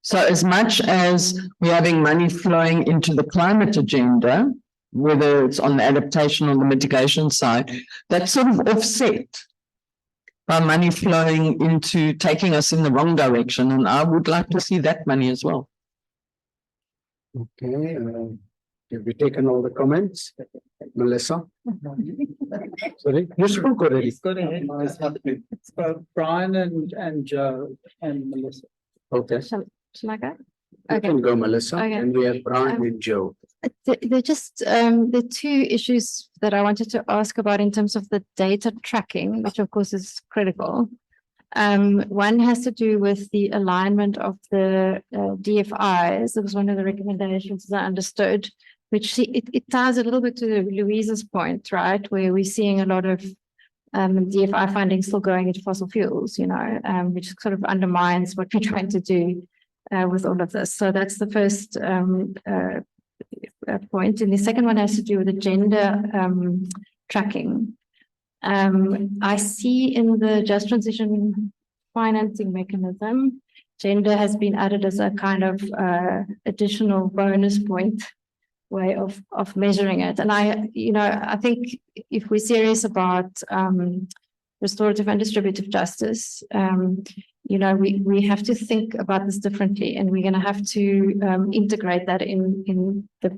So as much as we're having money flowing into the climate agenda, whether it's on the adaptation or the mitigation side, that's sort of offset by money flowing into taking us in the wrong direction. And I would like to see that money as well. Okay, have we taken all the comments? Melissa? Sorry, you spoke already. Brian and Joe and Melissa. Okay, Shall I go? you Okay. can go, Melissa, Okay. and we have Brian and Joe. They're just, the two issues that I wanted to ask about in terms of the data tracking, which of course is critical. One has to do with the alignment of the DFIs. It was one of the recommendations that I understood, which it ties a little bit to Louise's point, right? Where we're seeing a lot of DFI funding still going into fossil fuels, which sort of undermines what we're trying to do with all of this. So that's the first point. And the second one has to do with the gender tracking. I see in the just transition financing mechanism, gender has been added as a kind of additional bonus point way of measuring it. And I think if we're serious about restorative and distributive justice, we have to think about this differently, and we're going to have to integrate that in the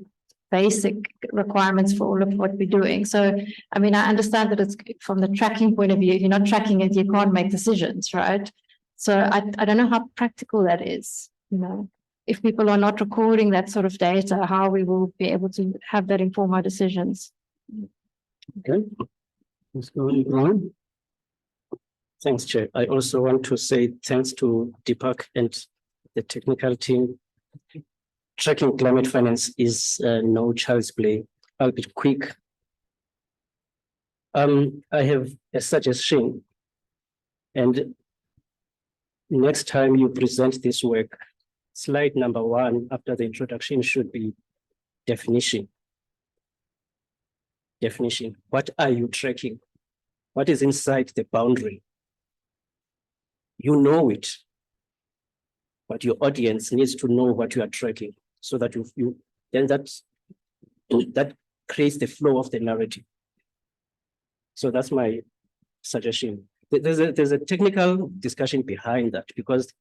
basic requirements for all of what we're doing. So, I mean, I understand that it's from the tracking point of view, if you're not tracking it, you can't make decisions, right? So I don't know how practical that is, if people are not recording that sort of data, how we will be able to have that inform our decisions. Okay, let's go on, Brian. Thanks, Chair. I also want to say thanks to Deepak and the technical team. Tracking climate finance is no child's play. I'll be quick. I have a suggestion, and next time you present this work, slide number 1 after the introduction should be definition. Definition. What are you tracking? What is inside the boundary? You know it, but your audience needs to know what you are tracking, so that then that creates the flow of the narrative. So that's my suggestion. There's a technical discussion behind that, because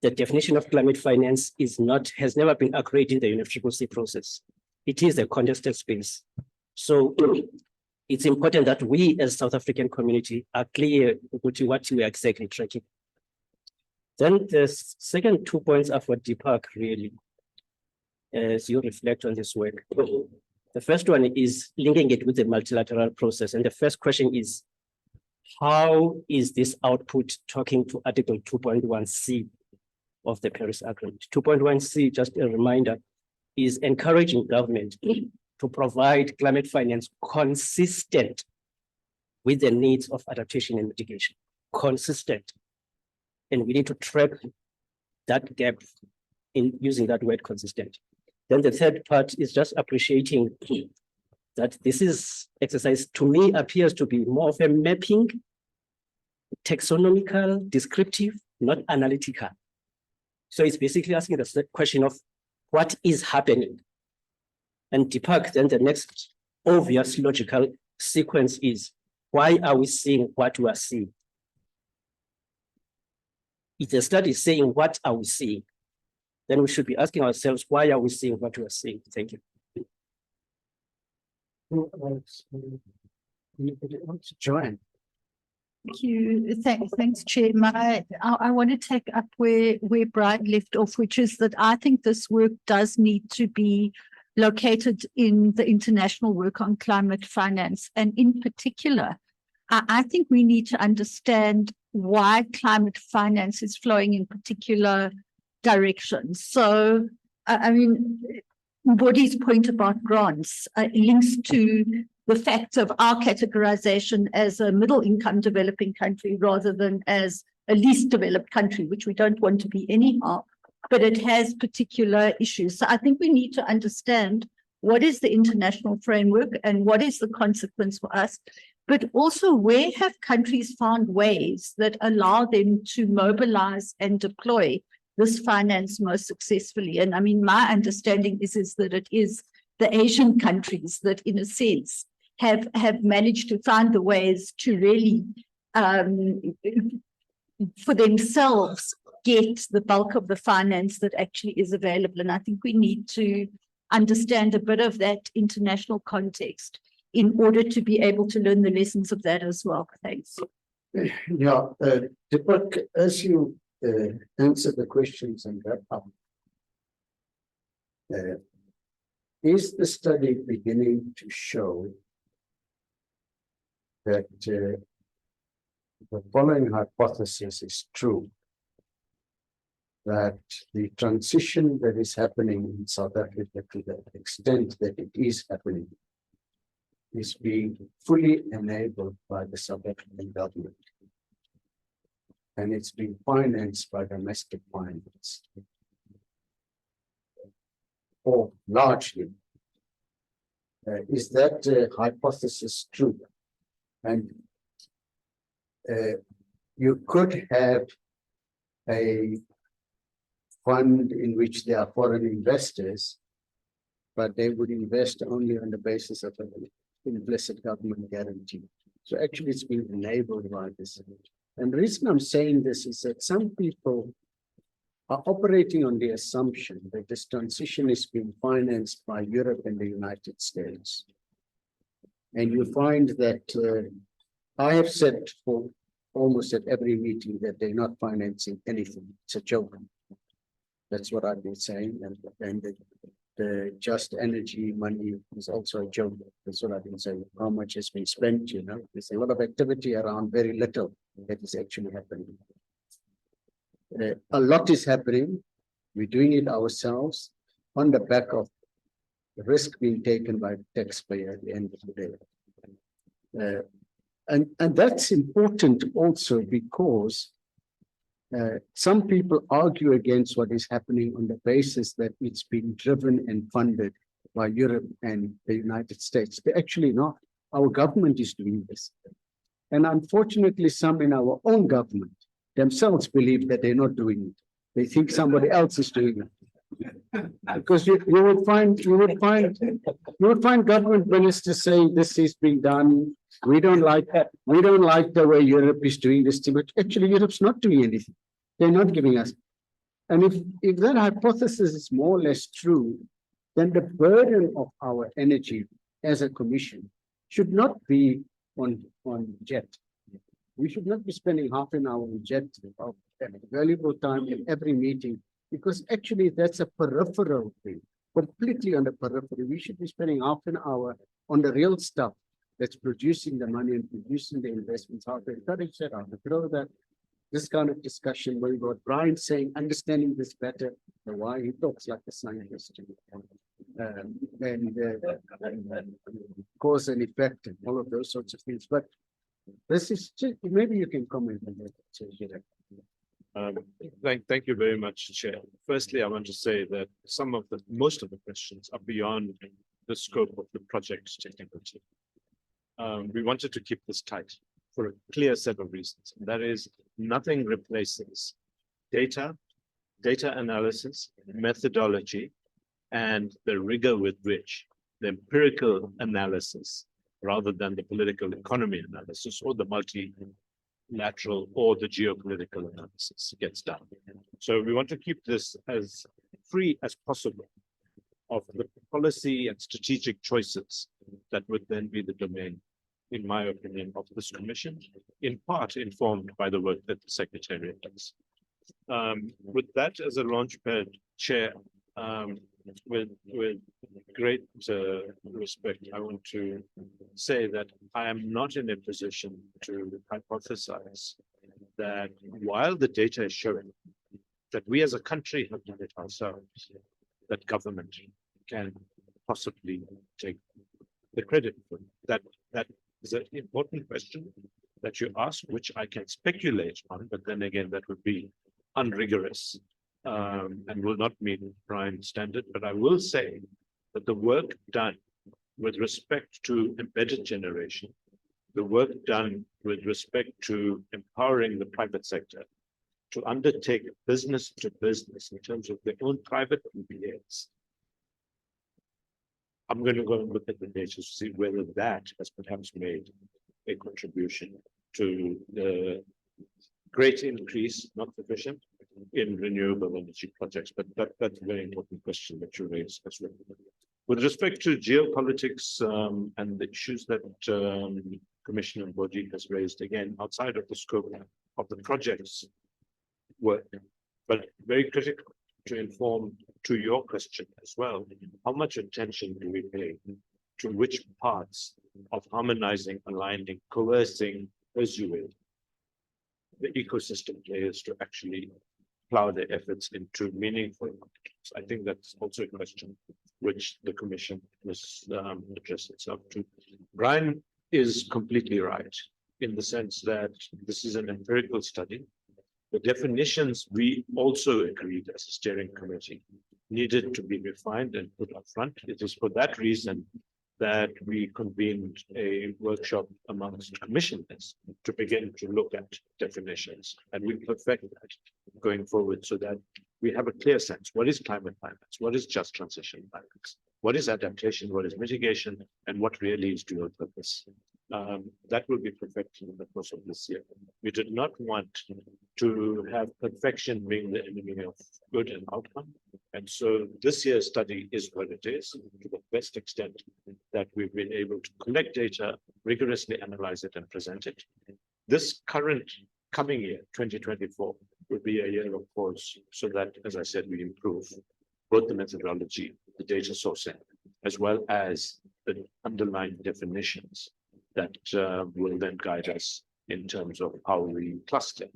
the definition of climate finance has never been accurate in the UNFCCC process. It is a contested space. So it's important that we as South African community are clear with what we are exactly tracking. Then the second 2 points are for Deepak, really, as you reflect on this work. The first one is linking it with the multilateral process. And the first question is, how is this output talking to Article 2.1c of the Paris Agreement? 2.1c, just a reminder, is encouraging government to provide climate finance consistent with the needs of adaptation and mitigation. Consistent. And we need to track that gap in using that word consistent. Then the third part is just appreciating that this exercise to me appears to be more of a mapping, taxonomical, descriptive, not analytical. So it's basically asking the question of what is happening. And Deepak, then the next obvious logical sequence is, why are we seeing what we are seeing? If the study is saying, what are we seeing? Then we should be asking ourselves, why are we seeing what we are seeing? Thank you. Joanne. Thank you. Thanks, Chair. I want to take up where Brian left off, which is that I think this work does need to be located in the international work on climate finance. And in particular, I think we need to understand why climate finance is flowing in particular directions. So, I mean, Mbodi's point about grants links to the fact of our categorization as a middle income developing country rather than as a least developed country, which we don't want to be anyhow, but it has particular issues. So I think we need to understand what is the international framework and what is the consequence for us? But also, where have countries found ways that allow them to mobilize and deploy this finance most successfully? And I mean, my understanding is that it is the Asian countries that, in a sense, have managed to find the ways to really, for themselves, get the bulk of the finance that actually is available. And I think we need to understand a bit of that international context in order to be able to learn the lessons of that as well. Thanks. Yeah, Deepak, as you answer the questions and wrap up, is the study beginning to show that the following hypothesis is true, that the transition that is happening in South Africa, to the extent that it is happening, is being fully enabled by the South African government, and it's being financed by domestic finance, or largely? Is that hypothesis true? And you could have a fund in which there are foreign investors, but they would invest only on the basis of an implicit government guarantee. So actually it's being enabled by this. And the reason I'm saying this is that some people are operating on the assumption that this transition is being financed by Europe and the United States. And you find that I have said for almost at every meeting that they're not financing anything. It's a joke. That's what I've been saying. And the just energy money is also a joke. That's what I've been saying. How much has been spent, you know? There's a lot of activity around very little that is actually happening. A lot is happening. We're doing it ourselves on the back of the risk being taken by the taxpayer at the end of the day. And that's important also because some people argue against what is happening on the basis that it's being driven and funded by Europe and the United States. They're actually not. Our government is doing this. And unfortunately, some in our own government themselves believe that they're not doing it. They think somebody else is doing it. Because you would find government ministers saying this is being done. We don't like that. We don't like the way Europe is doing this thing, but actually Europe's not doing anything. They're not giving us. And if that hypothesis is more or less true, then the burden of our energy as a commission should not be on jet. We should not be spending half an hour on jet of valuable time in every meeting, because actually that's a peripheral thing, completely on the periphery. We should be spending half an hour on the real stuff that's producing the money and producing the investments. How to encourage that, how to grow that. This kind of discussion where we got Brian saying, understanding this better, why he talks like a scientist, and cause and effect and all of those sorts of things. But this is just, maybe you can comment on that. Thank you very much, Chair. Firstly, I want to say that most of the questions are beyond the scope of the project technical team. We wanted to keep this tight for a clear set of reasons. That is, nothing replaces data analysis, methodology, and the rigor with which the empirical analysis, rather than the political economy analysis or the multilateral or the geopolitical analysis, gets done. So we want to keep this as free as possible of the policy and strategic choices that would then be the domain, in my opinion, of this commission, in part informed by the work that the Secretariat does. With that as a launchpad, Chair, with great respect, I want to say that I am not in a position to hypothesize that while the data is showing that we as a country have done it ourselves, that government can possibly take the credit for it. That is an important question that you ask, which I can speculate on, but then again, that would be unrigorous and will not meet prime standard. But I will say that the work done with respect to embedded generation, the work done with respect to empowering the private sector to undertake business to business in terms of their own private PPAs. I'm going to go and look at the data to see whether that has perhaps made a contribution to the great increase, not sufficient, in renewable energy projects. But that's a very important question that you raised as well. With respect to geopolitics and the issues that Commissioner Boji has raised, again, outside of the scope of the projects work, but very critical to inform to your question as well, how much attention do we pay to which parts of harmonizing, aligning, coercing, persuading the ecosystem players to actually plow their efforts into meaningful outcomes? I think that's also a question which the Commission must address itself to. Brian is completely right in the sense that this is an empirical study. The definitions we also agreed as a steering committee needed to be refined and put up front. It is for that reason that we convened a workshop amongst commissioners to begin to look at definitions, and we perfect that going forward so that we have a clear sense. What is climate finance? What is just transition finance? What is adaptation? What is mitigation? And what really is dual purpose? That will be perfected in the course of this year. We did not want to have perfection being the enemy of good and outcome. And so this year's study is what it is, to the best extent that we've been able to collect data, rigorously analyze it and present it. This coming year, 2024, will be a year of pause so that, as I said, we improve both the methodology, the data sourcing, as well as the underlying definitions that will then guide us in terms of how we cluster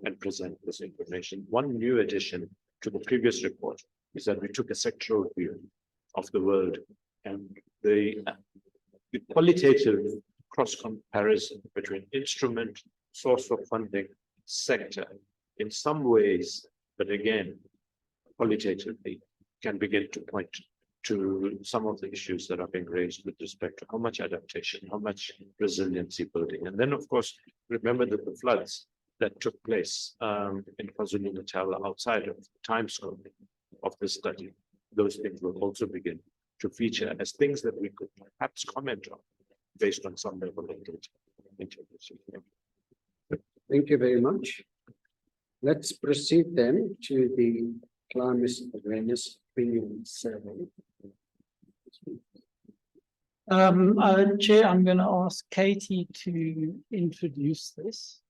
and present this information. One new addition to the previous report is that we took a sectoral view of the world, and the qualitative cross-comparison between instrument, source of funding, sector, in some ways, but again, qualitatively, can begin to point to some of the issues that are being raised with respect to how much adaptation, how much resiliency building. And then, of course, remember that the floods that took place in KwaZulu-Natal outside of the time scope of this study, those things will also begin to feature as things that we could perhaps comment on based on some level of data. Thank you very much. Let's proceed then to the climate awareness opinion survey. Chair, I'm going to ask Katie to introduce this.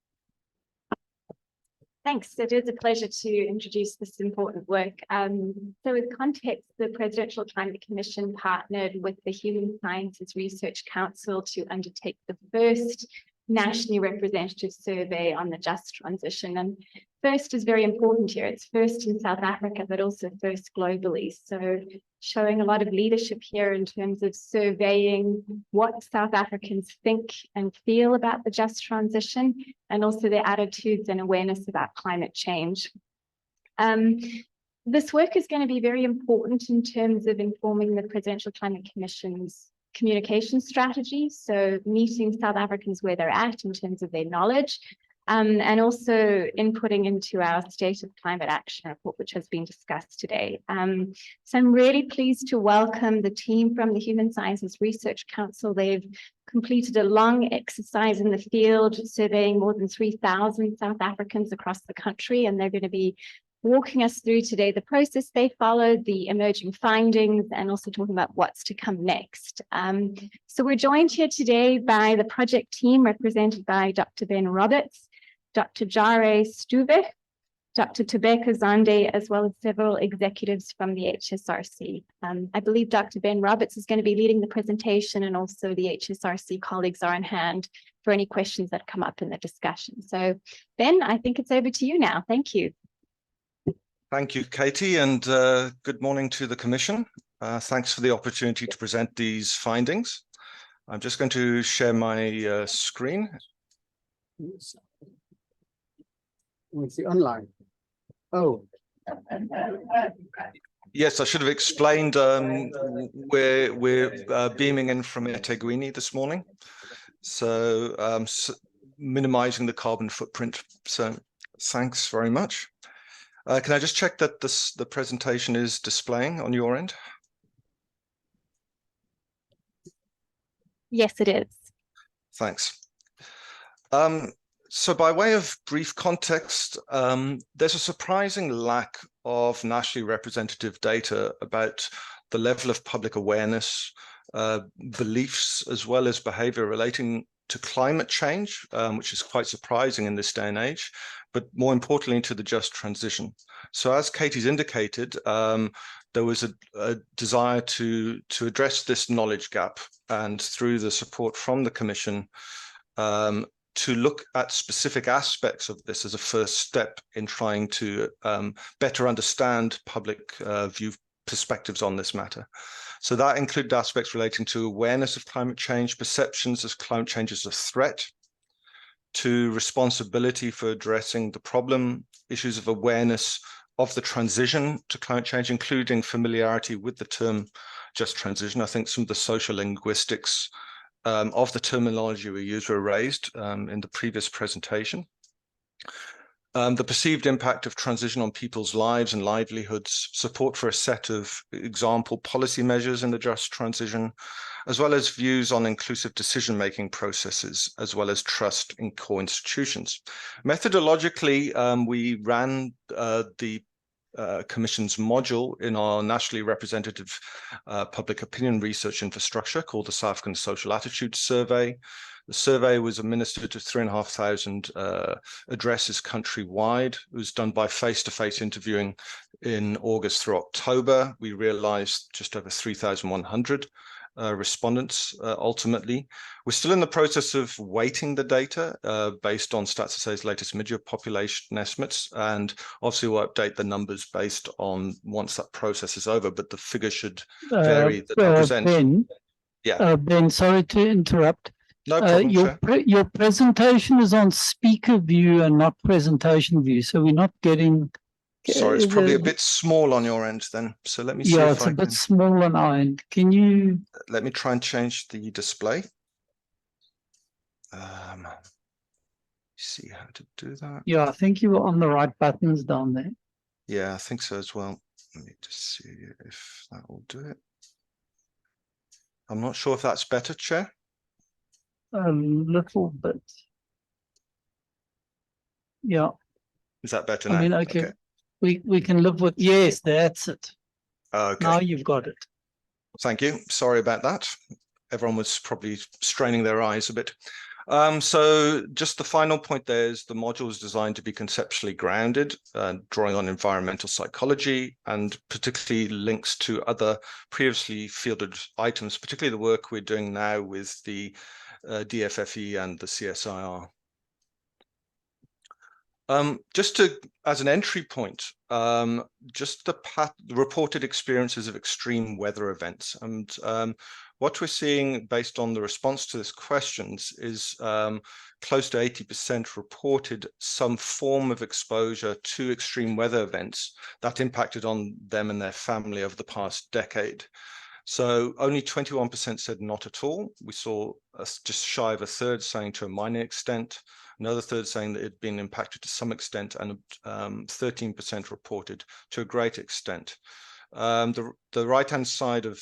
Thanks. It is a pleasure to introduce this important work. So with context, the Presidential Climate Commission partnered with the Human Sciences Research Council to undertake the first nationally representative survey on the just transition. And first is very important here. It's first in South Africa, but also first globally. So showing a lot of leadership here in terms of surveying what South Africans think and feel about the just transition, and also their attitudes and awareness about climate change. This work is going to be very important in terms of informing the Presidential Climate Commission's communication strategy, so meeting South Africans where they're at in terms of their knowledge, and also inputting into our State of Climate Action report, which has been discussed today. So I'm really pleased to welcome the team from the Human Sciences Research Council. They've completed a long exercise in the field, surveying more than 3,000 South Africans across the country, and they're going to be walking us through today the process they followed, the emerging findings, and also talking about what's to come next. So we're joined here today by the project team represented by Dr. Ben Roberts, Dr. Jare Stuvik, Dr. Tobeka Zande, as well as several executives from the HSRC. I believe Dr. Ben Roberts is going to be leading the presentation, and also the HSRC colleagues are on hand for any questions that come up in the discussion. So Ben, I think it's over to you now. Thank you. Thank you, Katie, and good morning to the Commission. Thanks for the opportunity to present these findings. I'm just going to share my screen. It's the online. Oh. Yes, I should have explained. We're beaming in from eThekwini this morning, so minimizing the carbon footprint. So thanks very much. Can I just check that the presentation is displaying on your end? Yes, it is. Thanks. So by way of brief context, there's a surprising lack of nationally representative data about the level of public awareness, beliefs, as well as behavior relating to climate change, which is quite surprising in this day and age, but more importantly to the just transition. So as Katie's indicated, there was a desire to address this knowledge gap, and through the support from the Commission, to look at specific aspects of this as a first step in trying to better understand public view perspectives on this matter. So that included aspects relating to awareness of climate change, perceptions of climate change as a threat, to responsibility for addressing the problem, issues of awareness of the transition to climate change, including familiarity with the term just transition. I think some of the social linguistics of the terminology we use were raised in the previous presentation. The perceived impact of transition on people's lives and livelihoods, support for a set of example policy measures in the just transition, as well as views on inclusive decision-making processes, as well as trust in core institutions. Methodologically, we ran the Commission's module in our nationally representative public opinion research infrastructure called the South African Social Attitudes Survey. The survey was administered to 3,500 addresses countrywide. It was done by face-to-face interviewing in August through October. We realized just over 3,100 respondents ultimately. We're still in the process of weighting the data based on Stats SA's latest mid-year population estimates, and obviously we'll update the numbers based on once that process is over, but the figure should vary that I present. Ben, Ben, sorry to interrupt. No problem, your presentation is on speaker view and not presentation view, so we're not getting. Sorry, it's probably a bit small on your end then. So let me see Yeah, if it's I a bit can... small on our end. Can you? Let me try and change the display. See how to do that. Yeah, I think you were on the right buttons down there. Yeah, I think so as well. Let me just see if that will do it. I'm not sure if that's better, Chair. A little bit. Yeah. Is that better now? I mean, okay. We can live with, yes, that's it. Okay. Now you've got it. Thank you. Sorry about that. Everyone was probably straining their eyes a bit. So just the final point there is the module is designed to be conceptually grounded, drawing on environmental psychology and particularly links to other previously fielded items, particularly the work we're doing now with the DFFE and the CSIR. Just as an entry point, just the reported experiences of extreme weather events. And what we're seeing based on the response to these questions is close to 80% reported some form of exposure to extreme weather events that impacted on them and their family over the past decade. So only 21% said not at all. We saw just shy of a third saying to a minor extent, another third saying that it had been impacted to some extent, and 13% reported to a great extent. The right-hand side of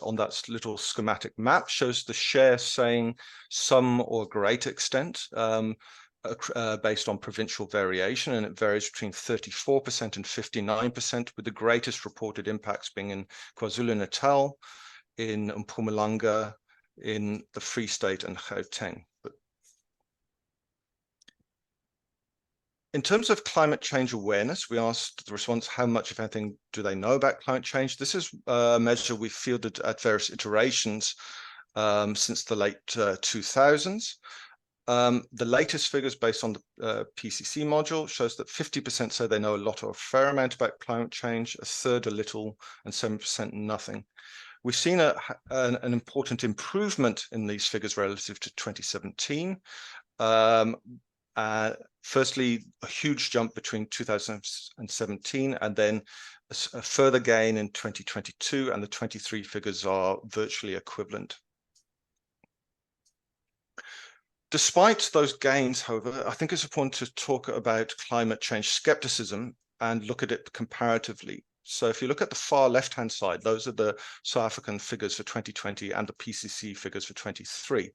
on that little schematic map shows the share saying some or great extent based on provincial variation, and it varies between 34% and 59%, with the greatest reported impacts being in KwaZulu-Natal, in Mpumalanga, in the Free State and Gauteng. In terms of climate change awareness, we asked the response, how much, if anything, do they know about climate change? This is a measure we've fielded at various iterations since the late 2000s. The latest figures based on the PCC module shows that 50% say they know a lot or a fair amount about climate change, a third a little, and 7% nothing. We've seen an important improvement in these figures relative to 2017. Firstly, a huge jump between 2017 and then a further gain in 2022, and the 23 figures are virtually equivalent. Despite those gains, however, I think it's important to talk about climate change skepticism and look at it comparatively. So if you look at the far left-hand side, those are the South African figures for 2020 and the PCC figures for 23.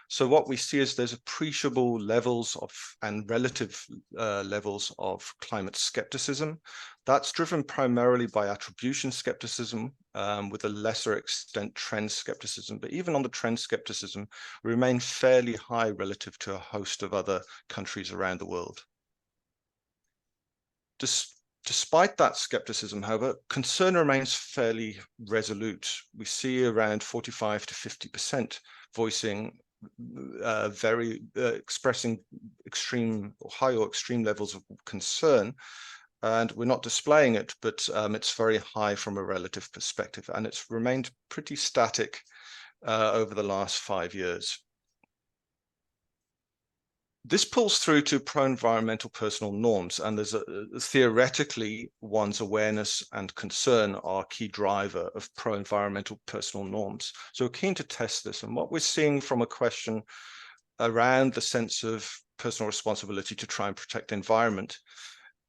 So what we see is there's appreciable levels of and relative levels of climate skepticism. That's driven primarily by attribution skepticism, with a lesser extent trend skepticism. But even on the trend skepticism, we remain fairly high relative to a host of other countries around the world. Despite that skepticism, however, concern remains fairly resolute. We see around 45 to 50% voicing expressing extreme or high or extreme levels of concern. And we're not displaying it, but it's very high from a relative perspective, and it's remained pretty static over the last 5 years. This pulls through to pro-environmental personal norms, and there's theoretically one's awareness and concern are key driver of pro-environmental personal norms. So we're keen to test this, and what we're seeing from a question around the sense of personal responsibility to try and protect the environment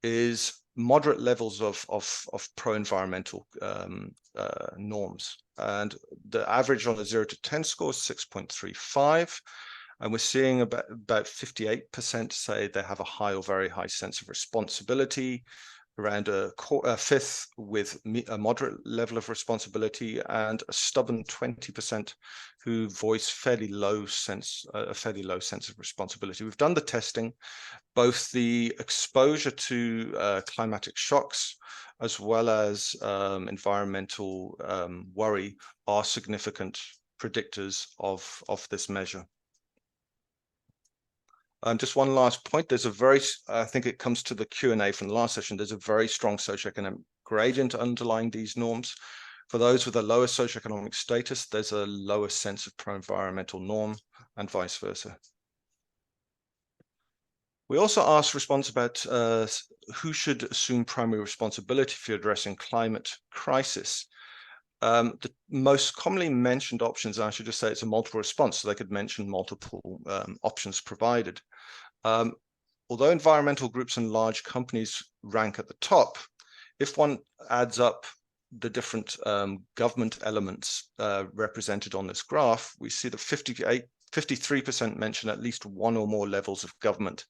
is moderate levels of pro-environmental norms. And the average on a 0 to 10 score is 6.35. And we're seeing about 58% say they have a high or very high sense of responsibility, around a fifth with a moderate level of responsibility, and a stubborn 20% who voice a fairly low sense of responsibility. We've done the testing. Both the exposure to climatic shocks as well as environmental worry are significant predictors of this measure. Just one last point, there's a very, I think it comes to the Q&A from the last session, there's a very strong socioeconomic gradient underlying these norms. For those with a lower socioeconomic status, there's a lower sense of pro-environmental norm and vice versa. We also asked respondents about who should assume primary responsibility for addressing climate crisis. The most commonly mentioned options, I should just say it's a multiple response, so they could mention multiple options provided. Although environmental groups and large companies rank at the top, if one adds up the different government elements represented on this graph, we see that 53% mention at least one or more levels of government,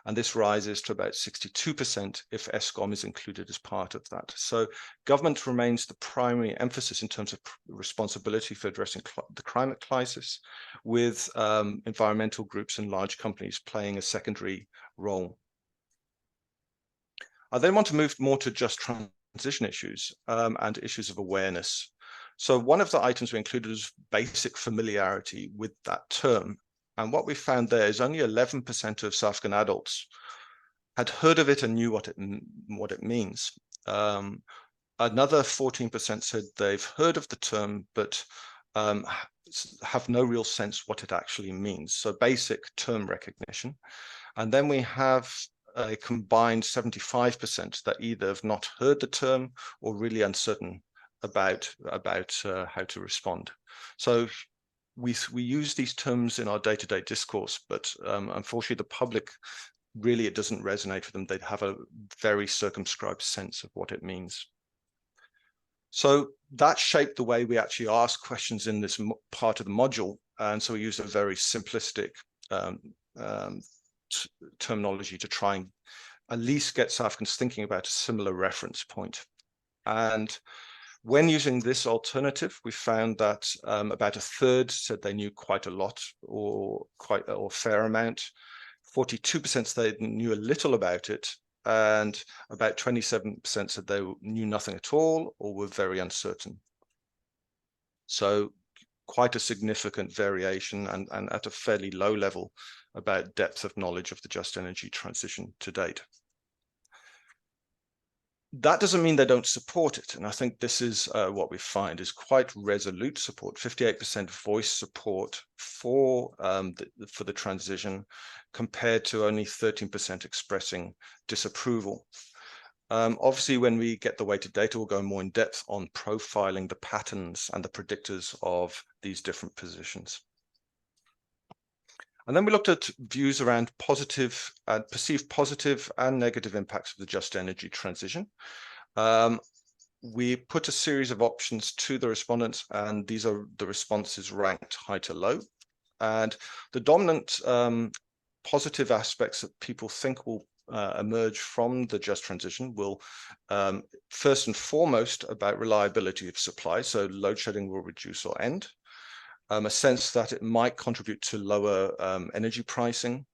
and this rises to about 62% if Eskom is included as part of that. So government remains the primary emphasis in terms of responsibility for addressing the climate crisis, with environmental groups and large companies playing a secondary role. I then want to move more to just transition issues and issues of awareness. So one of the items we included is basic familiarity with that term. And what we found there is only 11% of South African adults had heard of it and knew what it means. Another 14% said they've heard of the term, but have no real sense what it actually means. So basic term recognition. And then we have a combined 75% that either have not heard the term or really uncertain about how to respond. So we use these terms in our day-to-day discourse, but unfortunately the public, really it doesn't resonate with them. They'd have a very circumscribed sense of what it means. So that shaped the way we actually ask questions in this part of the module. And so we used a very simplistic terminology to try and at least get South Africans thinking about a similar reference point. And when using this alternative, we found that about a third said they knew quite a lot or a fair amount. 42% said they knew a little about it, and about 27% said they knew nothing at all or were very uncertain. So quite a significant variation and at a fairly low level about depth of knowledge of the just energy transition to date. That doesn't mean they don't support it. And I think this is what we find is quite resolute support, 58% voice support for the transition, compared to only 13% expressing disapproval. Obviously, when we get the weighted data, we'll go more in depth on profiling the patterns and the predictors of these different positions. And then we looked at views around positive and perceived positive and negative impacts of the just energy transition. We put a series of options to the respondents, and these are the responses ranked high to low. And the dominant positive aspects that people think will emerge from the just transition will first and foremost about reliability of supply. So load shedding will reduce or end. A sense that it might contribute to lower energy pricing,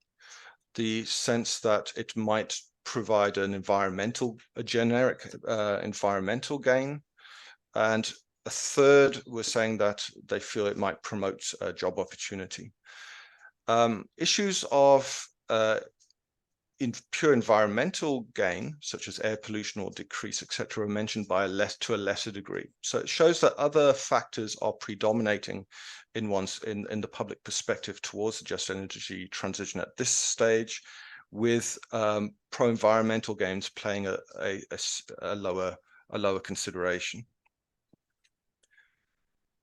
the sense that it might provide a generic environmental gain, and a third were saying that they feel it might promote job opportunity. Issues of pure environmental gain, such as air pollution or decrease, etc., are mentioned to a lesser degree. So it shows that other factors are predominating in the public perspective towards the just energy transition at this stage, with pro-environmental gains playing a lower consideration.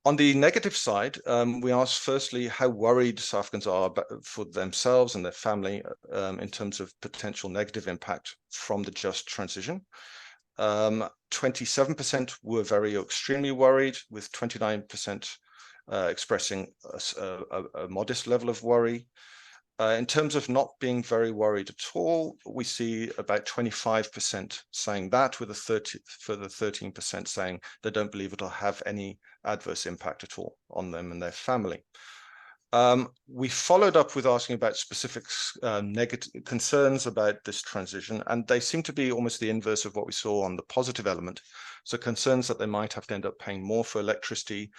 On the negative side, we asked firstly how worried South Africans are for themselves and their family in terms of potential negative impact from the just transition. 27% were very or extremely worried, with 29% expressing a modest level of worry. In terms of not being very worried at all, we see about 25% saying that, with a further 13% saying they don't believe it'll have any adverse impact at all on them and their family. We followed up with asking about specific negative concerns about this transition, and they seem to be almost the inverse of what we saw on the positive element. So concerns that they might have to end up paying more for electricity,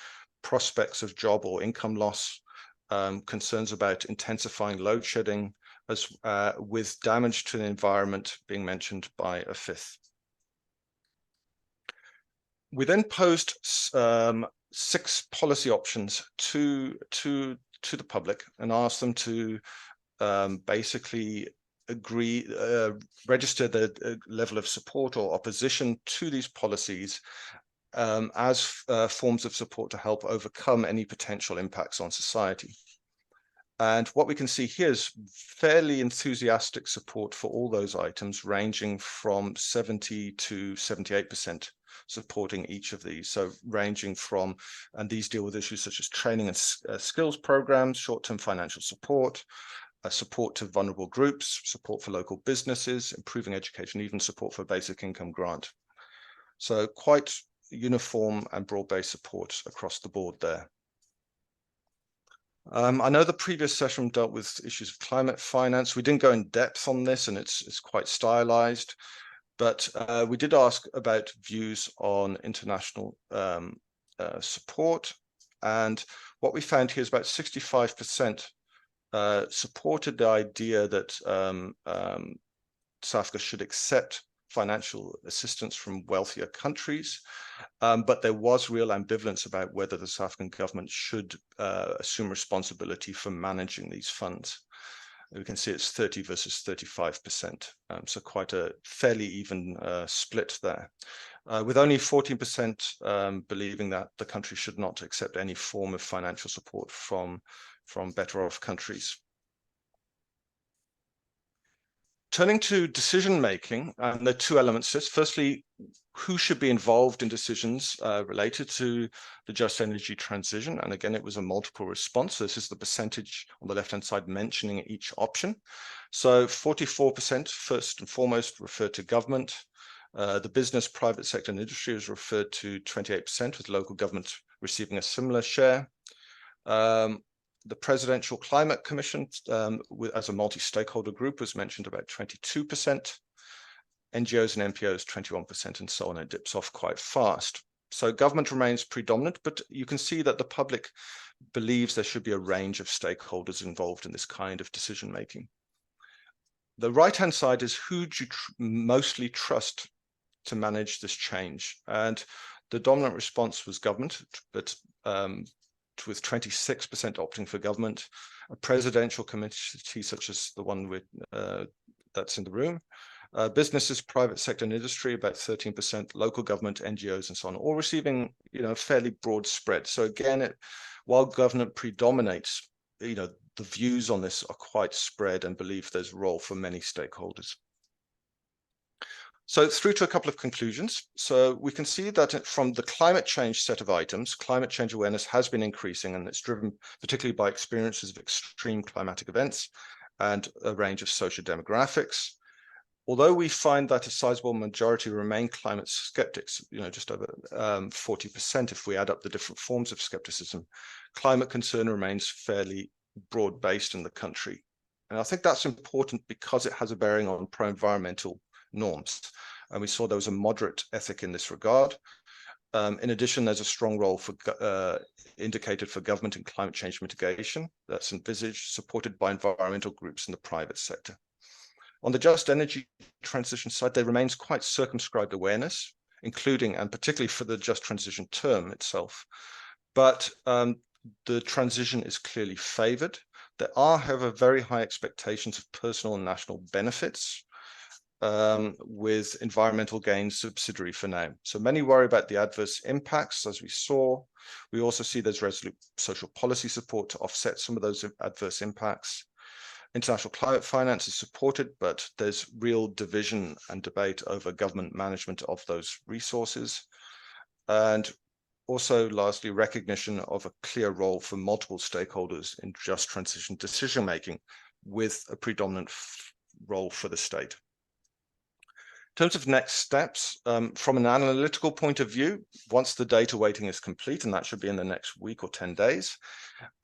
prospects of job or income loss, concerns about intensifying load shedding, as with damage to the environment being mentioned by a fifth. We then posed 6 policy options to the public and asked them to basically register the level of support or opposition to these policies as forms of support to help overcome any potential impacts on society. And what we can see here is fairly enthusiastic support for all those items, ranging from 70 to 78% supporting each of these. So ranging from, and these deal with issues such as training and skills programs, short-term financial support, support to vulnerable groups, support for local businesses, improving education, even support for basic income grant. So quite uniform and broad-based support across the board there. I know the previous session dealt with issues of climate finance. We didn't go in depth on this, and it's quite stylized, but we did ask about views on international support. And what we found here is about 65% supported the idea that South Africa should accept financial assistance from wealthier countries, but there was real ambivalence about whether the South African government should assume responsibility for managing these funds. We can see it's 30 versus 35%, so quite a fairly even split there, with only 14% believing that the country should not accept any form of financial support from better off countries. Turning to decision-making, and there are 2 elements to this. Firstly, who should be involved in decisions related to the just energy transition? And again, it was a multiple response. This is the percentage on the left-hand side mentioning each option. So 44% first and foremost referred to government. The business, private sector and industry was referred to 28%, with local government receiving a similar share. The Presidential Climate Commission, as a multi-stakeholder group, was mentioned about 22%. NGOs and NPOs, 21%, and so on. It dips off quite fast. So government remains predominant, but you can see that the public believes there should be a range of stakeholders involved in this kind of decision-making. The right-hand side is who do you mostly trust to manage this change. And the dominant response was government, but with 26% opting for government, a presidential committee such as the one with that's in the room, businesses, private sector and industry, about 13%, local government, NGOs, and so on, all receiving, a fairly broad spread. So again, while government predominates, the views on this are quite spread and believe there's a role for many stakeholders. So through to a couple of conclusions. So we can see that from the climate change set of items, climate change awareness has been increasing, and it's driven particularly by experiences of extreme climatic events and a range of social demographics. Although we find that a sizable majority remain climate skeptics, just over 40% if we add up the different forms of skepticism, climate concern remains fairly broad-based in the country. And I think that's important because it has a bearing on pro-environmental norms. And we saw there was a moderate ethic in this regard. In addition, there's a strong role indicated for government in climate change mitigation that's envisaged, supported by environmental groups in the private sector. On the just energy transition side, there remains quite circumscribed awareness, including and particularly for the just transition term itself. But the transition is clearly favored. There are, however, very high expectations of personal and national benefits, with environmental gains subsidiary for now. So many worry about the adverse impacts, as we saw. We also see there's resolute social policy support to offset some of those adverse impacts. International climate finance is supported, but there's real division and debate over government management of those resources. And also, lastly, recognition of a clear role for multiple stakeholders in just transition decision-making, with a predominant role for the state. In terms of next steps, from an analytical point of view, once the data weighting is complete, and that should be in the next week or 10 days,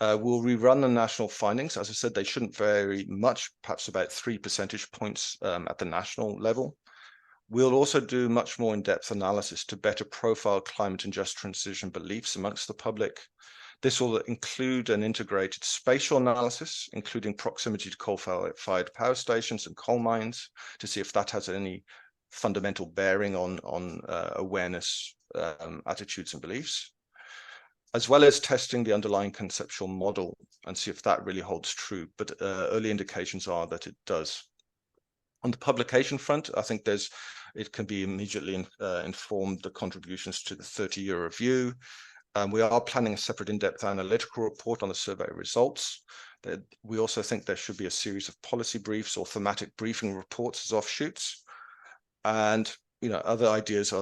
we'll rerun the national findings. As I said, they shouldn't vary much, perhaps about 3 percentage points at the national level. We'll also do much more in-depth analysis to better profile climate and just transition beliefs amongst the public. This will include an integrated spatial analysis, including proximity to coal-fired power stations and coal mines, to see if that has any fundamental bearing on awareness, attitudes and beliefs, as well as testing the underlying conceptual model and see if that really holds true. But early indications are that it does. On the publication front, I think it can be immediately informed the contributions to the 30-year review. We are planning a separate in-depth analytical report on the survey results. We also think there should be a series of policy briefs or thematic briefing reports as offshoots. And other ideas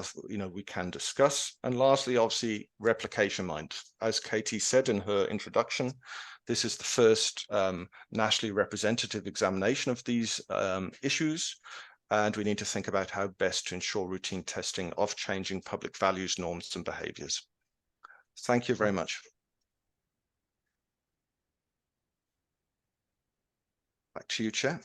we can discuss. And lastly, obviously, replication mind. As Katie said in her introduction, this is the first nationally representative examination of these issues, and we need to think about how best to ensure routine testing of changing public values, norms, and behaviours. Thank you very much. Back to you, Chair.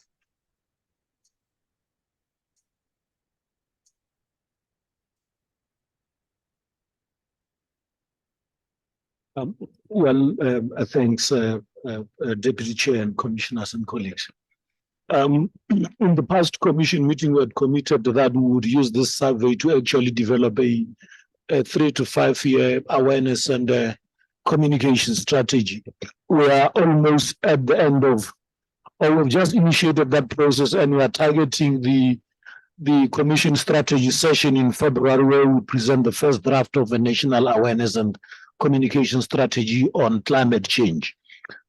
Thanks, Deputy Chair and Commissioners and colleagues. In the past commission meeting, we had committed that we would use this survey to actually develop a 3 to 5 year awareness and communication strategy. We are almost at the end of, or we've just initiated that process, and we are targeting the commission strategy session in February, where we present the first draft of a national awareness and communication strategy on climate change.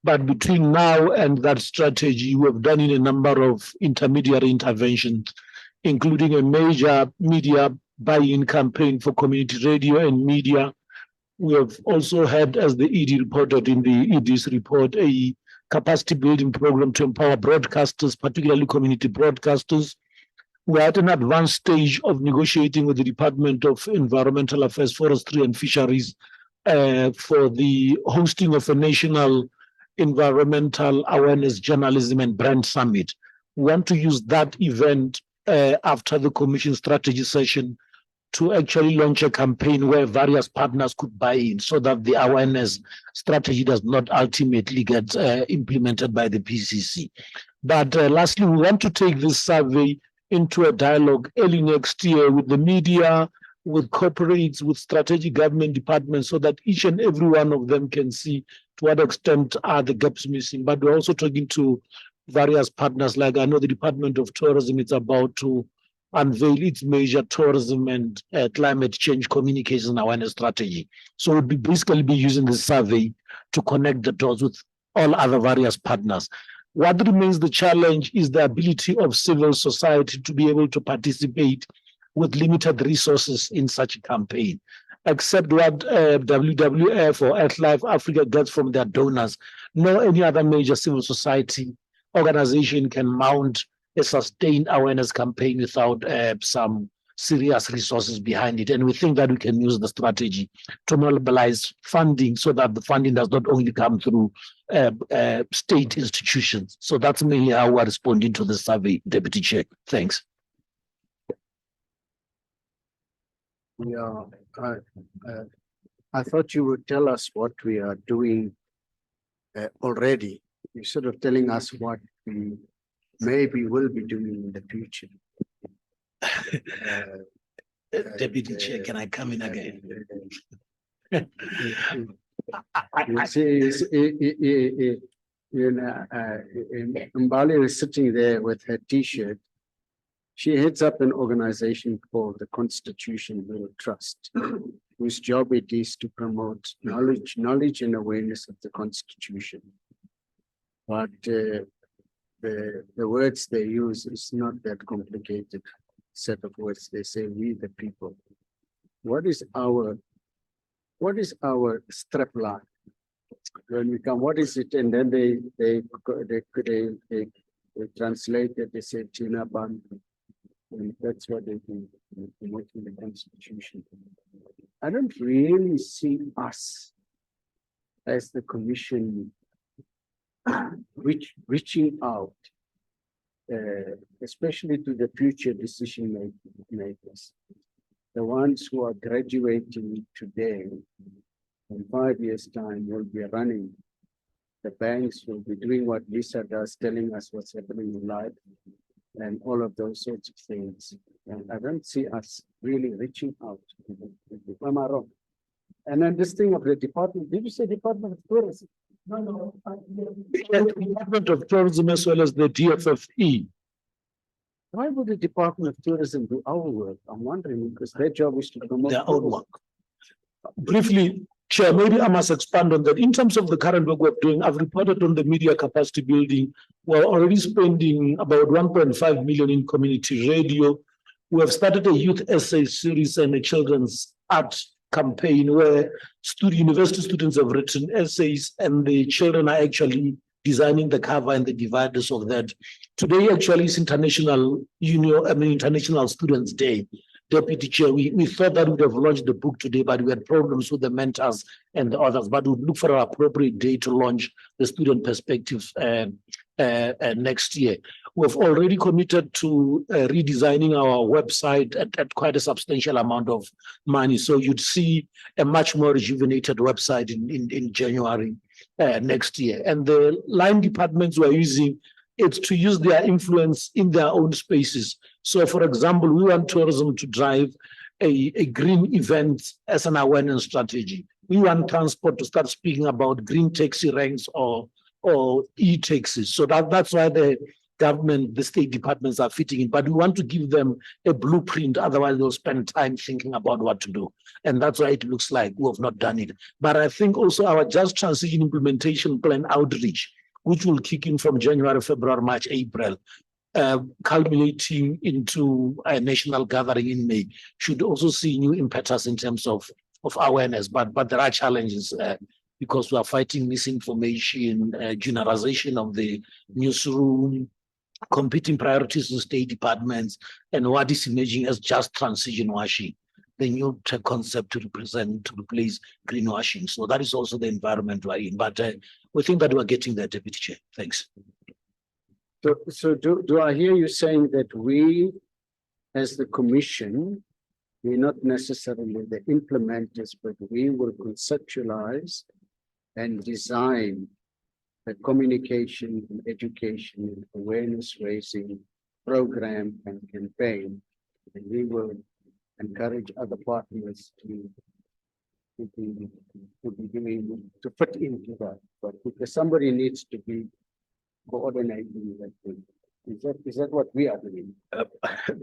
But between now and that strategy, we have done in a number of intermediary interventions, including a major media buy-in campaign for community radio and media. We have also had, as the ED reported in the ED's report, a capacity building program to empower broadcasters, particularly community broadcasters. We are at an advanced stage of negotiating with the Department of Environmental Affairs, Forestry and Fisheries for the hosting of a national environmental awareness, journalism and brand summit. We want to use that event after the commission strategy session to actually launch a campaign where various partners could buy in, so that the awareness strategy does not ultimately get implemented by the PCC. But lastly, we want to take this survey into a dialogue early next year with the media, with corporates, with strategic government departments, so that each and every one of them can see to what extent are the gaps missing. But we're also talking to various partners, like I know the Department of Tourism is about to unveil its major tourism and climate change communication awareness strategy. So we'll be basically be using the survey to connect the dots with all other various partners. What remains the challenge is the ability of civil society to be able to participate with limited resources in such a campaign. Except what WWF or Earthlife Africa gets from their donors, no any other major civil society organization can mount a sustained awareness campaign without some serious resources behind it. And we think that we can use the strategy to mobilize funding so that the funding does not only come through state institutions. So that's mainly how we're responding to the survey, Deputy Chair. Thanks. Yeah, I thought you would tell us what we are doing already. You're sort of telling us what we maybe will be doing in the future. Deputy Chair, can I come in again? You see, Mbali is sitting there with her T-shirt. She heads up an organization called the Constitution Hill Trust, whose job it is to promote knowledge and awareness of the Constitution. But the words they use is not that complicated set of words. They say, we the people. What is our strap line? When we come, what is it? And then they translate it, they say Tina Ban. And that's what they do, promoting the Constitution. I don't really see us as the Commission reaching out, especially to the future decision makers, the ones who are graduating today. In 5 years' time, will be running. The banks will be doing what Lisa does, telling us what's happening in life, and all of those sorts of things. And I don't see us really reaching out. Am I wrong? And then this thing of the department, did you say Department of Tourism? No. Department of Tourism as well as the DFFE. Why would the Department of Tourism do our work? I'm wondering, because their job is to promote their own work. Briefly, Chair, maybe I must expand on that. In terms of the current work we're doing, I've reported on the media capacity building. We're already spending about 1.5 million in community radio. We have started a youth essay series and a children's art campaign where university students have written essays and the children are actually designing the cover and the dividers of that. Today actually is International Students' Day. Deputy Chair, we thought that we would have launched the book today, but we had problems with the mentors and the others, but we'll look for an appropriate day to launch the student perspective next year. We've already committed to redesigning our website at quite a substantial amount of money. So you'd see a much more rejuvenated website in January next year. And the line departments we're using, it's to use their influence in their own spaces. So for example, we want tourism to drive a green event as an awareness strategy. We want transport to start speaking about green taxi ranks or e-taxis. So that's why the government, the state departments are fitting in, but we want to give them a blueprint. Otherwise they'll spend time thinking about what to do. And that's why it looks like we have not done it. But I think also our Just Transition Implementation Plan outreach, which will kick in from January, February, March, April, culminating into a national gathering in May, should also see new impetus in terms of awareness. But there are challenges because we are fighting misinformation, generalization of the newsroom, competing priorities in state departments, and what is emerging as just transition washing, the new concept to replace greenwashing. So that is also the environment we're in. But we think that we're getting there, Deputy Chair. Thanks. So do I hear you saying that we, as the Commission, we're not necessarily the implementers, but we will conceptualize and design the communication and education and awareness raising program and campaign, and we will encourage other partners to fit into that. But because somebody needs to be coordinating that thing. Is that what we are doing?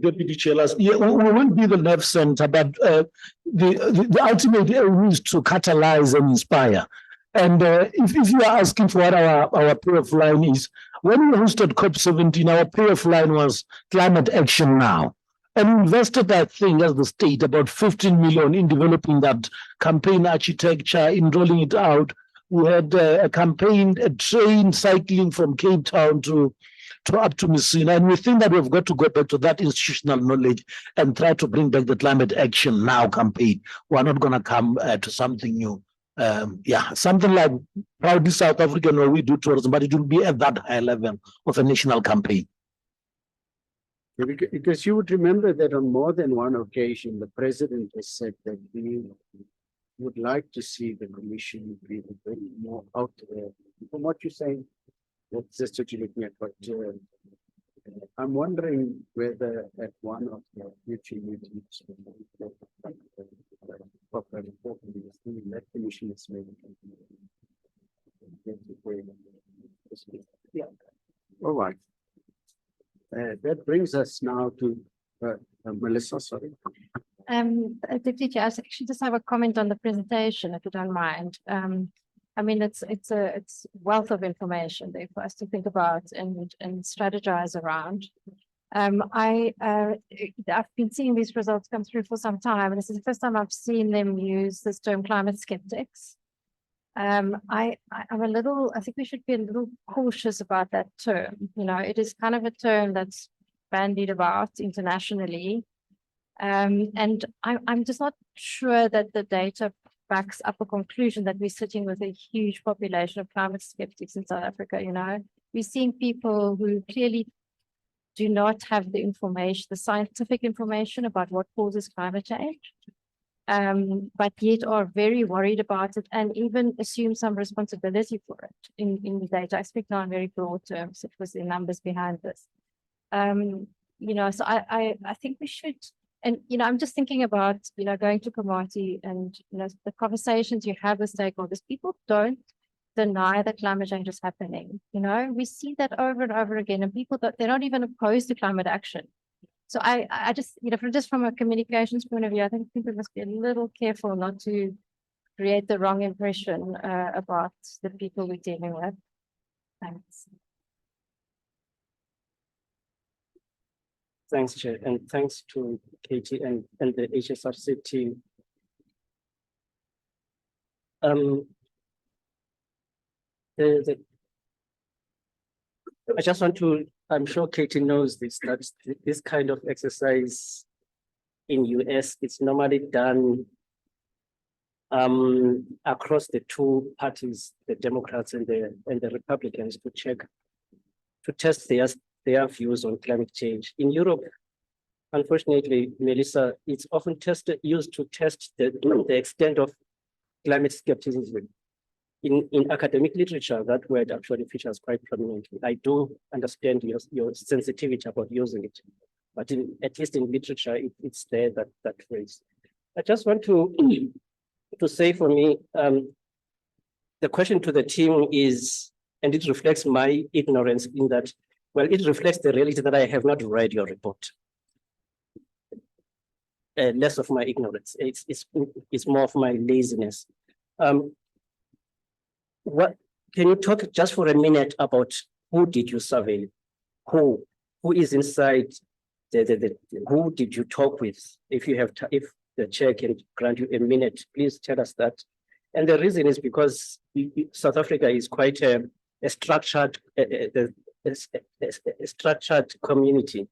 Deputy Chair, yeah, we won't be the nerve center, but the ultimate aim is to catalyze and inspire. And if you are asking for what our payoff line is, when we hosted COP17, our payoff line was climate action now. And we invested, I think, as the state, about 15 million in developing that campaign architecture, in rolling it out. We had a campaign, a train cycling from Cape Town to up to Messina. And we think that we've got to go back to that institutional knowledge and try to bring back the climate action now campaign. We're not going to come to something new. Something like Proudly South African, where we do tourism, but it will be at that high level of a national campaign. Because you would remember that on more than one occasion, the president has said that we would like to see the commission be a bit more out there. From what you're saying, that's just what you're looking at. But I'm wondering whether at one of the future meetings, that commission is maybe. Yeah. All right. That brings us now to Melissa, sorry. Deputy Chair, I actually just have a comment on the presentation, if you don't mind. I mean, it's wealth of information there for us to think about and strategize around. I've been seeing these results come through for some time, and this is the first time I've seen them use this term climate skeptics. I'm a little, I think we should be a little cautious about that term. You know, it is kind of a term that's bandied about internationally. And I'm just not sure that the data backs up a conclusion that we're sitting with a huge population of climate skeptics in South Africa. You know, we're seeing people who clearly do not have the information, the scientific information about what causes climate change. But yet are very worried about it and even assume some responsibility for it in the data. I speak now in very broad terms, it was the numbers behind this. You know, so I think we should, and, you know, I'm just thinking about, you know, going to Komati and, you know, the conversations you have with stakeholders. People don't deny that climate change is happening. You know, we see that over and over again, and people that they're not even opposed to climate action. So I just, you know, just from a communications point of view, I think people must be a little careful not to create the wrong impression about the people we're dealing with. Thanks. Thanks, Chair, and thanks to Katie and the HSRC team. I just want to, I'm sure Katie knows this, that this kind of exercise in US, it's normally done across the two parties, the Democrats and the Republicans, to test their views on climate change. In Europe, unfortunately, Melissa, it's often used to test the extent of climate skepticism. In academic literature, that word actually features quite prominently. I do understand your sensitivity about using it, but at least in literature, it's there, that phrase. I just want to say for me, the question to the team is, and it reflects my ignorance in that, well, it reflects the reality that I have not read your report. Less of my ignorance, it's more of my laziness. What can you talk just for a minute about who did you survey? Who is inside who did you talk with? If you have, if the chair can grant you a minute, please tell us that. And the reason is because South Africa is quite a structured community.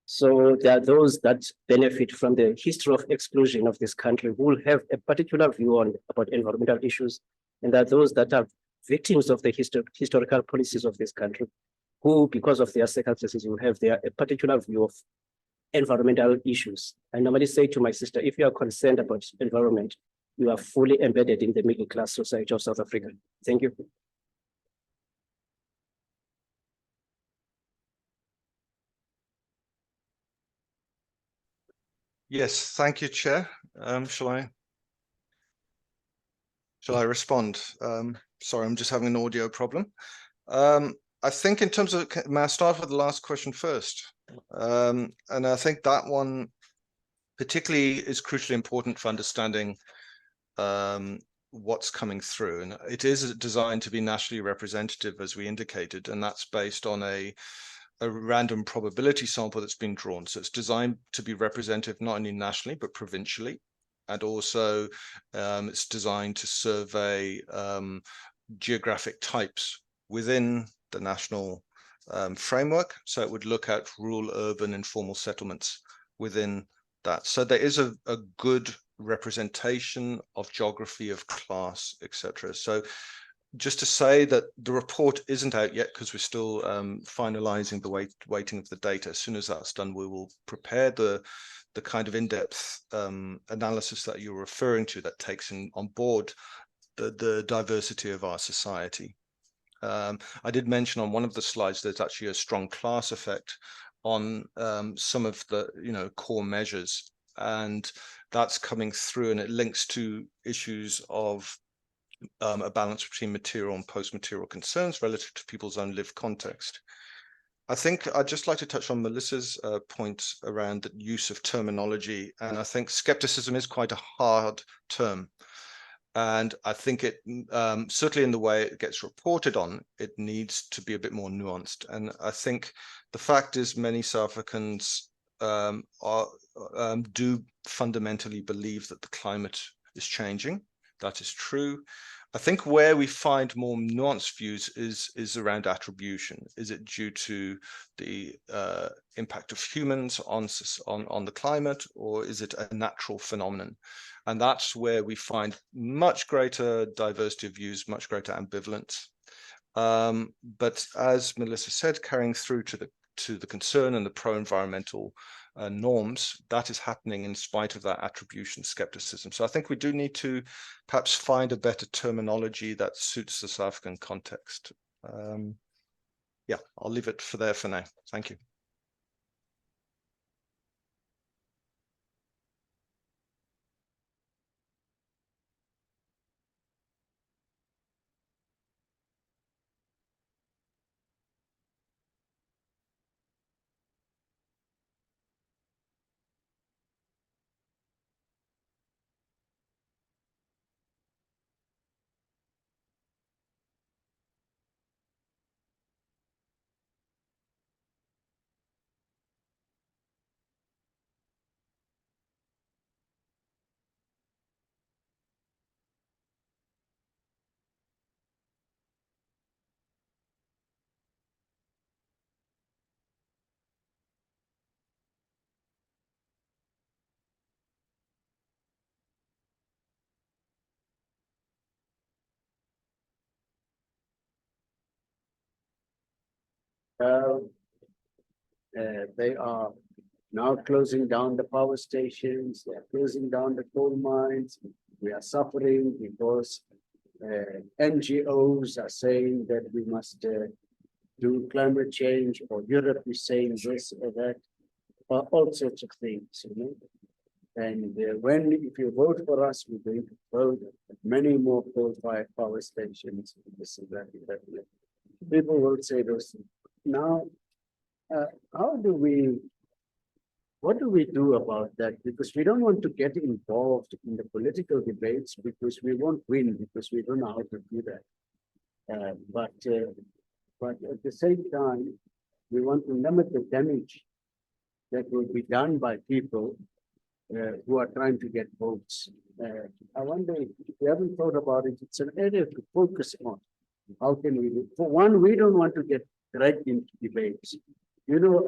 So there are those that benefit from the history of exclusion of this country who will have a particular view about environmental issues. And there are those that are victims of the historical policies of this country, who, because of their circumstances, will have a particular view of environmental issues. I normally say to my sister, if you are concerned about environment, you are fully embedded in the middle class society of South Africa. Thank you. Yes, thank you, Chair. Shall I respond? Sorry, I'm just having an audio problem. I think in terms of, may I start with the last question first? And I think that one particularly is crucially important for understanding what's coming through. And it is designed to be nationally representative, as we indicated, and that's based on a random probability sample that's been drawn. So it's designed to be representative not only nationally, but provincially. And also it's designed to survey geographic types within the national framework. So it would look at rural, urban, informal settlements within that. So there is a good representation of geography, of class, etc. So just to say that the report isn't out yet because we're still finalizing the weighting of the data. As soon as that's done, we will prepare the kind of in-depth analysis that you're referring to that takes on board the diversity of our society. I did mention on one of the slides there's actually a strong class effect on some of the core measures, and that's coming through, and it links to issues of a balance between material and post-material concerns relative to people's own lived context. I think I'd just like to touch on Melissa's point around the use of terminology, and I think skepticism is quite a hard term. And I think it certainly in the way it gets reported on, it needs to be a bit more nuanced. And I think the fact is many South Africans do fundamentally believe that the climate is changing. That is true. I think where we find more nuanced views is around attribution. Is it due to the impact of humans on the climate, or is it a natural phenomenon? And that's where we find much greater diversity of views, much greater ambivalence. But as Melissa said, carrying through to the concern and the pro-environmental norms, that is happening in spite of that attribution skepticism. So I think we do need to perhaps find a better terminology that suits the South African context. Yeah, I'll leave it there for now. Thank you. They are now closing down the power stations, they are closing down the coal mines. We are suffering because NGOs are saying that we must do climate change, or Europe is saying this or that, all sorts of things, you know. And if you vote for us, we're going to vote many more coal-fired power stations. This and that, that. People will say those things. Now, what do we do about that? Because we don't want to get involved in the political debates, because we won't win, because we don't know how to do that. But at the same time, we want to limit the damage that will be done by people who are trying to get votes. I wonder if you haven't thought about it, it's an area to focus on. How can we do? For one, we don't want to get dragged into debates. You know,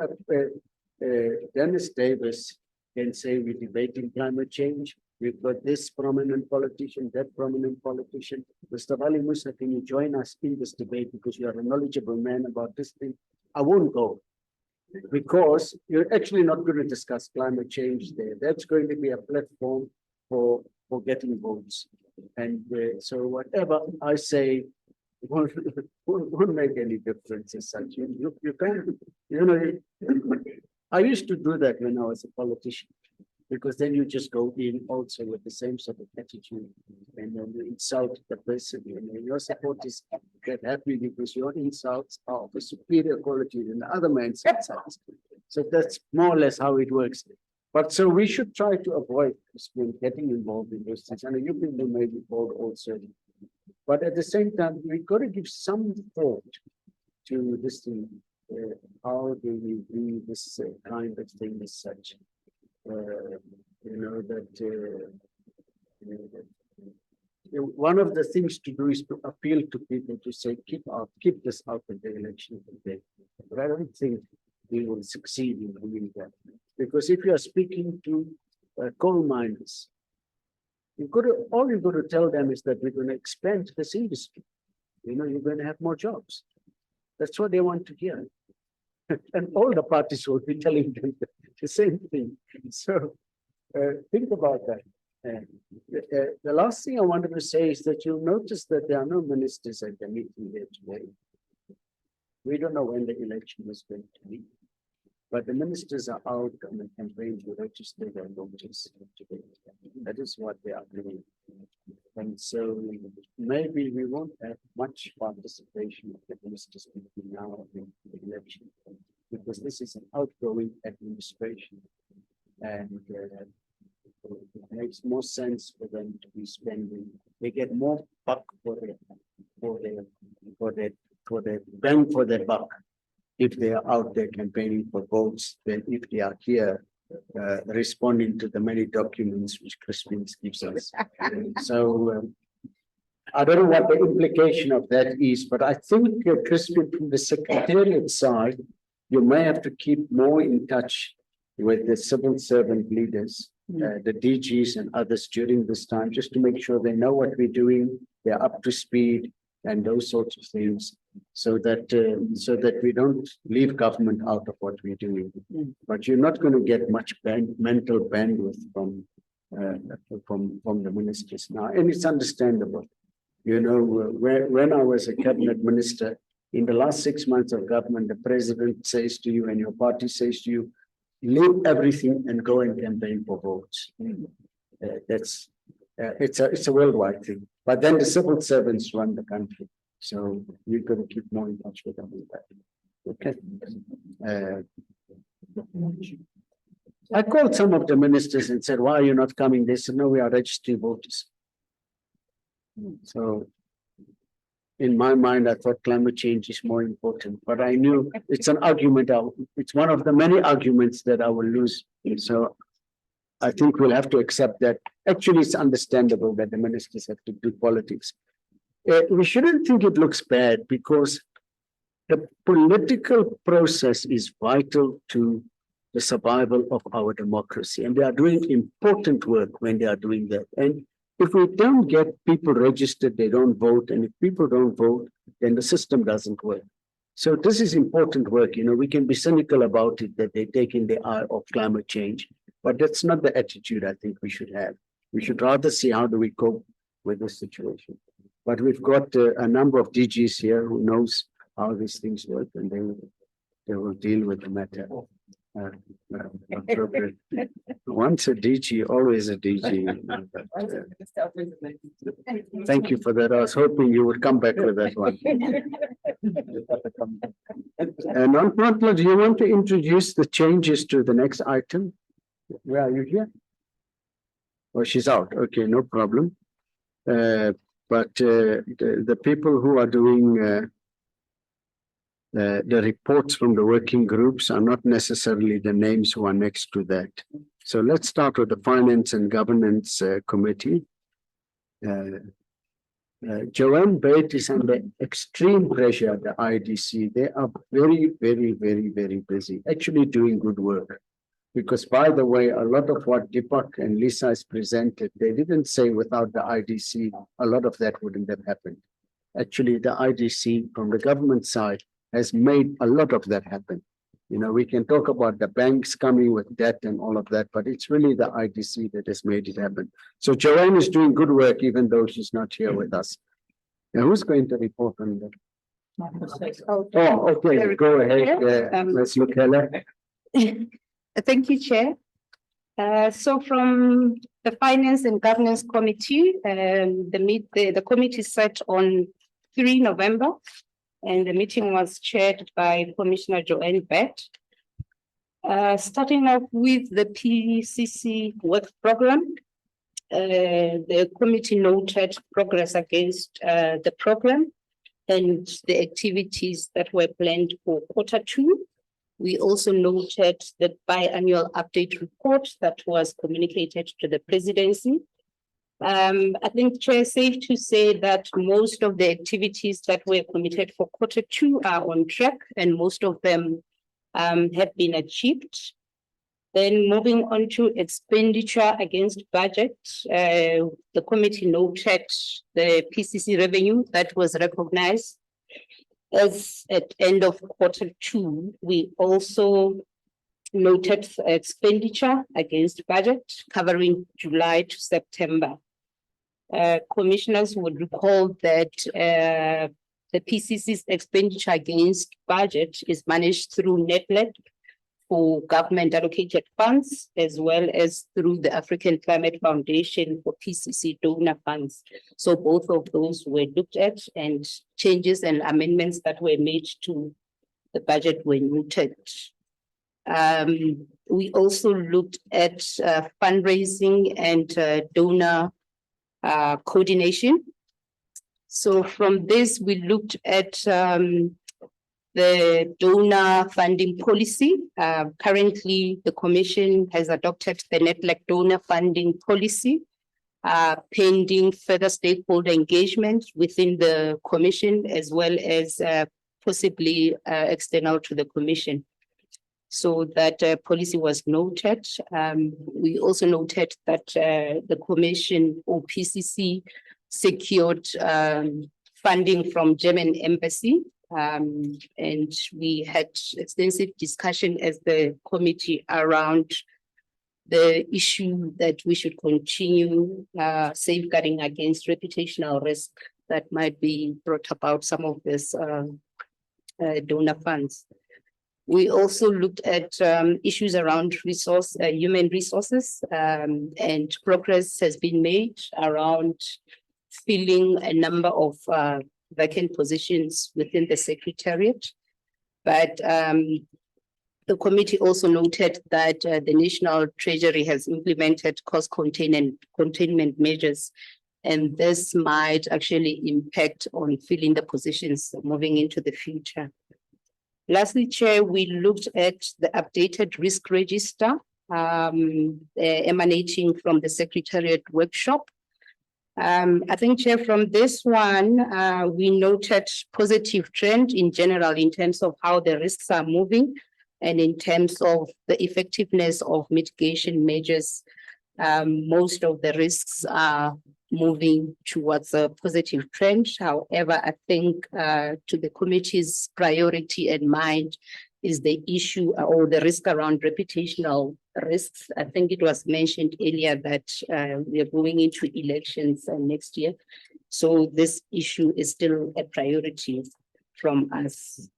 Dennis Davis can say we're debating climate change. We've got this prominent politician, that prominent politician. Mr. Vali Musa, can you join us in this debate because you are a knowledgeable man about this thing? I won't go, because you're actually not going to discuss climate change there. That's going to be a platform for getting votes. And so whatever I say won't make any difference as such. You can't, you know, I used to do that when I was a politician. Because then you just go in also with the same sort of attitude and then you insult the person. And your support is get happy because your insults are of a superior quality than the other man's insults. So that's more or less how it works. But so we should try to avoid getting involved in those things. And you people may be involved also. But at the same time, we've got to give some thought to this thing. How do we do this kind of thing as such? One of the things to do is to appeal to people to say, keep this out of the election today. But I don't think we will succeed in doing that. Because if you are speaking to coal miners, all you've got to tell them is that we're going to expand this industry. You're going to have more jobs. That's what they want to hear. And all the parties will be telling them the same thing. So think about that. The last thing I wanted to say is that you'll notice that there are no ministers at the meeting here today. We don't know when the election is going to be, but the ministers are out on the campaign to register their voters today. That is what they are doing. And so maybe we won't have much participation of the ministers between now and the election, because this is an outgoing administration. And it makes more sense for them to be spending. They get more buck for their bang for their buck if they are out there campaigning for votes than if they are here responding to the many documents which Crispin gives us. So I don't know what the implication of that is, but I think Crispin, from the secretariat side, you may have to keep more in touch with the civil servant leaders, the DGs and others during this time, just to make sure they know what we're doing, they're up to speed, and those sorts of things, so that we don't leave government out of what we're doing. But you're not going to get much mental bandwidth from the ministers now, and it's understandable. When I was a cabinet minister, in the last 6 months of government, the president says to you and your party says to you, leave everything and go and campaign for votes. It's a worldwide thing. But then the civil servants run the country. So you've got to keep more in touch with them with that. Okay. I called some of the ministers and said, why are you not coming? They said, no, we are registering voters. So in my mind, I thought climate change is more important, but I knew it's an argument. It's one of the many arguments that I will lose. So I think we'll have to accept that. Actually, it's understandable that the ministers have to do politics. We shouldn't think it looks bad, because the political process is vital to the survival of our democracy. And they are doing important work when they are doing that. And if we don't get people registered, they don't vote. And if people don't vote, then the system doesn't work. So this is important work. We can be cynical about it, that they take in the eye of climate change, but that's not the attitude I think we should have. We should rather see how do we cope with this situation. But we've got a number of DGs here who knows how these things work, and they will deal with the matter. Appropriate. Once a DG, always a DG. Thank you for that. I was hoping you would come back with that one. Non-Plantler, do you want to introduce the changes to the next item? Where are you here? Oh, she's out. Okay, no problem. But the people who are doing the reports from the working groups are not necessarily the names who are next to that. So let's start with the Finance and Governance Committee. Joanne Bate is under extreme pressure at the IDC. They are very, very, very, very busy, actually doing good work. Because, by the way, a lot of what Deepak and Lisa has presented, they didn't say without the IDC, a lot of that wouldn't have happened. Actually, the IDC from the government side has made a lot of that happen. We can talk about the banks coming with debt and all of that, but it's really the IDC that has made it happen. So Joanne is doing good work, even though she's not here with us. Now, who's going to report on that? Oh, okay, go ahead. Let's look, Helen. Thank you, Chair. So from the Finance and Governance Committee, the committee sat on 3 November, and the meeting was chaired by Commissioner Joanne Bett. Starting off with the PCC work program, the committee noted progress against the program and the activities that were planned for Q2. We also noted the biannual update report that was communicated to the presidency. I think, Chair, safe to say that most of the activities that were committed for Q2 are on track, and most of them have been achieved. Then moving on to expenditure against budget, the committee noted the PCC revenue that was recognized as at end of Q2. We also noted expenditure against budget covering July to September. Commissioners would recall that the PCC's expenditure against budget is managed through NetLed for government allocated funds, as well as through the African Climate Foundation for PCC donor funds. So both of those were looked at, and changes and amendments that were made to the budget were noted. We also looked at fundraising and donor coordination. So from this, we looked at the donor funding policy. Currently, the Commission has adopted the NetLeg donor funding policy, pending further stakeholder engagement within the Commission, as well as possibly external to the Commission. So that policy was noted. We also noted that the Commission or PCC secured funding from German embassy. And we had extensive discussion as the committee around the issue that we should continue safeguarding against reputational risk that might be brought about some of this donor funds. We also looked at issues around human resources, and progress has been made around filling a number of vacant positions within the Secretariat. But the committee also noted that the National Treasury has implemented cost containment measures, and this might actually impact on filling the positions moving into the future. Lastly, Chair, we looked at the updated risk register emanating from the Secretariat workshop. I think, Chair, from this one, we noted positive trend in general in terms of how the risks are moving and in terms of the effectiveness of mitigation measures. Most of the risks are moving towards a positive trend. However, I think to the committee's priority and mind is the issue or the risk around reputational risks. I think it was mentioned earlier that we are going into elections next year. So this issue is still a priority from us.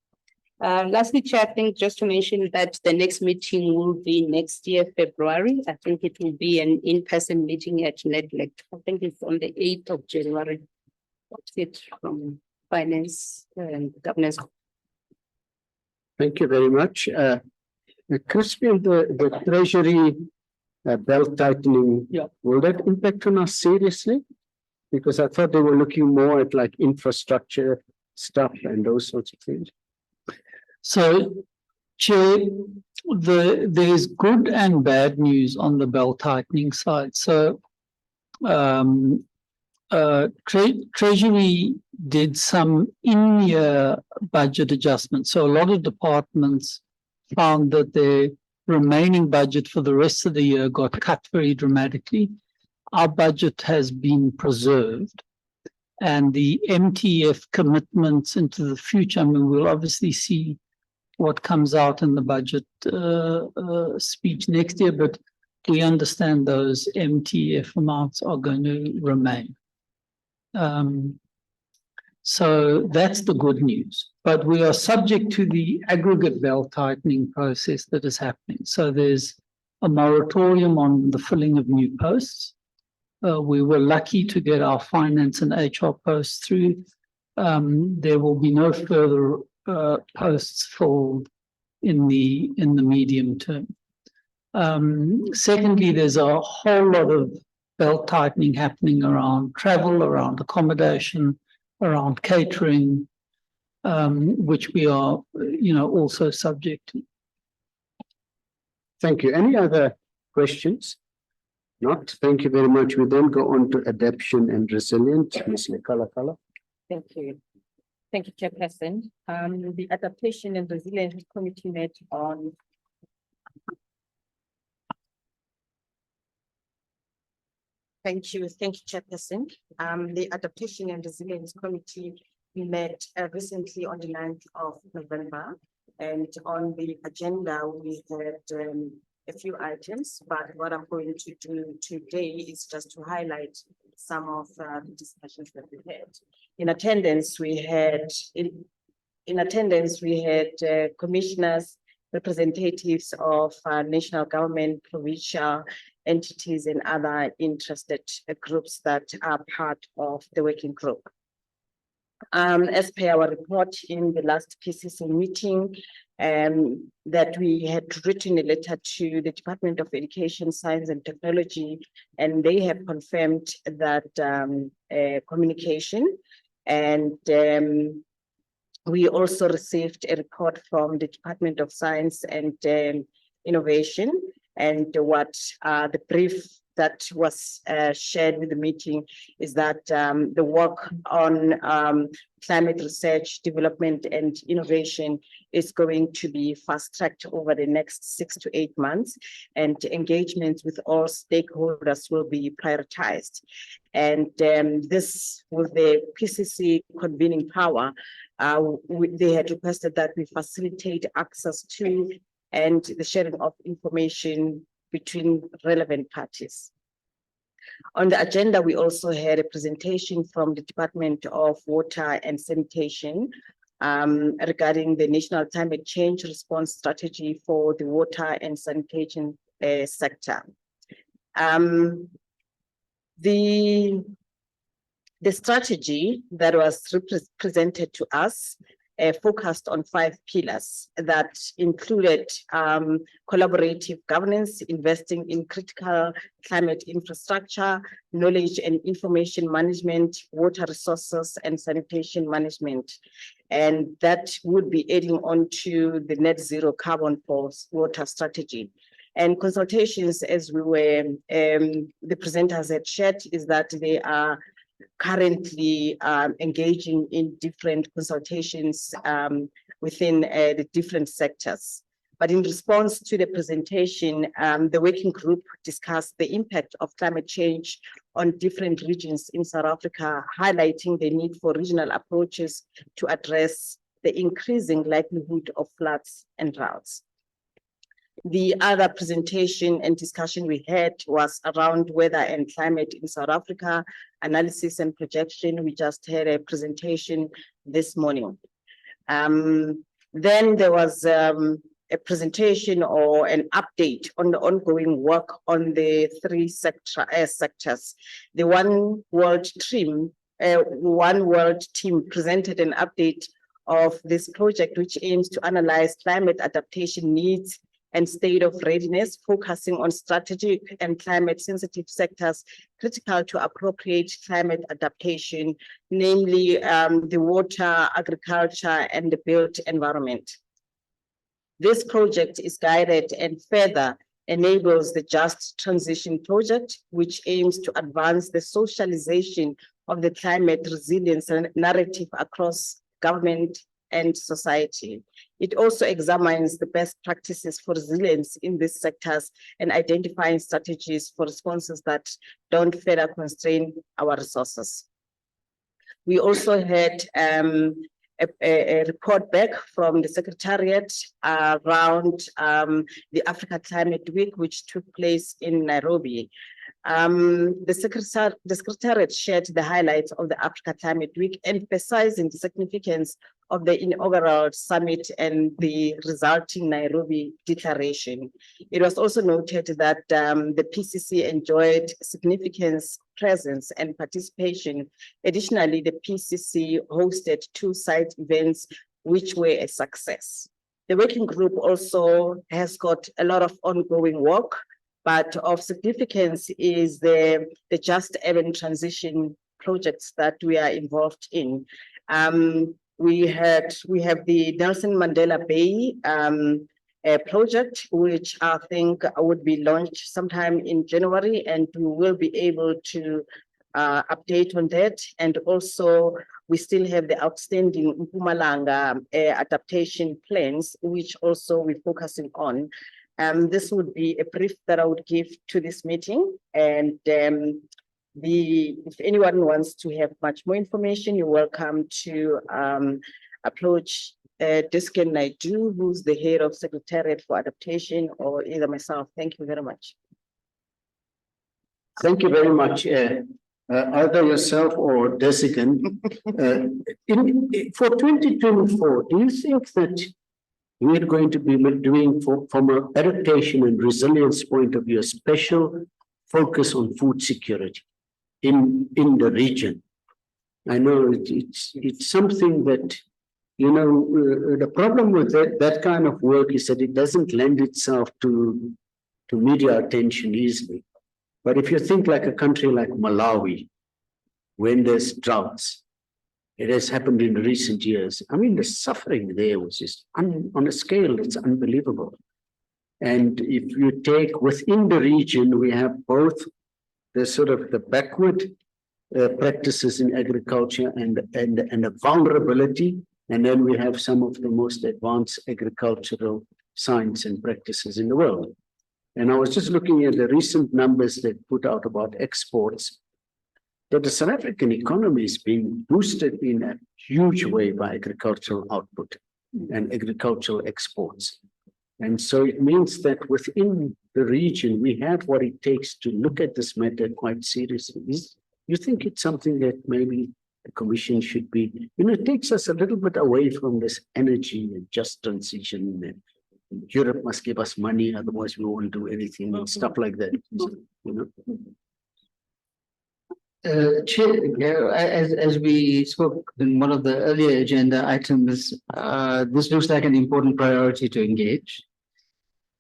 Lastly, Chair, I think just to mention that the next meeting will be next year, February. I think it will be an in-person meeting at NetLeg. I think it's on the 8th of January. That's it from Finance and Governance. Thank you very much. Crispin, the Treasury belt tightening, will that impact on us seriously? Because I thought they were looking more at like infrastructure stuff and those sorts of things. So, Chair, there's good and bad news on the belt tightening side. So, Treasury did some in-year budget adjustments. So a lot of departments found that their remaining budget for the rest of the year got cut very dramatically. Our budget has been preserved. And the MTF commitments into the future, I mean, we'll obviously see what comes out in the budget speech next year, but we understand those MTF amounts are going to remain. So that's the good news. But we are subject to the aggregate belt tightening process that is happening. So there's a moratorium on the filling of new posts. We were lucky to get our finance and HR posts through. There will be no further posts filled in the medium term. Secondly, there's a whole lot of belt tightening happening around travel, around accommodation, around catering, which we are, also subject to. Thank you. Any other questions? Not. Thank you very much. We then go on to adaptation and resilience. Ms. Lekala. Thank you. Thank you, Chairperson. The Adaptation and Resilience Committee met on Thank you, Chairperson. The Adaptation and Resilience Committee met recently on the 9th of November, and on the agenda we had a few items, but what I'm going to do today is just to highlight some of the discussions that we had. In attendance, we had commissioners, representatives of national government, provincial entities, and other interested groups that are part of the working group. As per our report in the last PCC meeting, that we had written a letter to the Department of Education, Science and Technology, and they have confirmed that communication. And we also received a report from the Department of Science and Innovation, and what the brief that was shared with the meeting is that the work on climate research, development and innovation is going to be fast-tracked over the next 6 to 8 months, and engagements with all stakeholders will be prioritized. And this, with the PCC convening power, they had requested that we facilitate access to and the sharing of information between relevant parties. On the agenda, we also had a presentation from the Department of Water and Sanitation regarding the National Climate Change Response Strategy for the water and sanitation sector. The strategy that was presented to us focused on 5 pillars that included collaborative governance, investing in critical climate infrastructure, knowledge and information management, water resources, and sanitation management. And that would be adding on to the net zero carbon for water strategy. And consultations, as we were, the presenters had shared, is that they are currently engaging in different consultations within the different sectors. But in response to the presentation, the working group discussed the impact of climate change on different regions in South Africa, highlighting the need for regional approaches to address the increasing likelihood of floods and droughts. The other presentation and discussion we had was around weather and climate in South Africa, analysis and projection. We just had a presentation this morning. Then there was a presentation or an update on the ongoing work on the 3 sectors. The One World team presented an update of this project, which aims to analyze climate adaptation needs and state of readiness, focusing on strategic and climate sensitive sectors critical to appropriate climate adaptation, namely the water, agriculture, and the built environment. This project is guided and further enables the Just Transition Project, which aims to advance the socialization of the climate resilience narrative across government and society. It also examines the best practices for resilience in these sectors and identifying strategies for responses that don't further constrain our resources. We also had a report back from the Secretariat around the Africa Climate Week, which took place in Nairobi. The Secretariat shared the highlights of the Africa Climate Week, emphasizing the significance of the inaugural summit and the resulting Nairobi declaration. It was also noted that the PCC enjoyed significant presence and participation. Additionally, the PCC hosted 2 side events which were a success. The working group also has got a lot of ongoing work, but of significance is the Just Urban Transition projects that we are involved in. We have the Nelson Mandela Bay project, which I think would be launched sometime in January, and we will be able to update on that. And also, we still have the outstanding Mpumalanga adaptation plans, which also we're focusing on. This would be a brief that I would give to this meeting. And if anyone wants to have much more information, you're welcome to approach Diskin Naidu, who's the head of Secretariat for Adaptation, or either myself. Thank you very much. Thank you very much. Either yourself or Desikan. For 2024, do you think that we're going to be doing, from an adaptation and resilience point of view, a special focus on food security in the region? I know it's something that, you know, the problem with that kind of work is that it doesn't lend itself to media attention easily. But if you think like a country like Malawi, when there's droughts, it has happened in recent years. I mean, the suffering there was just on a scale that's unbelievable. And if you take within the region, we have both the sort of the backward practices in agriculture and a vulnerability, and then we have some of the most advanced agricultural science and practices in the world. And I was just looking at the recent numbers that put out about exports, that the South African economy has been boosted in a huge way by agricultural output and agricultural exports. And so it means that within the region, we have what it takes to look at this matter quite seriously. You think it's something that maybe the Commission should be, you know, it takes us a little bit away from this energy and just transition, and Europe must give us money, otherwise we won't do anything and stuff like that, you know. Chair, as we spoke in one of the earlier agenda items, this looks like an important priority to engage.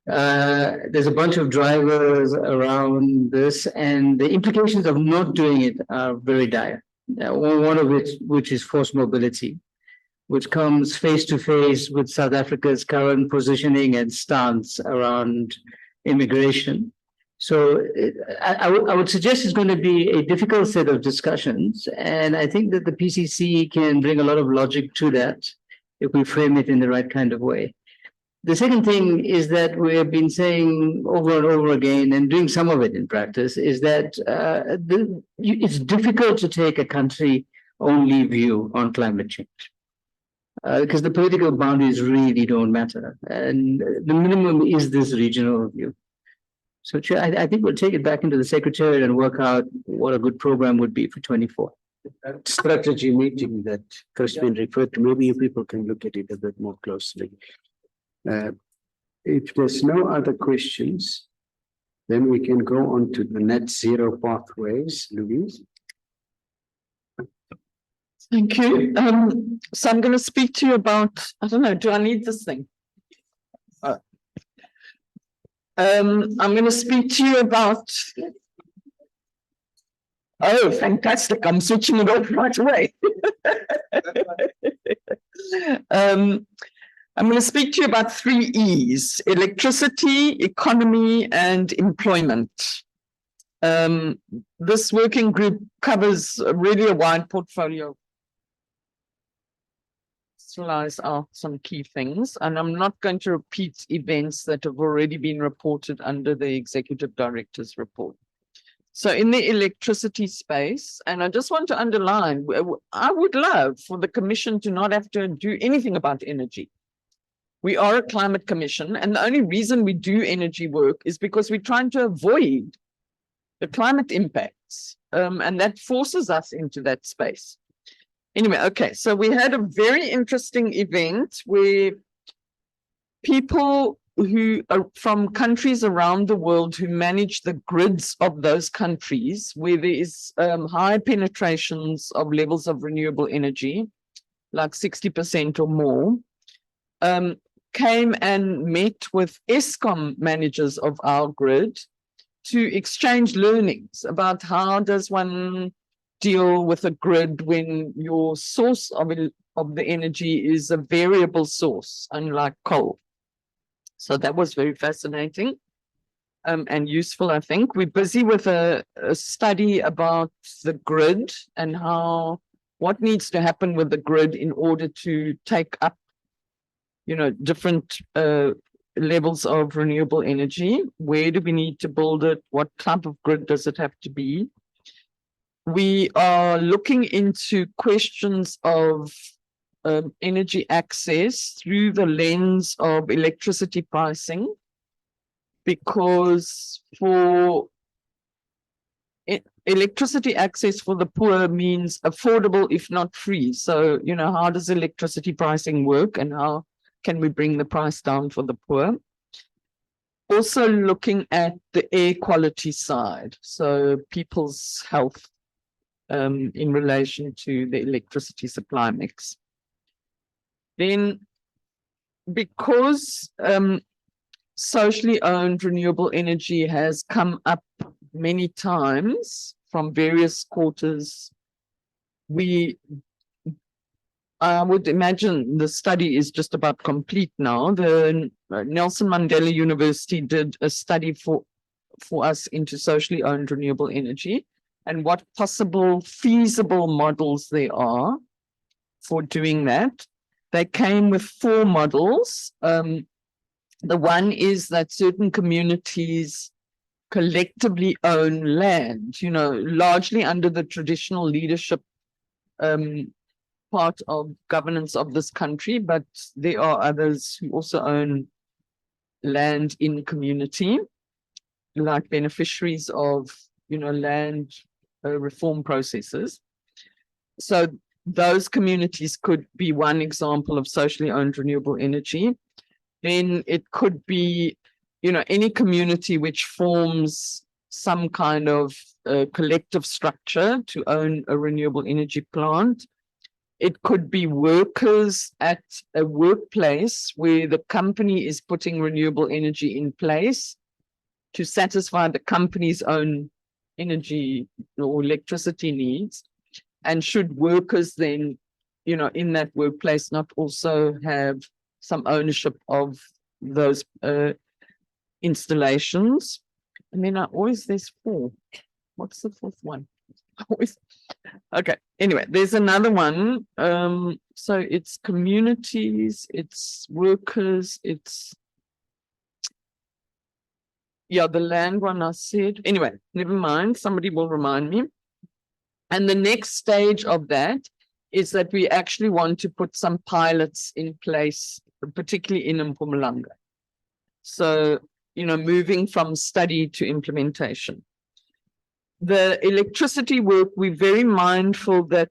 There's a bunch of drivers around this, and the implications of not doing it are very dire. One of which is forced mobility, which comes face to face with South Africa's current positioning and stance around immigration. So I would suggest it's going to be a difficult set of discussions, and I think that the PCC can bring a lot of logic to that if we frame it in the right kind of way. The second thing is that we have been saying over and over again, and doing some of it in practice, is that it's difficult to take a country-only view on climate change. Because the political boundaries really don't matter. And the minimum is this regional view. So Chair, I think we'll take it back into the Secretariat and work out what a good program would be for 24. That strategy meeting that Crispin referred to, maybe you people can look at it a bit more closely. If there's no other questions, then we can go on to the net zero pathways. Louise? Thank you. So I'm going to speak to you about, I don't know, do I need this thing? I'm going to speak to you about, oh, fantastic. I'm switching it off right away. I'm going to speak to you about 3 E's: electricity, economy, and employment. This working group covers really a wide portfolio. Slides are some key things, and I'm not going to repeat events that have already been reported under the Executive Director's report. So in the electricity space, and I just want to underline, I would love for the Commission to not have to do anything about energy. We are a climate commission, and the only reason we do energy work is because we're trying to avoid the climate impacts, and that forces us into that space. Anyway, okay, so we had a very interesting event where people who are from countries around the world who manage the grids of those countries where there is high penetrations of levels of renewable energy, like 60% or more, came and met with ESCOM managers of our grid to exchange learnings about how does one deal with a grid when your source of the energy is a variable source, unlike coal. So that was very fascinating and useful, I think. We're busy with a study about the grid and what needs to happen with the grid in order to take up, different levels of renewable energy. Where do we need to build it? What type of grid does it have to be? We are looking into questions of energy access through the lens of electricity pricing, because for electricity access for the poor means affordable if not free. So, how does electricity pricing work and how can we bring the price down for the poor? Also looking at the air quality side, so people's health in relation to the electricity supply mix. Then, because socially owned renewable energy has come up many times from various quarters, I would imagine the study is just about complete now. The Nelson Mandela University did a study for us into socially owned renewable energy and what possible feasible models there are for doing that. They came with 4 models. The one is that certain communities collectively own land, largely under the traditional leadership part of governance of this country, but there are others who also own land in community, like beneficiaries of, land reform processes. So those communities could be one example of socially owned renewable energy. Then it could be, any community which forms some kind of collective structure to own a renewable energy plant. It could be workers at a workplace where the company is putting renewable energy in place to satisfy the company's own energy or electricity needs. And should workers then, in that workplace not also have some ownership of those installations? And then there's 4. What's the 4th one? Okay, anyway, there's another one. So it's communities, it's workers, it's the land one I said. Anyway, never mind, somebody will remind me. And the next stage of that is that we actually want to put some pilots in place, particularly in Mpumalanga. So, moving from study to implementation. The electricity work, we're very mindful that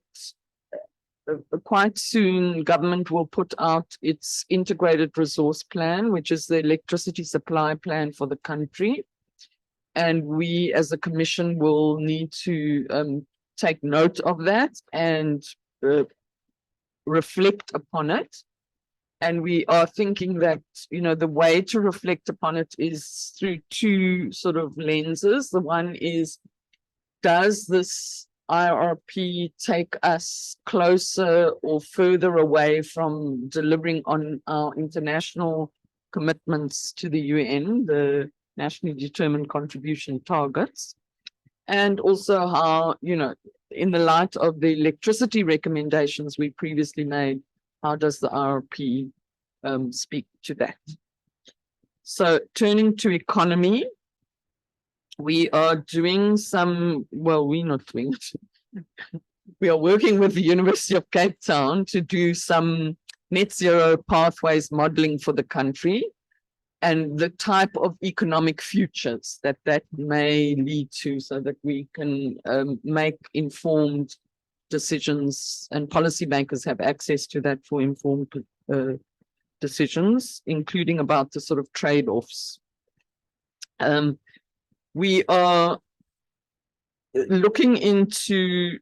quite soon government will put out its integrated resource plan, which is the electricity supply plan for the country. And we as a commission will need to take note of that and reflect upon it. And we are thinking that, the way to reflect upon it is through 2 sort of lenses. The one is, does this IRP take us closer or further away from delivering on our international commitments to the UN, the nationally determined contribution targets? And also how, in the light of the electricity recommendations we previously made, how does the IRP speak to that? So turning to economy, we are doing we're not doing it. We are working with the University of Cape Town to do some net zero pathways modeling for the country and the type of economic futures that may lead to, so that we can make informed decisions and policymakers have access to that for informed decisions, including about the sort of trade-offs. We are looking into,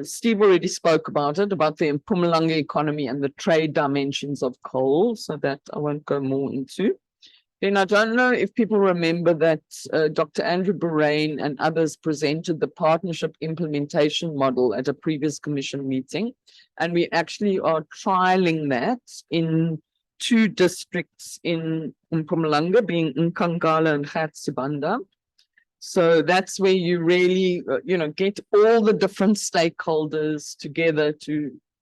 Steve already spoke about it, about the Mpumalanga economy and the trade dimensions of coal, so that I won't go more into. Then I don't know if people remember that Dr. Andrew Borain and others presented the partnership implementation model at a previous commission meeting. And we actually are trialing that in 2 districts in Mpumalanga, being Nkangala and Gatsibanda. So that's where you really, get all the different stakeholders together to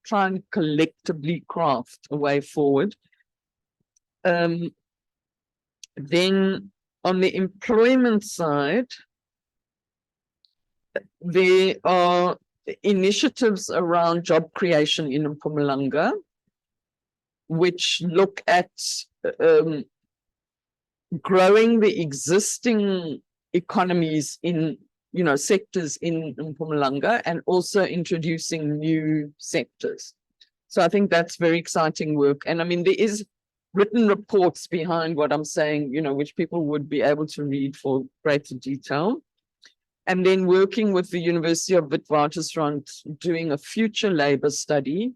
try and collectively craft a way forward. Then on the employment side, there are initiatives around job creation in Mpumalanga, which look at growing the existing economies in, sectors in Mpumalanga and also introducing new sectors. So I think that's very exciting work. And I mean, there is written reports behind what I'm saying, which people would be able to read for greater detail. And then working with the University of Witwatersrand, doing a future labor study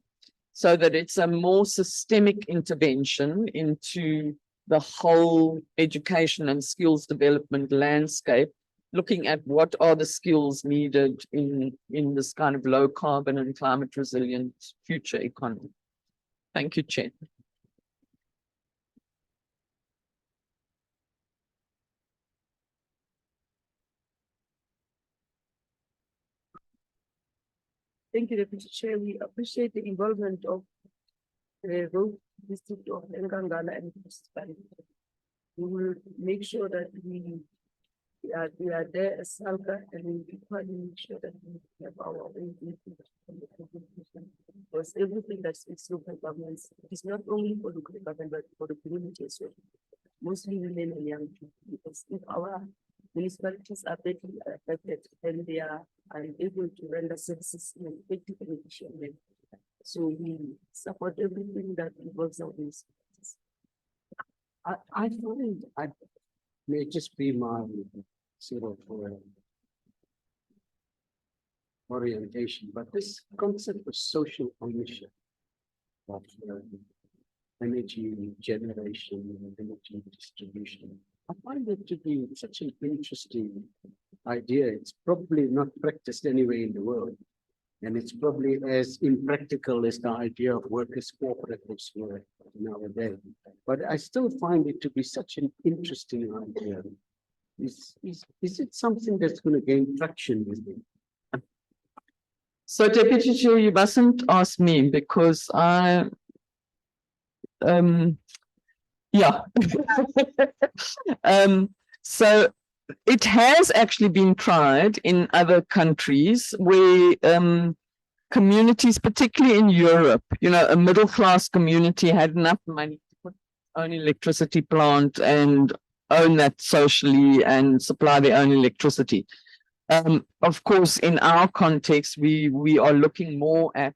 so that it's a more systemic intervention into the whole education and skills development landscape, looking at what are the skills needed in this kind of low carbon and climate resilient future economy. Thank you, Chair. Thank you, Deputy Chair. We appreciate the involvement of the road district of Nkangala and Gatsibanda. We will make sure that we are there as SALCA, and we will make sure that we have our own input from the constitution. Because everything that is local governments is not only for local government, but for the community as well. Mostly women and young people, because if our municipalities are badly affected and they are unable to render services in an effective and efficient way. So we support everything that involves our municipalities. I find, I may just be my sort of orientation, but this concept of social ownership of energy generation and energy distribution, I find it to be such an interesting idea. It's probably not practiced anywhere in the world. And it's probably as impractical as the idea of workers' cooperatives were nowadays. But I still find it to be such an interesting idea. Is it something that's going to gain traction with it? So, Deputy Chair, you mustn't ask me because I, yeah. So it has actually been tried in other countries where communities, particularly in Europe, a middle-class community had enough money to put own electricity plant and own that socially and supply their own electricity. Of course, in our context, we are looking more at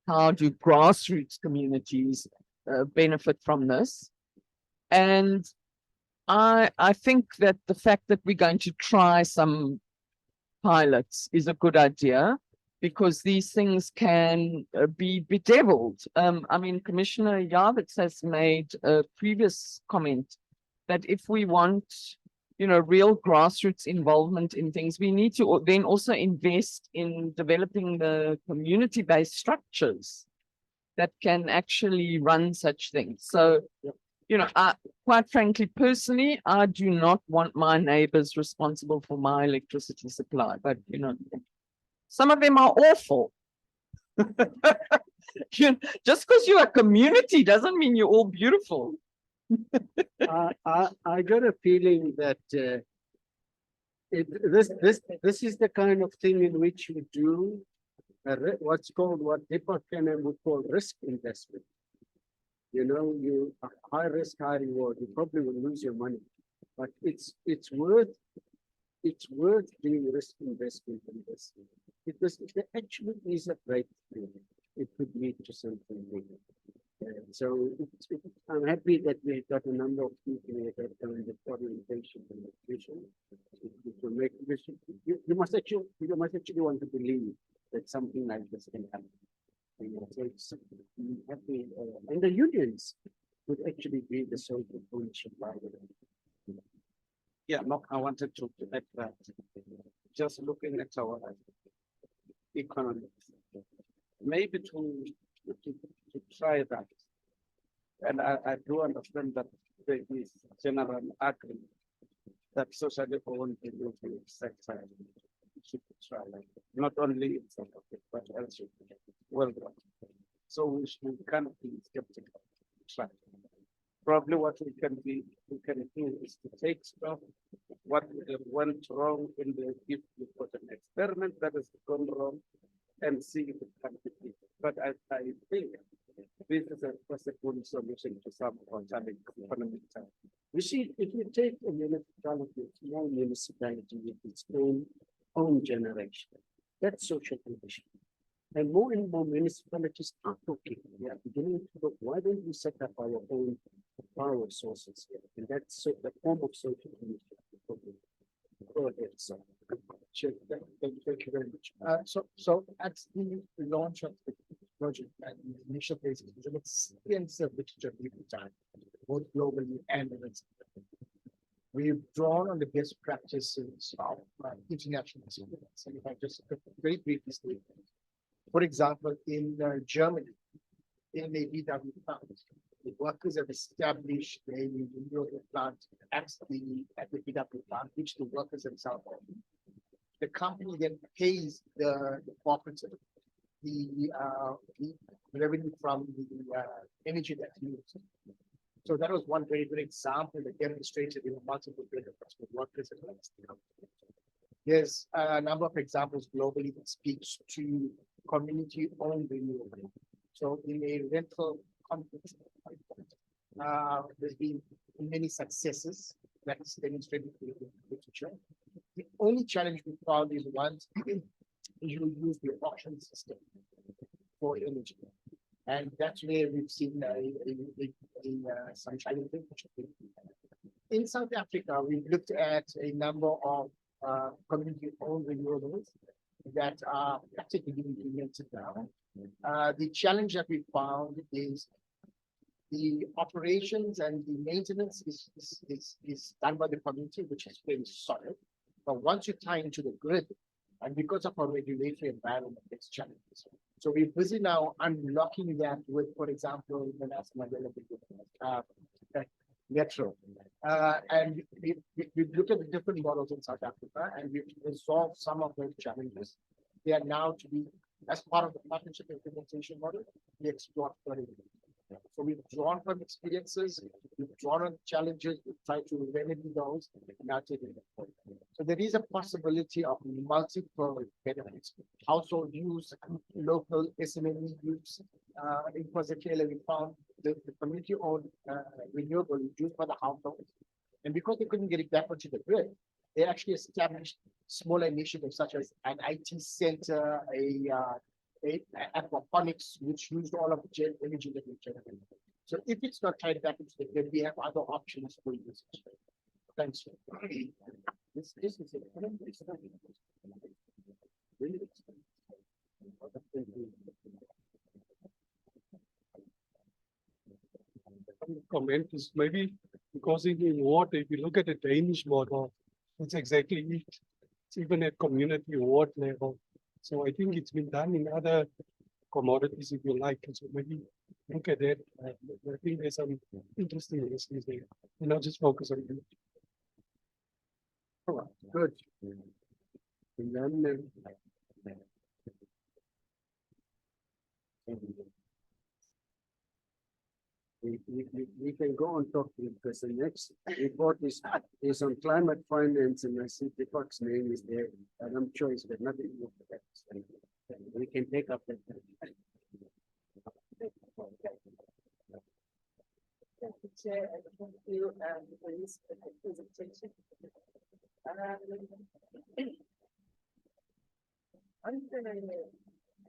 how do grassroots communities benefit from this. And I think that the fact that we're going to try some pilots is a good idea because these things can be bedeviled. I mean, Commissioner Javits has made a previous comment that if we want, real grassroots involvement in things, we need to then also invest in developing the community-based structures that can actually run such things. So, quite frankly, personally, I do not want my neighbors responsible for my electricity supply, but, some of them are awful. Just because you're a community doesn't mean you're all beautiful. I got a feeling that this is the kind of thing in which you do what's called, what JTFM would call risk investment. You high risk, high reward. You probably will lose your money, but it's worth doing risk investment in this. because there actually is a breakthrough. It could lead to something bigger. So I'm happy that we got a number of people here that are in the orientation and nutrition. You must actually want to believe that something like this can happen. So it's happy, and the unions would actually be the social coalition. Yeah, no, I wanted to add that. Just looking at our economy, maybe to try that. And I do understand that there is general agreement that socially owned individual sector should try, not only in South Africa, but elsewhere worldwide. So we can't be skeptical. Try. Probably what we can do is to take stuff what went wrong in the if we put an experiment that has gone wrong and see if it can be fixed. But I think this is a possible solution to some of our challenges. You see, if you take a municipality, a small municipality with its own generation, that's social condition. And more municipalities are talking. They are beginning to look, why don't we set up our own power sources here? And that's the form of social condition. Go ahead, sir. Sure. Thank you very much. So at the launch of the project and the initial phases, there was extensive literature time, both globally and domestically. We've drawn on the best practices of international experience. And if I just very briefly state, for example, in Germany, in the VW plant, the workers have established a renewable plant at the VW plant, which the workers themselves own. The company then pays the cooperative the revenue from the energy that's used. So that was one very good example that demonstrated in multiple benefits for workers and the There's a number of examples globally that speaks to community-owned renewable. So in a rental context, there's been many successes that's demonstrated in the literature. The only challenge we found is once you use the auction system for energy. And that's where we've seen some challenges. In South Africa, we've looked at a number of community-owned renewables that are practically being implemented now. The challenge that we found is the operations and the maintenance is done by the community, which is very solid. But once you tie into the grid, and because of our regulatory environment, there's challenges. So we're busy now unlocking that with, for example, the national metro. And we've looked at the different models in South Africa and we've resolved some of those challenges. They are now to be, as part of the partnership implementation model, we explore further. So we've drawn from experiences, we've drawn on challenges, we've tried to remedy those, and now taking it forward. So there is a possibility of multiple benefits. Household use, local SME use. In Positive, we found the community-owned renewable used by the households. And because they couldn't get it back onto the grid, they actually established smaller initiatives such as an IT center, aquaponics, which used all of the energy that we generated. So if it's not tied back into the grid, we have other options for usage. Thanks. This is it. Comment is maybe because in water, if you look at the Danish model, it's exactly it. It's even at community ward level. So I think it's been done in other commodities, if you like. So maybe look at that. I think there's some interesting lessons there. And not just focus on it. All right, good. And then we can go on talking because the next report is on climate finance, and I see the Fox name is there, and I'm sure it's got nothing to do with that. We can take up that. Thank you, Chair, and thank you for this presentation. On the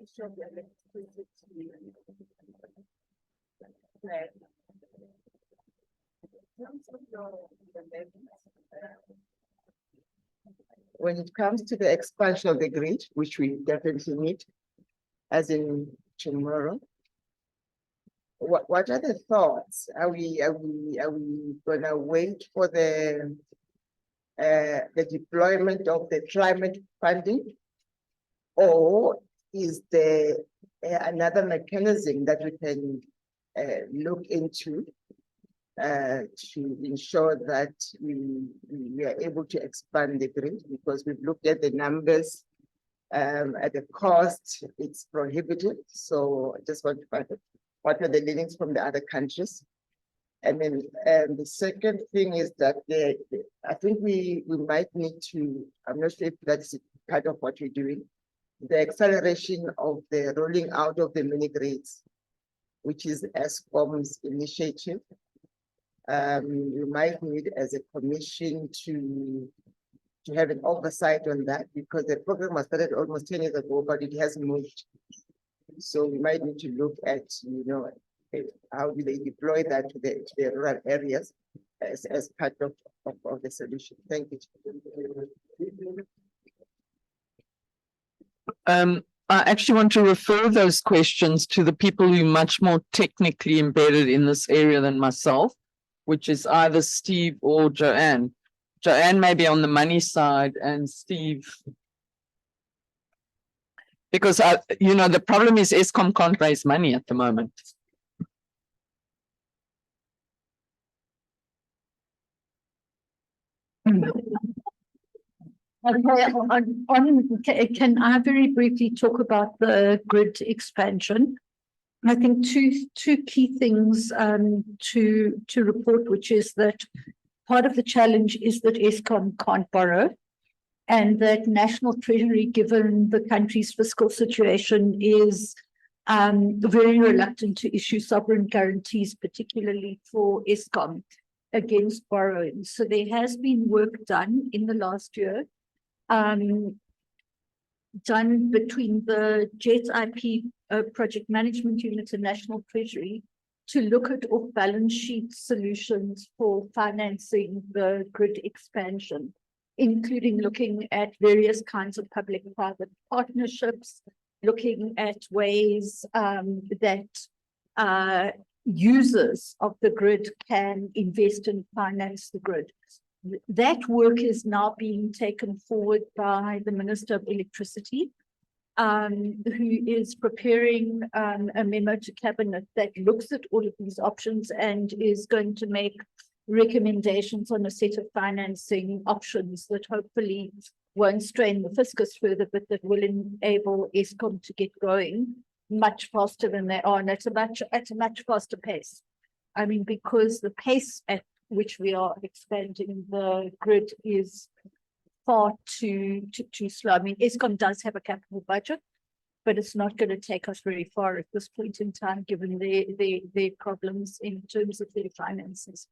issue of the electricity. Plan. In terms of the levies, When it comes to the expansion of the grid, which we definitely need, as in tomorrow, what are the thoughts? Are we gonna wait for the deployment of the climate funding? Or is there another mechanism that we can look into to ensure that we are able to expand the grid? Because we've looked at the numbers, at the cost, it's prohibitive. So I just want to find out what are the learnings from the other countries. And then the second thing is that I think we might need to, I'm not sure if that's part of what we're doing, the acceleration of the rolling out of the mini grids, which is ESCOM's initiative. We might need as a commission to have an oversight on that, because the program was started almost 10 years ago, but it has moved. So we might need to look at, how do they deploy that to the rural areas as part of the solution. Thank you. I actually want to refer those questions to the people who are much more technically embedded in this area than myself, which is either Steve or Joanne. Joanne may be on the money side and Steve, because the problem is ESCOM can't raise money at the moment. Okay, can I very briefly talk about the grid expansion? I think two key things to report, which is that part of the challenge is that ESCOM can't borrow, and that National Treasury, given the country's fiscal situation, is very reluctant to issue sovereign guarantees, particularly for ESCOM, against borrowing. So there has been work done in the last year, done between the JTFM project management unit and National Treasury to look at off-balance sheet solutions for financing the grid expansion, including looking at various kinds of public-private partnerships, looking at ways that users of the grid can invest and finance the grid. That work is now being taken forward by the Minister of Electricity, who is preparing a memo to Cabinet that looks at all of these options and is going to make recommendations on a set of financing options that hopefully won't strain the fiscus further, but that will enable ESCOM to get going much faster than they are, and at a much faster pace. I mean, because the pace at which we are expanding the grid is far too slow. I mean, ESCOM does have a capital budget, but it's not going to take us very far at this point in time, given their problems in terms of their finances.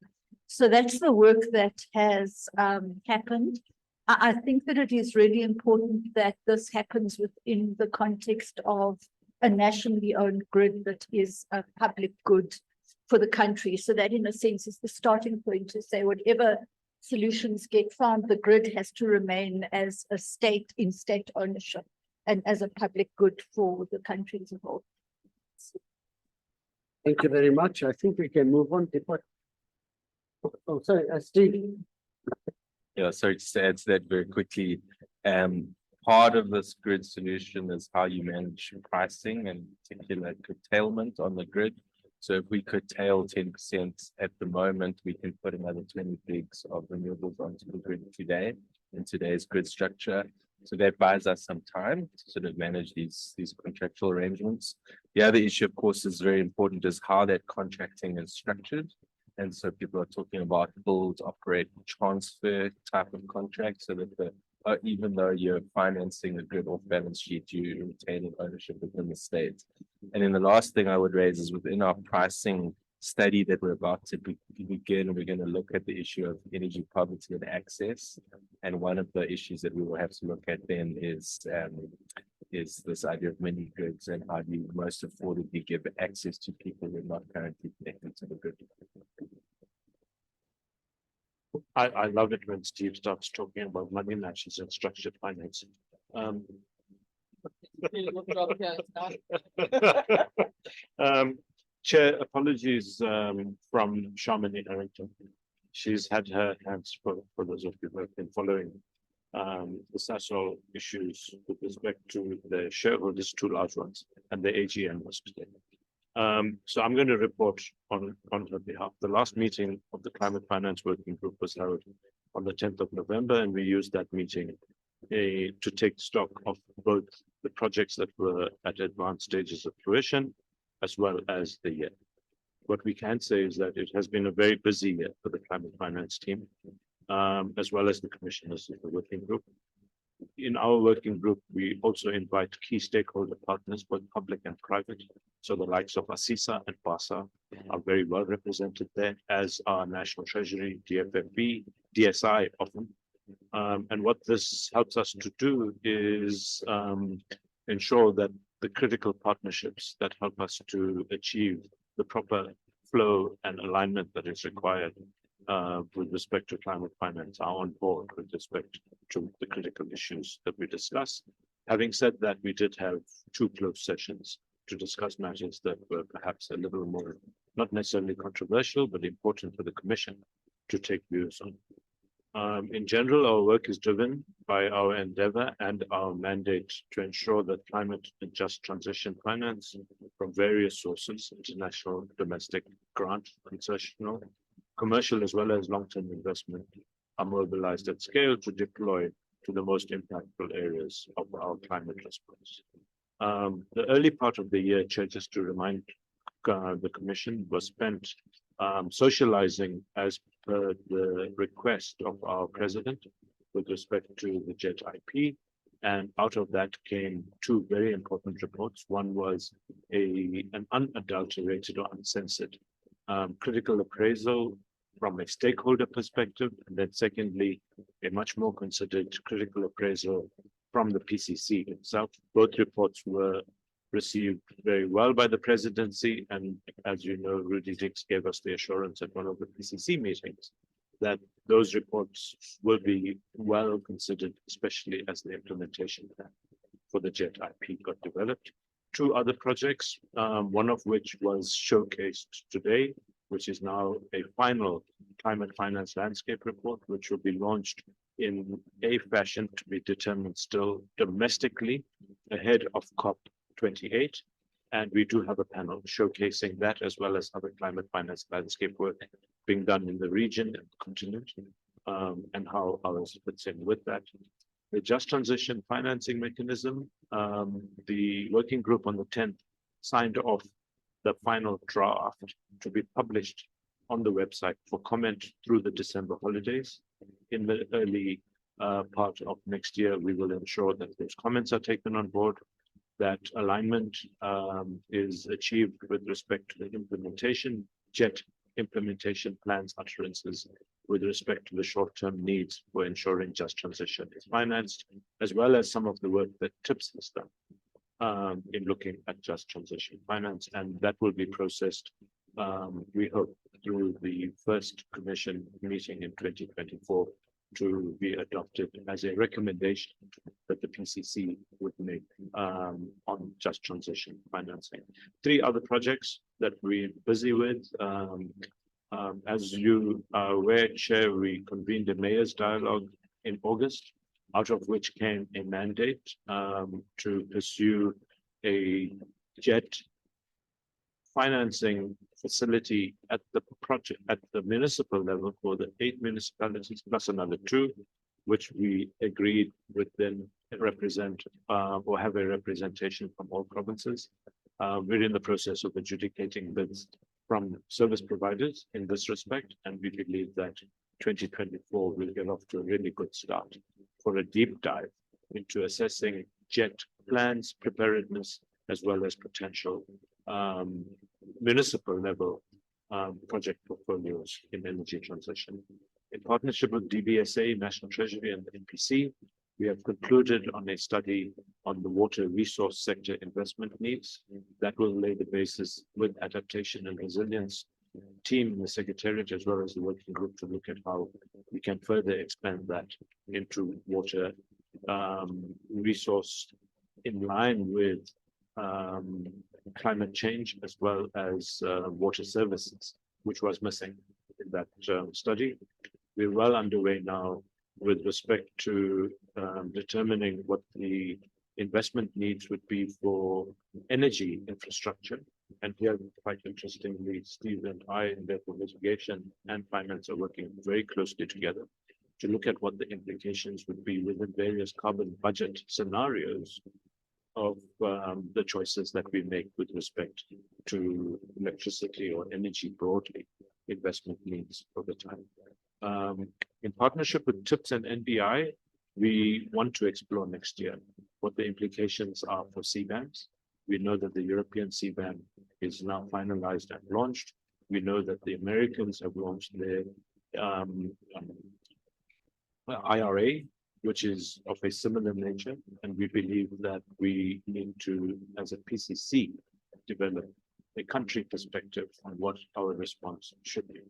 So that's the work that has happened. I think that it is really important that this happens within the context of a nationally owned grid that is a public good for the country. So that, in a sense, is the starting point to say whatever solutions get found, the grid has to remain as a state in state ownership and as a public good for the country as a whole. Thank you very much. I think we can move on. Oh, sorry, Steve. Yeah, sorry, just to add to that very quickly. Part of this grid solution is how you manage pricing and particular curtailment on the grid. So if we curtail 10% at the moment, we can put another 20 gigs of renewables onto the grid today in today's grid structure. So that buys us some time to sort of manage these contractual arrangements. The other issue, of course, is very important, is how that contracting is structured. And so people are talking about build, operate, transfer type of contract, so that even though you're financing the grid off balance sheet, you retain ownership within the state. And then the last thing I would raise is within our pricing study that we're about to begin, we're going to look at the issue of energy poverty and access. And one of the issues that we will have to look at then is is this idea of mini grids and how do you most affordably give access to people who are not currently connected to the grid. I love it when Steve starts talking about money matches and structured financing. Chair, apologies from Shamini Harrington. She's had her hands full for those of you who have been following the Sasol issues with respect to the shareholders, two large ones, and the AGM was today. So I'm going to report on her behalf. The last meeting of the Climate Finance Working Group was held on the 10th of November, and we used that meeting to take stock of both the projects that were at advanced stages of fruition, as well as the year. What we can say is that it has been a very busy year for the climate finance team, as well as the commissioners of the working group. In our working group, we also invite key stakeholder partners, both public and private. So the likes of ASISA and PASA are very well represented there, as are National Treasury, DFFB, DSI often. And what this helps us to do is ensure that the critical partnerships that help us to achieve the proper flow and alignment that is required with respect to climate finance are on board with respect to the critical issues that we discuss. Having said that, we did have two closed sessions to discuss matters that were perhaps a little more, not necessarily controversial, but important for the Commission to take views on. In general, our work is driven by our endeavor and our mandate to ensure that climate and just transition finance from various sources, international, domestic, grant, concessional, commercial, as well as long-term investment, are mobilized at scale to deploy to the most impactful areas of our climate response. The early part of the year, Chair, just to remind the Commission, was spent socializing as per the request of our President with respect to the JET IP. And out of that came two very important reports. One was an unadulterated or uncensored critical appraisal from a stakeholder perspective, and then secondly, a much more considered critical appraisal from the PCC itself. Both reports were received very well by the presidency, and as you know, Rudy Dix gave us the assurance at one of the PCC meetings that those reports will be well considered, especially as the implementation plan for the JET IP got developed. Two other projects, one of which was showcased today, which is now a final climate finance landscape report, which will be launched in a fashion to be determined still domestically ahead of COP28. And we do have a panel showcasing that, as well as other climate finance landscape work being done in the region and the continent, and how ours fits in with that. The just transition financing mechanism, the working group on the 10th signed off the final draft to be published on the website for comment through the December holidays. In the early part of next year, we will ensure that those comments are taken on board, that alignment is achieved with respect to the implementation, JET implementation plans, utterances with respect to the short-term needs for ensuring just transition is financed, as well as some of the work that TIPS has done in looking at just transition finance, and that will be processed, we hope, through the first commission meeting in 2024 to be adopted as a recommendation that the PCC would make on just transition financing. Three other projects that we're busy with. As you are aware, Chair, we convened a mayor's dialogue in August, out of which came a mandate to pursue a JET financing facility at the project at the municipal level for the 8 municipalities plus another 2, which we agreed would then represent or have a representation from all provinces. We're in the process of adjudicating bids from service providers in this respect, and we believe that 2024 will get off to a really good start for a deep dive into assessing JET plans, preparedness, as well as potential municipal level project portfolios in energy transition. In partnership with DBSA, National Treasury, and the NPC, We have concluded on a study on the water resource sector investment needs that will lay the basis with adaptation and resilience team in the Secretariat as well as the working group to look at how we can further expand that into water resource in line with climate change as well as water services, which was missing in that study. We're well underway now with respect to determining what the investment needs would be for energy infrastructure. And here, quite interestingly, Steve and I, in therefore mitigation and finance, are working very closely together to look at what the implications would be within various carbon budget scenarios of the choices that we make with respect to electricity or energy broadly, investment needs over time. In partnership with TIPS and NBI, we want to explore next year what the implications are for CBAMs. We know that the European CBAM is now finalized and launched. We know that the Americans have launched their IRA, which is of a similar nature. And we believe that we need to, as a PCC, develop a country perspective on what our response should be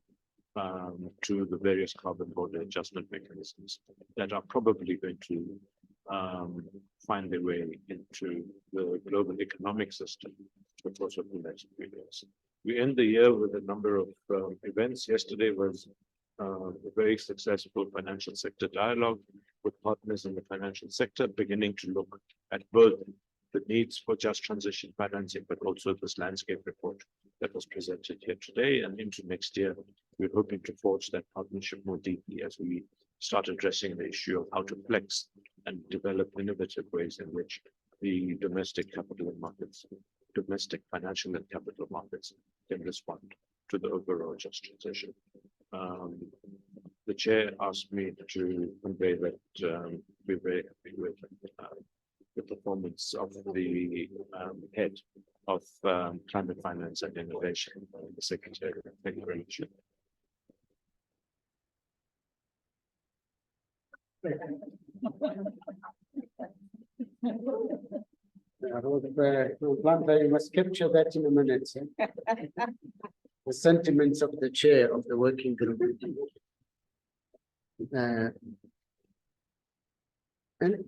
to the various carbon border adjustment mechanisms that are probably going to find their way into the global economic system because of the next few years. We end the year with a number of events. Yesterday was a very successful financial sector dialogue with partners in the financial sector, beginning to look at both the needs for just transition financing, but also this landscape report that was presented here today. And into next year, we're hoping to forge that partnership more deeply as we start addressing the issue of how to flex and develop innovative ways in which the domestic capital markets, domestic financial and capital markets can respond to the overall just transition. The chair asked me to convey that we're very happy with the performance of the head of climate finance and innovation, the secretary. Thank you very much. You must capture that in a minute. The sentiments of the chair of the working group. And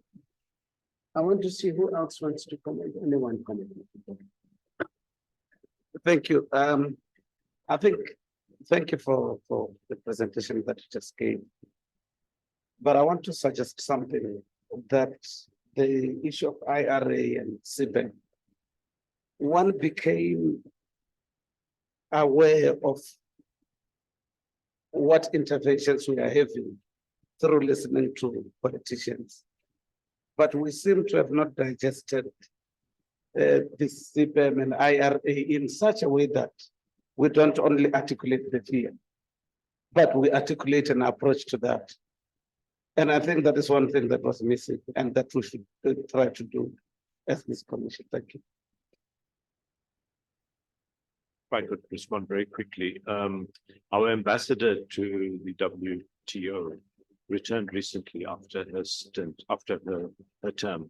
I want to see who else wants to comment. Anyone comment? Thank you. I think, thank you for the presentation that you just gave. But I want to suggest something, that the issue of IRA and CBAM, one became aware of what interventions we are having through listening to politicians. But we seem to have not digested this CBAM and IRA in such a way that we don't only articulate the fear, but we articulate an approach to that. And I think that is one thing that was missing and that we should try to do as this commission. Thank you. If I could respond very quickly. Our ambassador to the WTO returned recently after her stint, after her term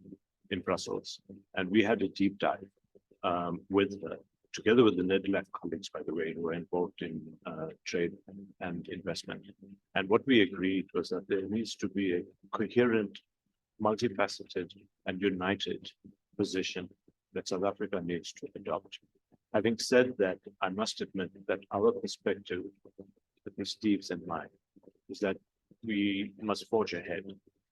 in Brussels. And we had a deep dive with her, together with the Netherlands colleagues, by the way, who were involved in trade and investment. And what we agreed was that there needs to be a coherent, multifaceted, and united position that South Africa needs to adopt. Having said that, I must admit that our perspective, with Steve's and mine, is that we must forge ahead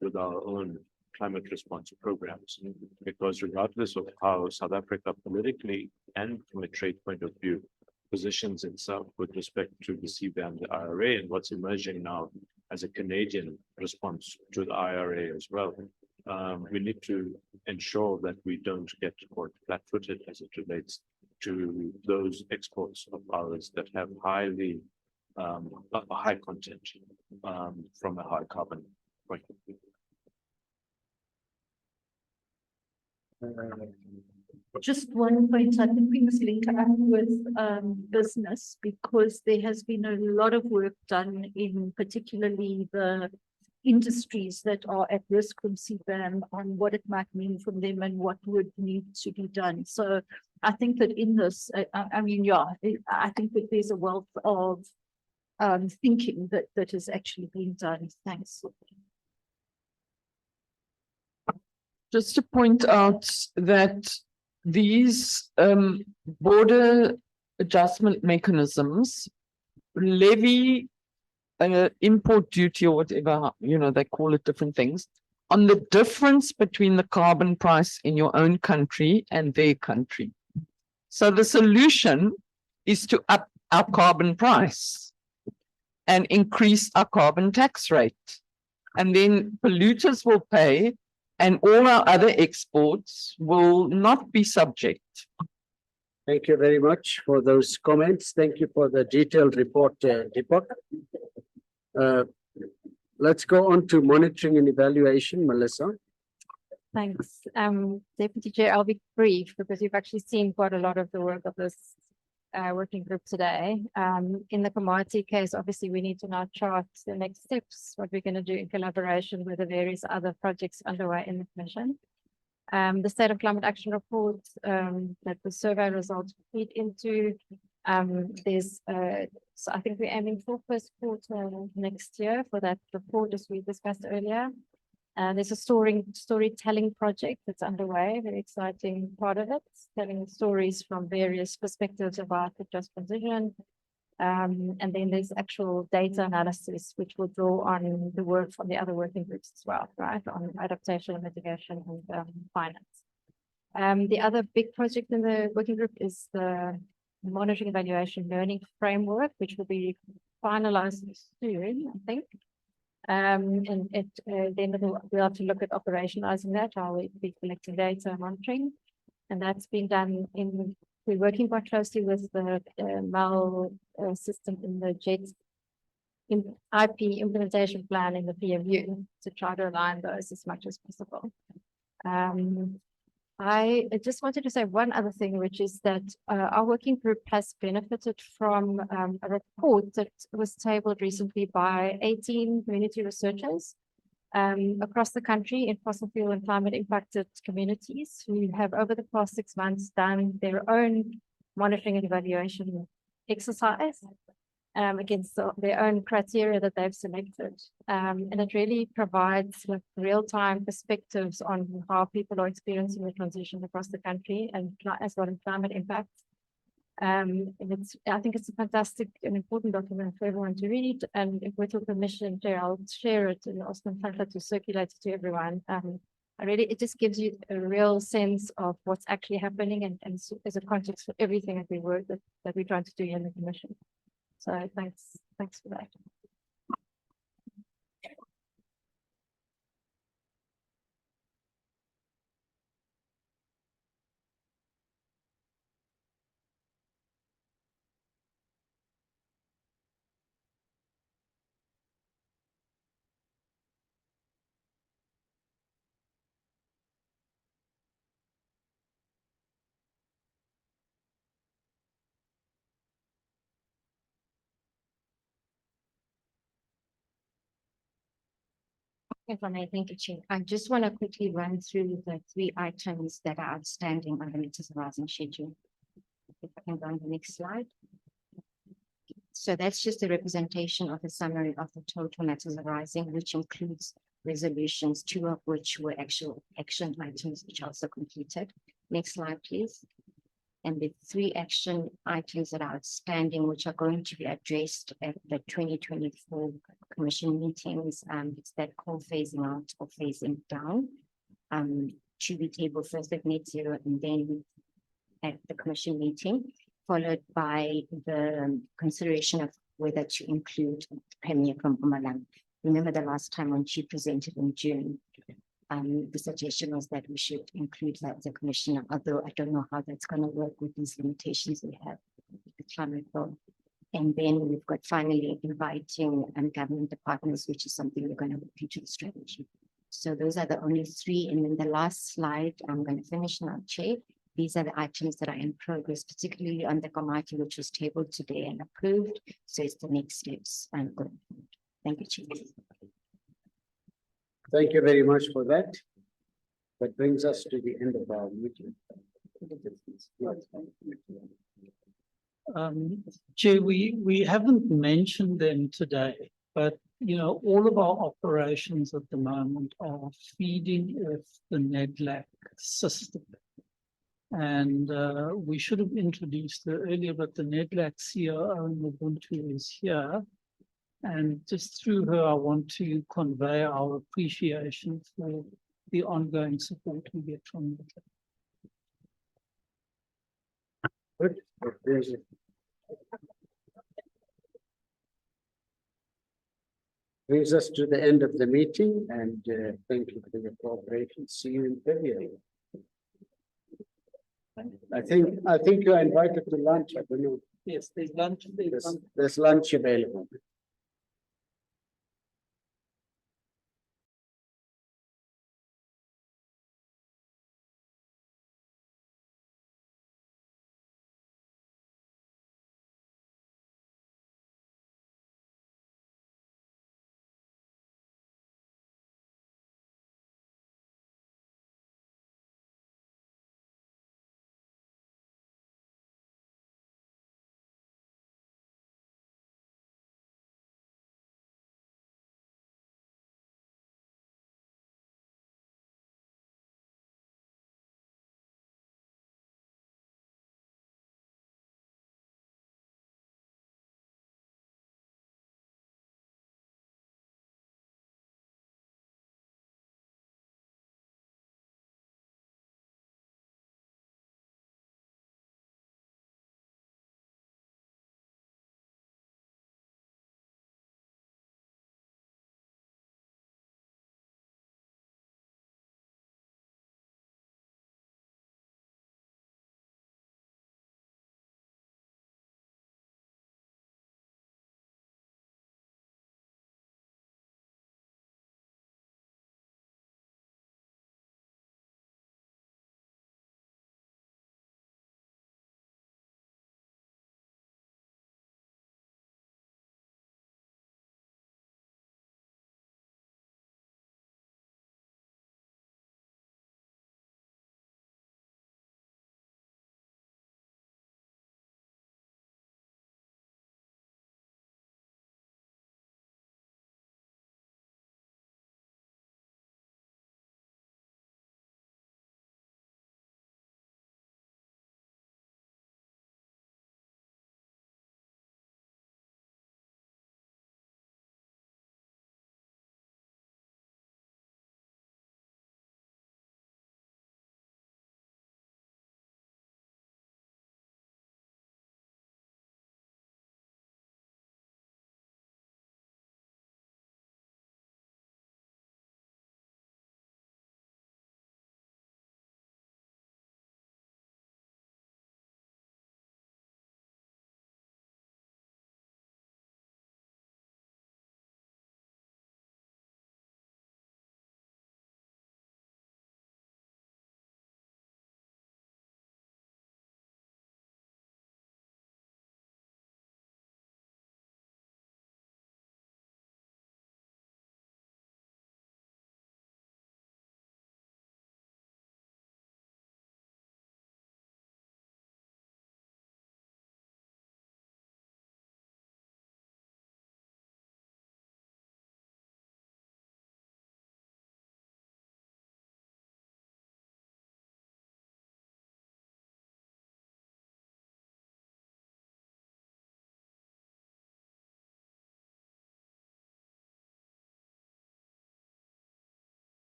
with our own climate response programs, because regardless of how South Africa politically and from a trade point of view positions itself with respect to the CBAM, the IRA, and what's emerging now as a Canadian response to the IRA as well, we need to ensure that we don't get caught flat-footed as it relates to those exports of ours that have highly a high content from a high carbon point of view. Just one point, I think we must link up with business, because there has been a lot of work done in particularly the industries that are at risk from CBAM, on what it might mean from them and what would need to be done. So I think that in this, I mean, yeah, I think that there's a wealth of thinking that is actually being done. Thanks. Just to point out that these border adjustment mechanisms levy import duty or whatever, you know, they call it different things, on the difference between the carbon price in your own country and their country. So the solution is to up our carbon price and increase our carbon tax rate. And then polluters will pay and all our other exports will not be subject. Thank you very much for those comments. Thank you for the detailed report, Deepak. Let's go on to monitoring and evaluation, Melissa. Thanks. Deputy Chair, I'll be brief because you've actually seen quite a lot of the work of this working group today. In the Komati case, obviously we need to now chart the next steps, what we're going to do in collaboration with the various other projects underway in the Commission. The State of Climate Action Report that the survey results feed into, so I think we're aiming for first quarter next year for that report, as we discussed earlier. There's a storytelling project that's underway, very exciting part of it, telling stories from various perspectives about the just transition. And then there's actual data analysis, which will draw on the work from the other working groups as well, right, on adaptation and mitigation and finance. The other big project in the working group is the monitoring evaluation learning framework, which will be finalized soon, I think. And then we'll have to look at operationalizing that, how we'll be collecting data and monitoring. And that's been done we're working quite closely with the MAL system in the IP implementation plan in the PMU to try to align those as much as possible. I just wanted to say one other thing, which is that our working group has benefited from a report that was tabled recently by 18 community researchers across the country in fossil fuel and climate impacted communities who have over the past 6 months done their own monitoring and evaluation exercise against their own criteria that they've selected. And it really provides like real-time perspectives on how people are experiencing the transition across the country and as well as climate impacts. And I think it's a fantastic and important document for everyone to read. And if with your permission, Chair, I'll share it and ask Nfanhla to circulate it to everyone. It just gives you a real sense of what's actually happening and as a context for everything that we're trying to do in the Commission. So thanks for that. If I may, thank you, Chair. I just want to quickly run through the 3 items that are outstanding on the matters arising schedule. If I can go on the next slide. So that's just a representation of a summary of the total matters arising, which includes resolutions, 2 of which were actual action items, which also completed. Next slide, please. And the 3 action items that are outstanding, which are going to be addressed at the 2024 Commission meetings, it's that call phasing out or phasing down, to be tabled first at net zero and then at the Commission meeting, followed by the consideration of whether to include the Premier from Mpumalanga. Remember the last time when she presented in June, the suggestion was that we should include that as a commissioner, although I don't know how that's going to work with these limitations we have with the climate law. And then we've got finally inviting government departments, which is something we're going to look into the strategy. So those are the only 3. And then the last slide, I'm going to finish now, Chair. These are the items that are in progress, particularly on the Komati, which was tabled today and approved. So it's the next steps. Thank you, Chair. Thank you very much for that. That brings us to the end of our meeting. Chair, we haven't mentioned them today, but all of our operations at the moment are feeding off the NEDLAC system. And we should have introduced her earlier, but the NEDLAC COO Ubuntu is here. And just through her, I want to convey our appreciation for the ongoing support we get from NEDLAC. Good. Brings us to the end of the meeting, and thank you for your cooperation. See you in February. I think you are invited to lunch. I don't know. Yes, there's lunch. There's lunch available.